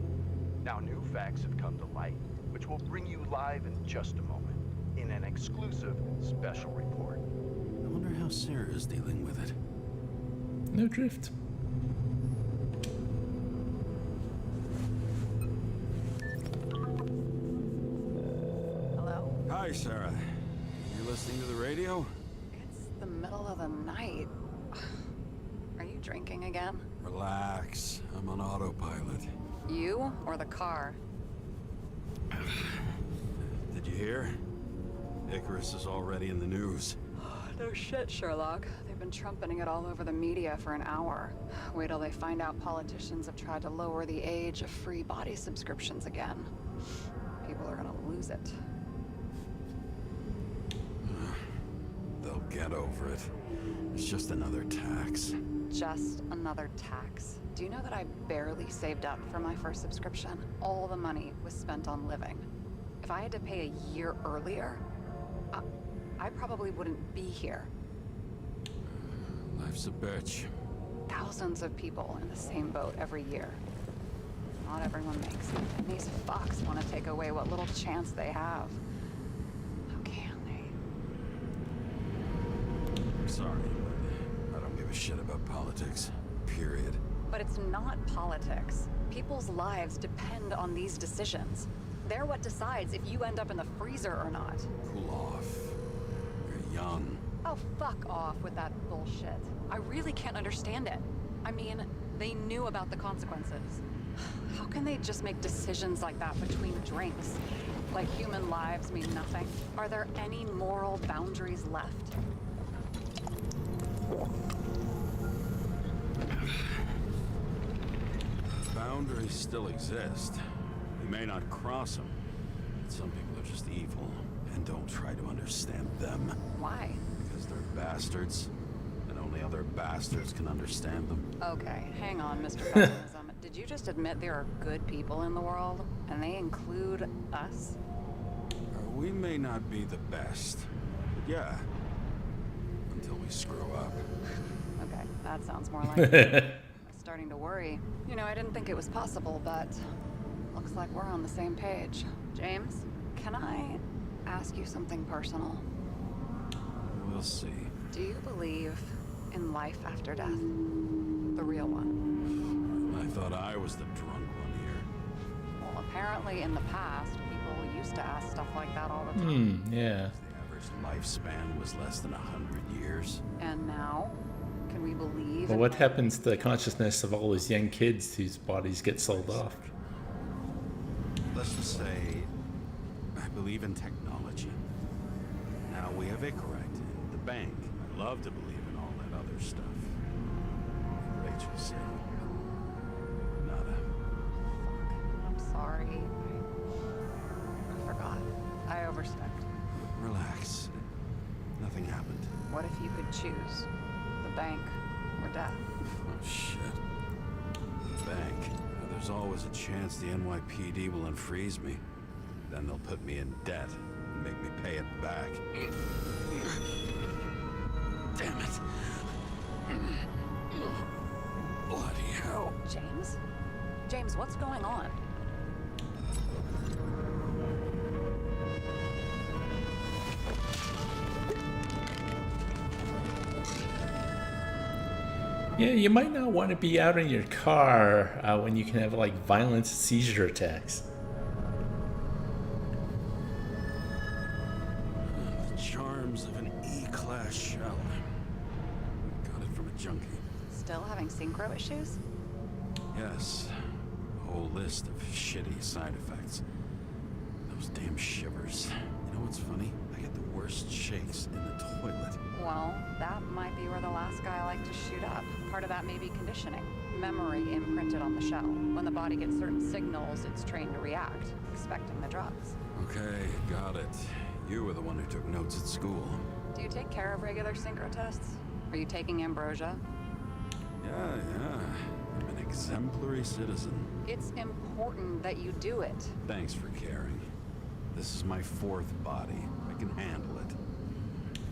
Now new facts have come to light, which will bring you live in just a moment, in an exclusive special report. I wonder how Sarah's dealing with it. No drift. Hello? Hi, Sarah. You listening to the radio? It's the middle of the night. Are you drinking again? Relax. I'm on autopilot. You or the car? Did you hear? Icarus is already in the news. No shit, Sherlock. They've been trumpeting it all over the media for an hour. Wait till they find out politicians have tried to lower the age of free body subscriptions again. People are gonna lose it. They'll get over it. It's just another tax. Just another tax. Do you know that I barely saved up for my first subscription? All the money was spent on living. If I had to pay a year earlier, I probably wouldn't be here. Life's a bitch. Thousands of people in the same boat every year. Not everyone makes it. And these fucks want to take away what little chance they have. How can they? I'm sorry, but I don't give a shit about politics. Period. But it's not politics. People's lives depend on these decisions. They're what decides if you end up in the freezer or not. Cool off. You're young. Oh, fuck off with that bullshit. I really can't understand it. I mean, they knew about the consequences. How can they just make decisions like that between drinks? Like human lives mean nothing? Are there any moral boundaries left? Boundaries still exist. We may not cross them, but some people are just evil and don't try to understand them. Why? Because they're bastards, and only other bastards can understand them. Okay, hang on, Mr. Pessimism. Did you just admit there are good people in the world, and they include us? We may not be the best, but yeah, until we screw up. Okay, that sounds more like it. I'm starting to worry. You know, I didn't think it was possible, but looks like we're on the same page. James, can I ask you something personal? We'll see. Do you believe in life after death? The real one? I thought I was the drunk one here. Well, apparently in the past, people used to ask stuff like that all the time. Yeah. The average lifespan was less than 100 years. And now, can we believe Well, in what happens to the consciousness of all those young kids whose bodies get sold off? Let's just say, I believe in technology. Now we have Icarite, the bank. I love to believe in all that other stuff. For Rachel's sake. Nada. I'm sorry. I forgot. I overstepped. Relax. Nothing happened. What if you could choose? The bank or death? Oh, shit. The bank. Now, there's always a chance the NYPD will unfreeze me. Then they'll put me in debt and make me pay it back. Damn it. Bloody hell. James? James, what's going on? Yeah, you might not want to be out in your car when you can have like violent seizure attacks. The charms of an E-class shell. Got it from a junkie. Still having synchro issues? Yes. A whole list of shitty side effects. Those damn shivers. You know what's funny? I get the worst shakes in the toilet. Well, that might be where the last guy liked to shoot up. Part of that may be conditioning. Memory imprinted on the shell. When the body gets certain signals, it's trained to react, expecting the drugs. Okay, got it. You were the one who took notes at school. Do you take care of regular synchro tests? Are you taking ambrosia? Yeah. I'm an exemplary citizen. It's important that you do it. Thanks for caring. This is my fourth body. I can handle it.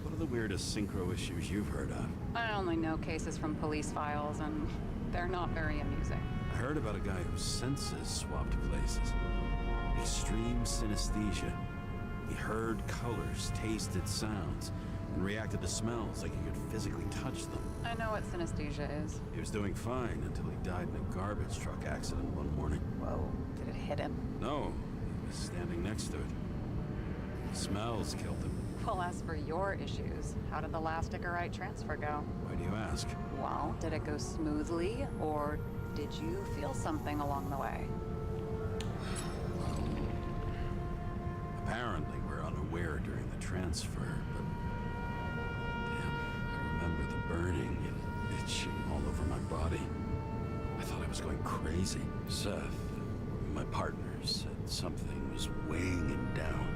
What are the weirdest synchro issues you've heard of? I only know cases from police files, and they're not very amusing. I heard about a guy whose senses swapped places. Extreme synesthesia. He heard colors, tasted sounds, and reacted to smells like he could physically touch them. I know what synesthesia is. He was doing fine until he died in a garbage truck accident one morning. Whoa, did it hit him? No, he was standing next to it. The smells killed him. Well, as for your issues, how did the last Icarite transfer go? Why do you ask? Well, did it go smoothly, or did you feel something along the way? Apparently, we're unaware during the transfer, but... Damn, I remember the burning and itching all over my body. I thought I was going crazy. Seth, my partner, said something was weighing him down.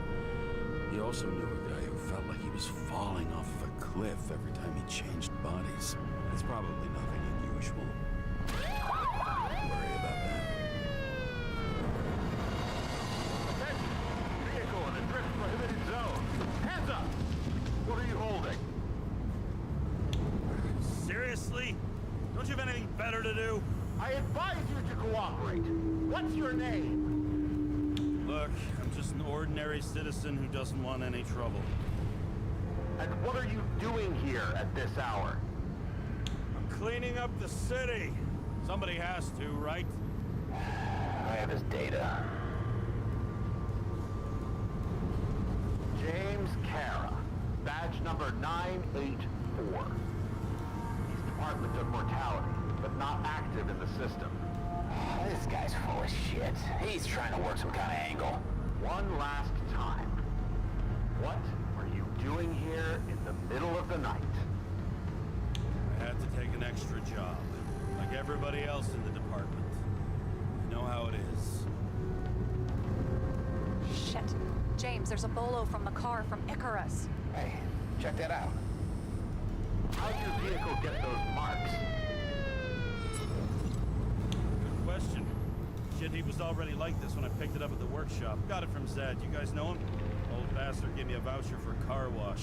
He also knew a guy who felt like he was falling off of a cliff every time he changed bodies. It's probably nothing unusual. Don't worry about that. Attention! Vehicle in a drift prohibited zone. Hands up! What are you holding? Seriously? Don't you have anything better to do? I advise you to cooperate. What's your name? Look, I'm just an ordinary citizen who doesn't want any trouble. And what are you doing here at this hour? I'm cleaning up the city. Somebody has to, right? I have his data. number 984. He's Department of Mortality, but not active in the system. This guy's full of shit. He's trying to work some kind of angle. One last time. What are you doing here in the middle of the night? I had to take an extra job, like everybody else in the department. You know how it is. Shit. James, there's a bolo from the car from Icarus. Hey, check that out. How'd your vehicle get those marks? Good question. Shit, he was already like this when I picked it up at the workshop. Got it from Zed. You guys know him? Old bastard gave me a voucher for a car wash.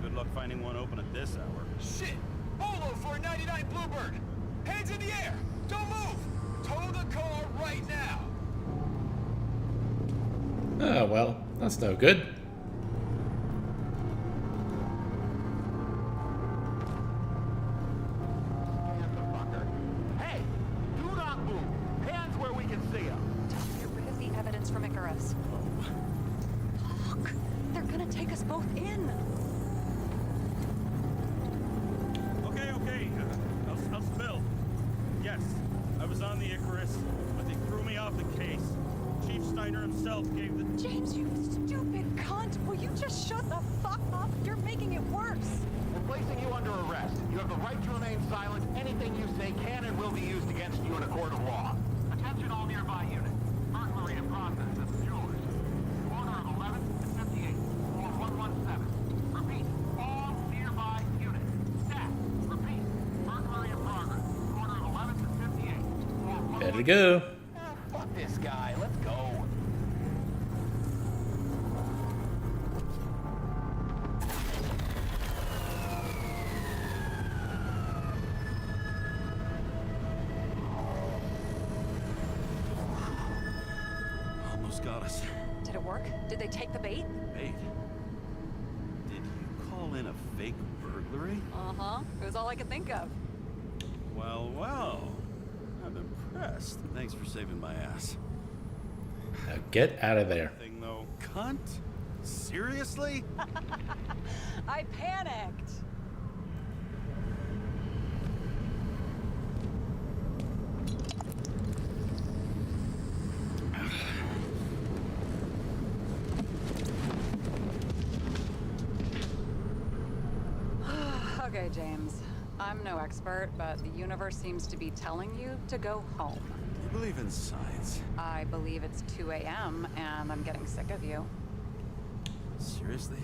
Good luck finding one open at this hour. Shit! Bolo for a 99 Bluebird! Hands in the air! Don't move! Tow the car right now! Oh, well, that's no good. Hey, do not move. Hands where we can see them. Don't get rid of the evidence from Icarus. Fuck! They're gonna take us both in! Okay. I'll spill. Yes, I was on the Icarus, but they threw me off the case. Chief Steiner himself gave the... James, you stupid cunt! Will you just shut the fuck up? You're making it worse! We're placing you under arrest. You have the right to remain silent. Anything you say can and will be used against you in a court of law. Attention all nearby units. Burglary in process at the jewelers. Corner of 11th and 58. Or 117. Repeat. All nearby units. Staff. Repeat. Burglary in progress. Corner of 11th and 58. Or 117. Better go. Fuck this guy. Let's go. Almost got us. Did it work? Did they take the bait? Bait? Did you call in a fake burglary? Uh-huh. It was all I could think of. Well. I'm impressed. Thanks for saving my ass. Now get out of there. Thing though, cunt? Seriously? I panicked! Okay, James. I'm no expert, but the universe seems to be telling you to go home. You believe in science? I believe it's 2 a.m. and I'm getting sick of you. Seriously?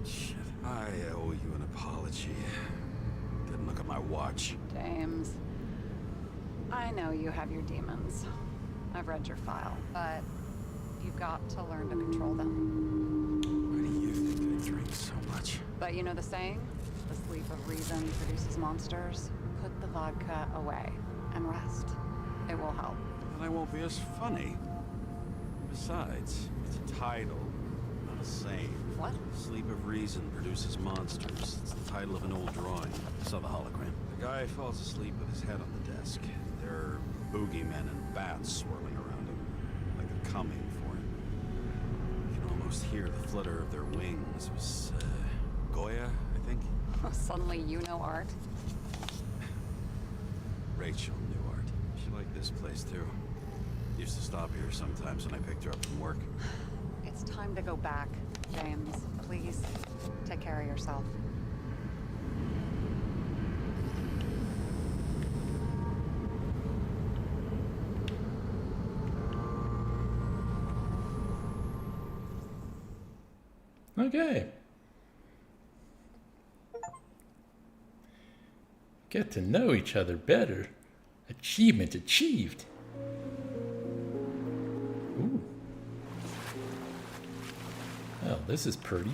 Shit. I owe you an apology. Didn't look at my watch. James, I know you have your demons. I've read your file, but you've got to learn to control them. Why do you think I drink so much? But you know the saying? The sleep of reason produces monsters. Put the vodka away and rest. It will help. Then I won't be as funny. Besides, it's a title, not a saying. What? Sleep of Reason produces monsters. It's the title of an old drawing. I saw the hologram. The guy falls asleep with his head on the desk. There are boogeymen and bats swirling around him, like they're coming for him. You can almost hear the flutter of their wings. It was, Goya, I think? Suddenly you know art. Rachel knew art. She liked this place, too. Used to stop here sometimes when I picked her up from work. It's time to go back, James. Please, take care of yourself. Okay. Get to know each other better. Achievement achieved. Ooh. Well, this is pretty.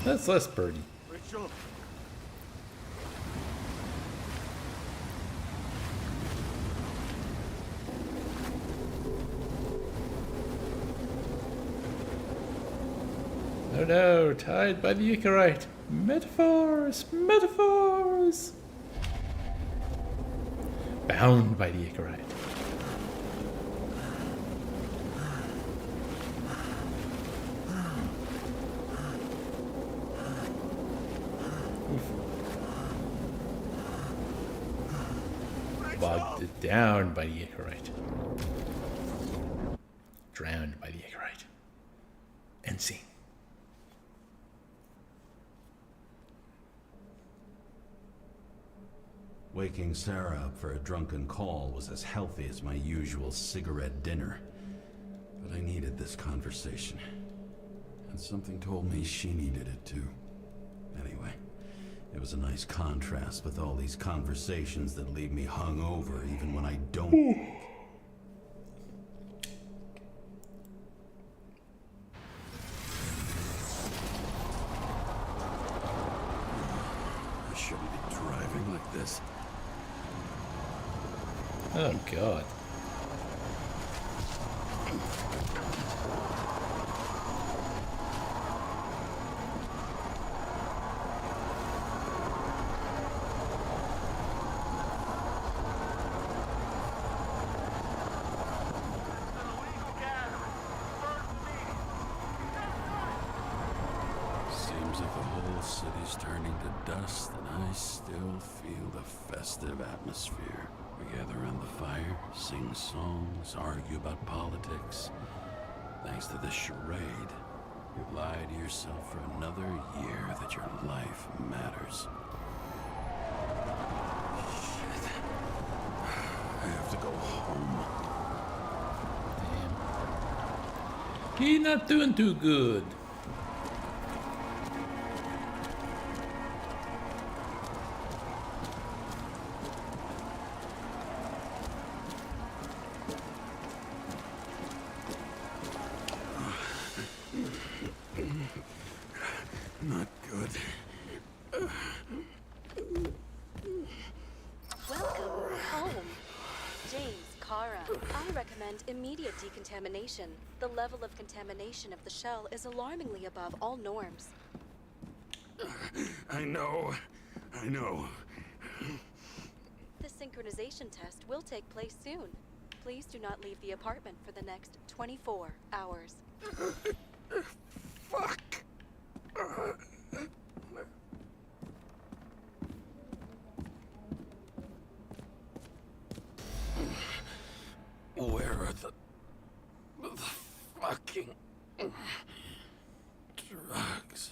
That's less pretty. Rachel. Oh no, tied by the Icarite. Metaphors! Metaphors! Bound by the Icarite. Bogged down by the Icarite. Drowned by the Icarite. End scene. Waking Sarah up for a drunken call was as healthy as my usual cigarette dinner. But I needed this conversation. And something told me she needed it too. Anyway, it was a nice contrast with all these conversations that leave me hungover even when I don't. I shouldn't be driving like this. Oh god. Seems like the whole city's turning to dust, and I still feel the festive atmosphere. We gather around the fire, sing songs, argue about politics. Thanks to this charade, you lie to yourself for another year that your life matters. Shit. I have to go home. Damn. He's not doing too good. Not good. Welcome home. James, Kara, I recommend immediate decontamination. The level of contamination of the shell is alarmingly above all norms. I know. The synchronization test will take place soon. Please do not leave the apartment for the next 24 hours. Fuck. Where are the fucking drugs?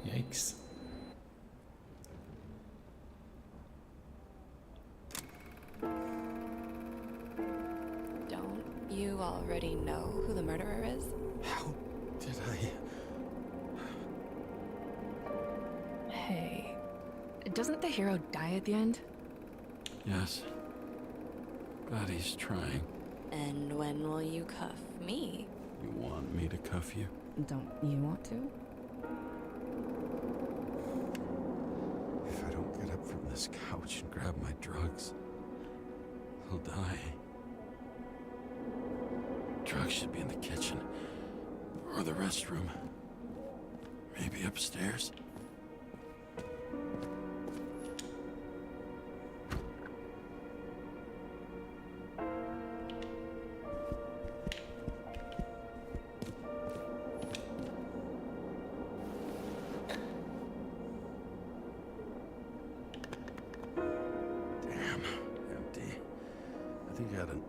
Yikes. Don't you already know who the murderer is? How did I... Hey, doesn't the hero die at the end? Yes. God, he's trying. And when will you cuff me? You want me to cuff you? Don't you want to? If I don't get up from this couch and grab my drugs, I'll die. Drugs should be in the kitchen. Or the restroom. Maybe upstairs.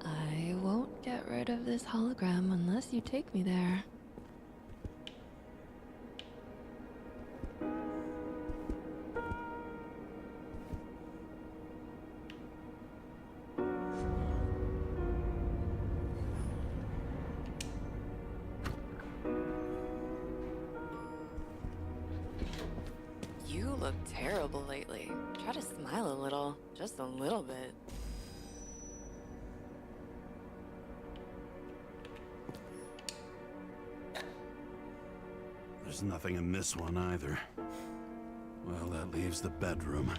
I won't get rid of this hologram unless you take me there. look terrible lately. Try to smile a little, just a little bit. There's nothing in this one either. Well, that leaves the bedroom.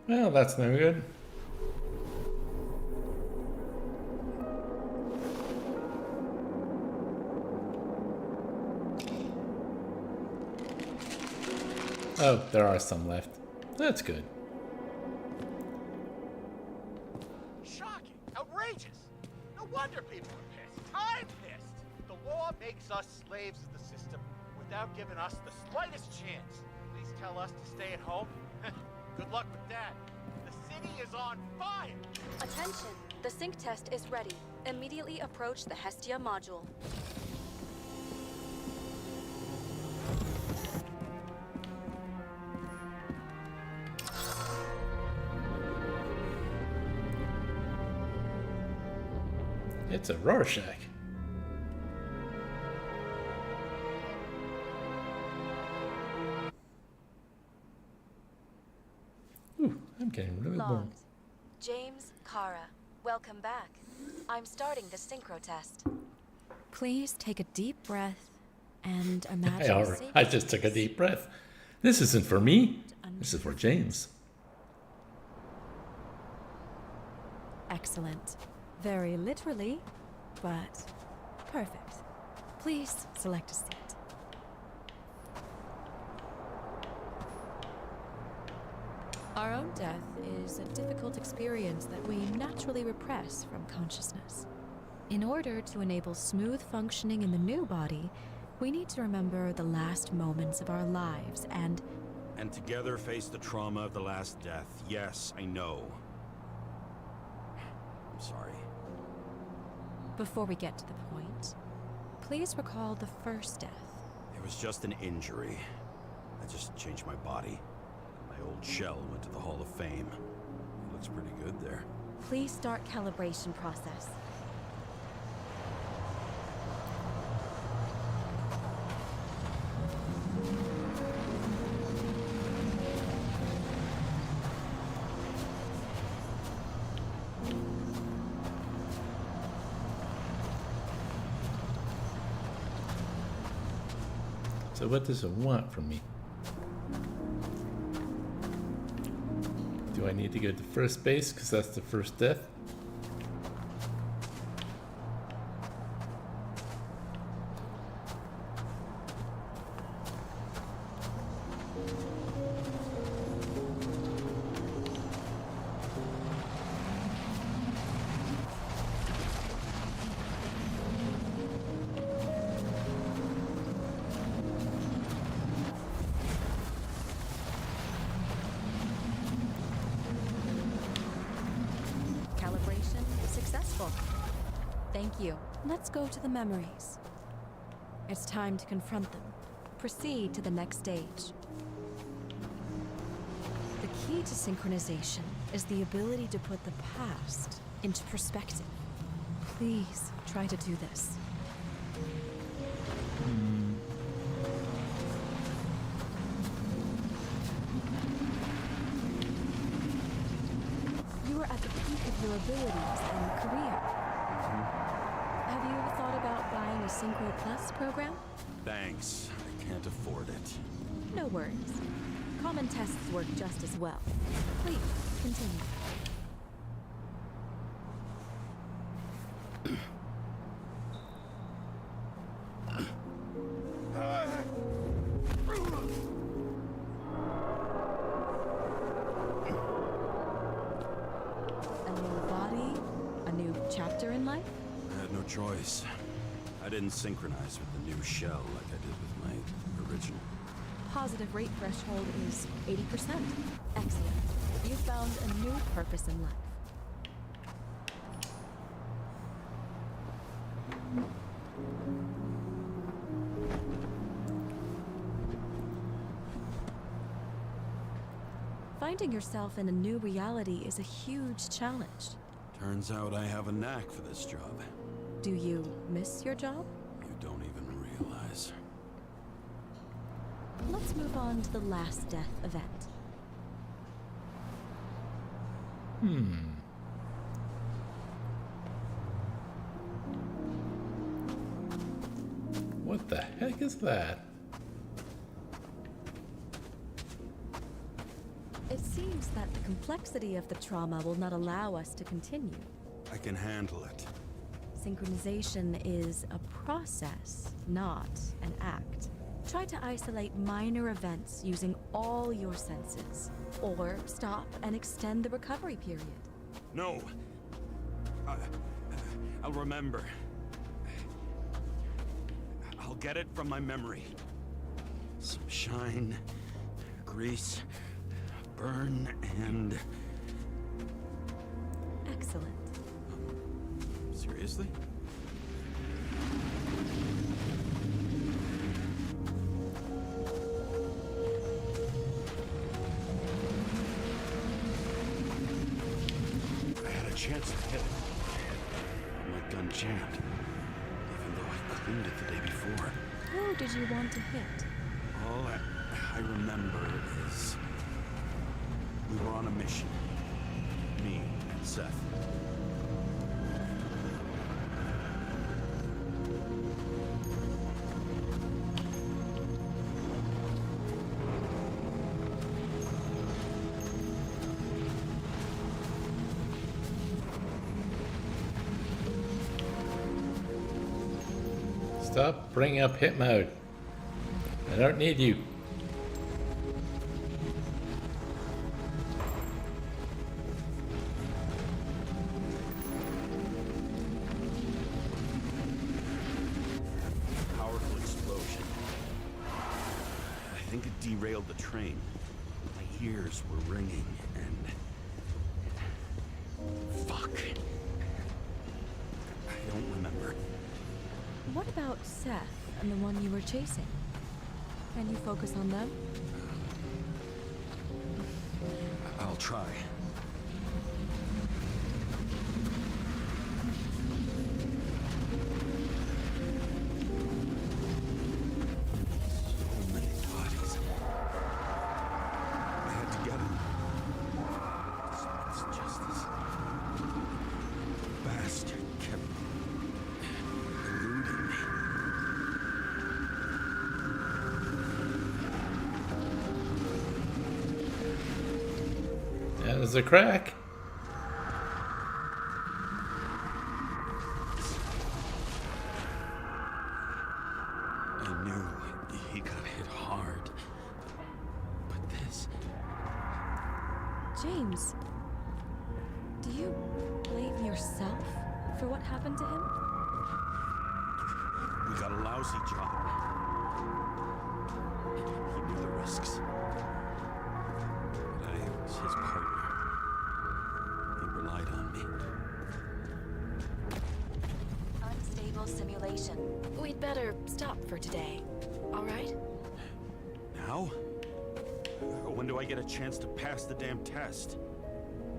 Well, that's no good. Oh, there are some left. That's good. Shocking. Outrageous. No wonder people are pissed. I'm pissed. The law makes us slaves of the system without giving us the slightest chance. Please tell us to stay at home. Good luck with that. The city is on fire. Attention! The sync test is ready. Immediately approach the Hestia module. It's a Rorschach. Ooh, I'm getting really warm. Logged. James, Kara, welcome back. I'm starting the synchro test. Please take a deep breath and imagine. I just took a deep breath. This isn't for me. This is for James. Excellent. Very literally, but perfect. Please select a seat. Our own death is a difficult experience that we naturally repress from consciousness. In order to enable smooth functioning in the new body, we need to remember the last moments of our lives and together face the trauma of the last death. Yes, I know. I'm sorry. before we get to the point, please recall the first death. It was just an injury. I just changed my body. My old shell went to the Hall of Fame. It looks pretty good there. Please start calibration process. So what does it want from me? Do I need to go to first base because that's the first death? Calibration successful. Thank you. Let's go to the memories. It's time to confront them. Proceed to the next stage. The key to synchronization is the ability to put the past into perspective. Please try to do this. You are at the peak of your abilities and career. Have you thought about buying a Synchro Plus program? Thanks. I can't afford it. No worries. Common tests work just as well. Please, continue. A new body, a new chapter in life? I had no choice. I didn't synchronize with the new shell like I did with my original. Positive rate threshold is 80%. Excellent. You found a new purpose in life. Finding yourself in a new reality is a huge challenge. Turns out I have a knack for this job. Do you miss your job? You don't even realize. Let's move on to the last death event. What the heck is that? It seems that the complexity of the trauma will not allow us to continue. I can handle it. Synchronization is a process, not an act. Try to isolate minor events using all your senses, or stop and extend the recovery period. No. I'll remember. I'll get it from my memory. Some shine, grease, burn, and... Excellent. Seriously? I had a chance to hit it. My gun jammed, even though I cleaned it the day before. Who did you want to hit? All I remember is we were on a mission. Me and Seth. Stop bringing up hit mode. I don't need you. Powerful explosion. I think it derailed the train. My ears were ringing and... Fuck. I don't remember. What about Seth and the one you were chasing? Can you focus on them? I'll try. So many bodies. I had to get him. It's just this bastard kept eluding me. Yeah, there's a crack. I knew he got hit hard. But this... James, do you blame yourself for what happened to him? We got a lousy job. He knew the risks. But I was his partner. He relied on me. Unstable simulation. We'd better stop for today, all right? Now? When do I get a chance to pass the damn test?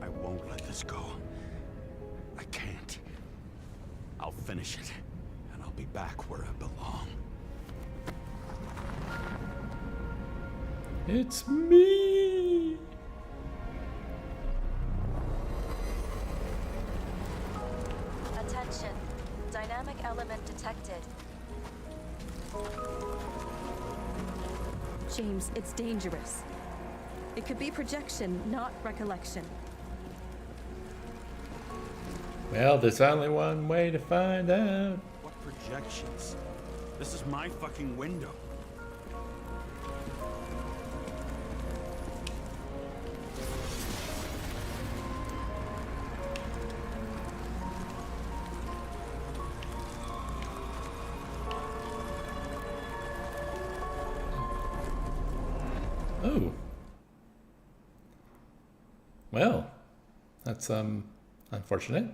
I won't let this go. I can't. I'll finish it, and I'll be back where I belong. It's me. Attention. Dynamic element detected. James, it's dangerous. It could be projection, not recollection. Well, there's only one way to find out. What projections? This is my fucking window. Oh. Well, that's unfortunate.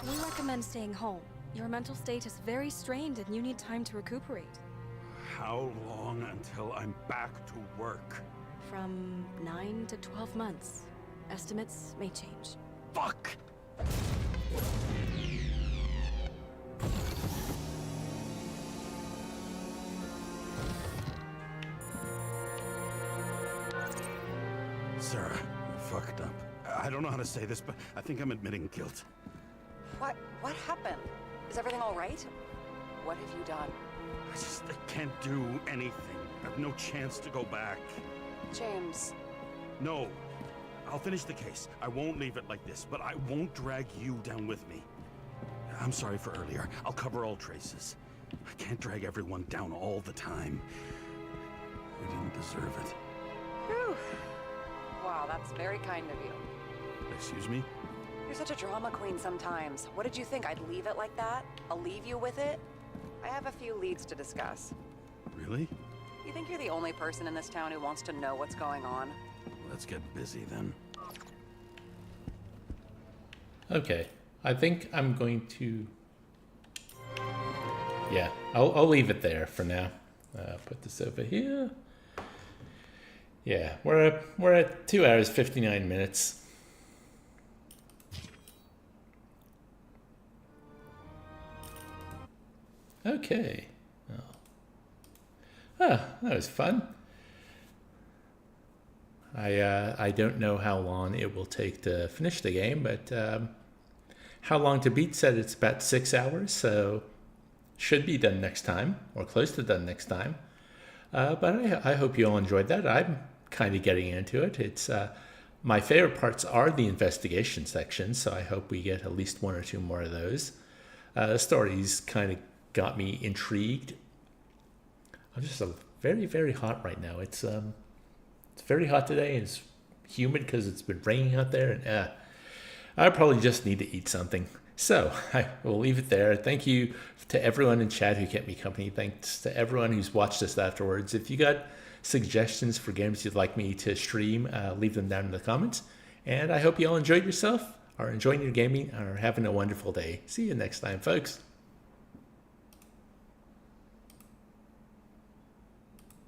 We recommend staying home. Your mental state is very strained and you need time to recuperate. How long until I'm back to work? From 9 to 12 months. Estimates may change. Fuck! Sarah, I fucked up. I don't know how to say this, but I think I'm admitting guilt. What happened? Is everything all right? What have you done? I can't do anything. I have no chance to go back. James. No. I'll finish the case. I won't leave it like this, but I won't drag you down with me. I'm sorry for earlier. I'll cover all traces. I can't drag everyone down all the time. We didn't deserve it. Whew. Wow, that's very kind of you. Excuse me? You're such a drama queen sometimes. What did you think? I'd leave it like that? I'll leave you with it? I have a few leads to discuss. Really? You think you're the only person in this town who wants to know what's going on? Let's get busy then. Okay, I think I'm going to... Yeah, I'll leave it there for now. Put this over here. Yeah, we're at 2 hours 59 minutes. Okay. Oh, that was fun. I don't know how long it will take to finish the game, but How Long to Beat said it's about 6 hours, so should be done next time, or close to done next time. But I hope you all enjoyed that. I'm kind of getting into it. It's my favorite parts are the investigation sections, so I hope we get at least 1 or 2 more of those. The stories kind of got me intrigued. I'm just very, very hot right now. It's very hot today, and it's humid because it's been raining out there, and I probably just need to eat something. So I will leave it there. Thank you to everyone in chat who kept me company. Thanks to everyone who's watched this afterwards. If you got suggestions for games you'd like me to stream, leave them down in the comments. And I hope you all enjoyed yourself, are enjoying your gaming, or having a wonderful day. See you next time, folks.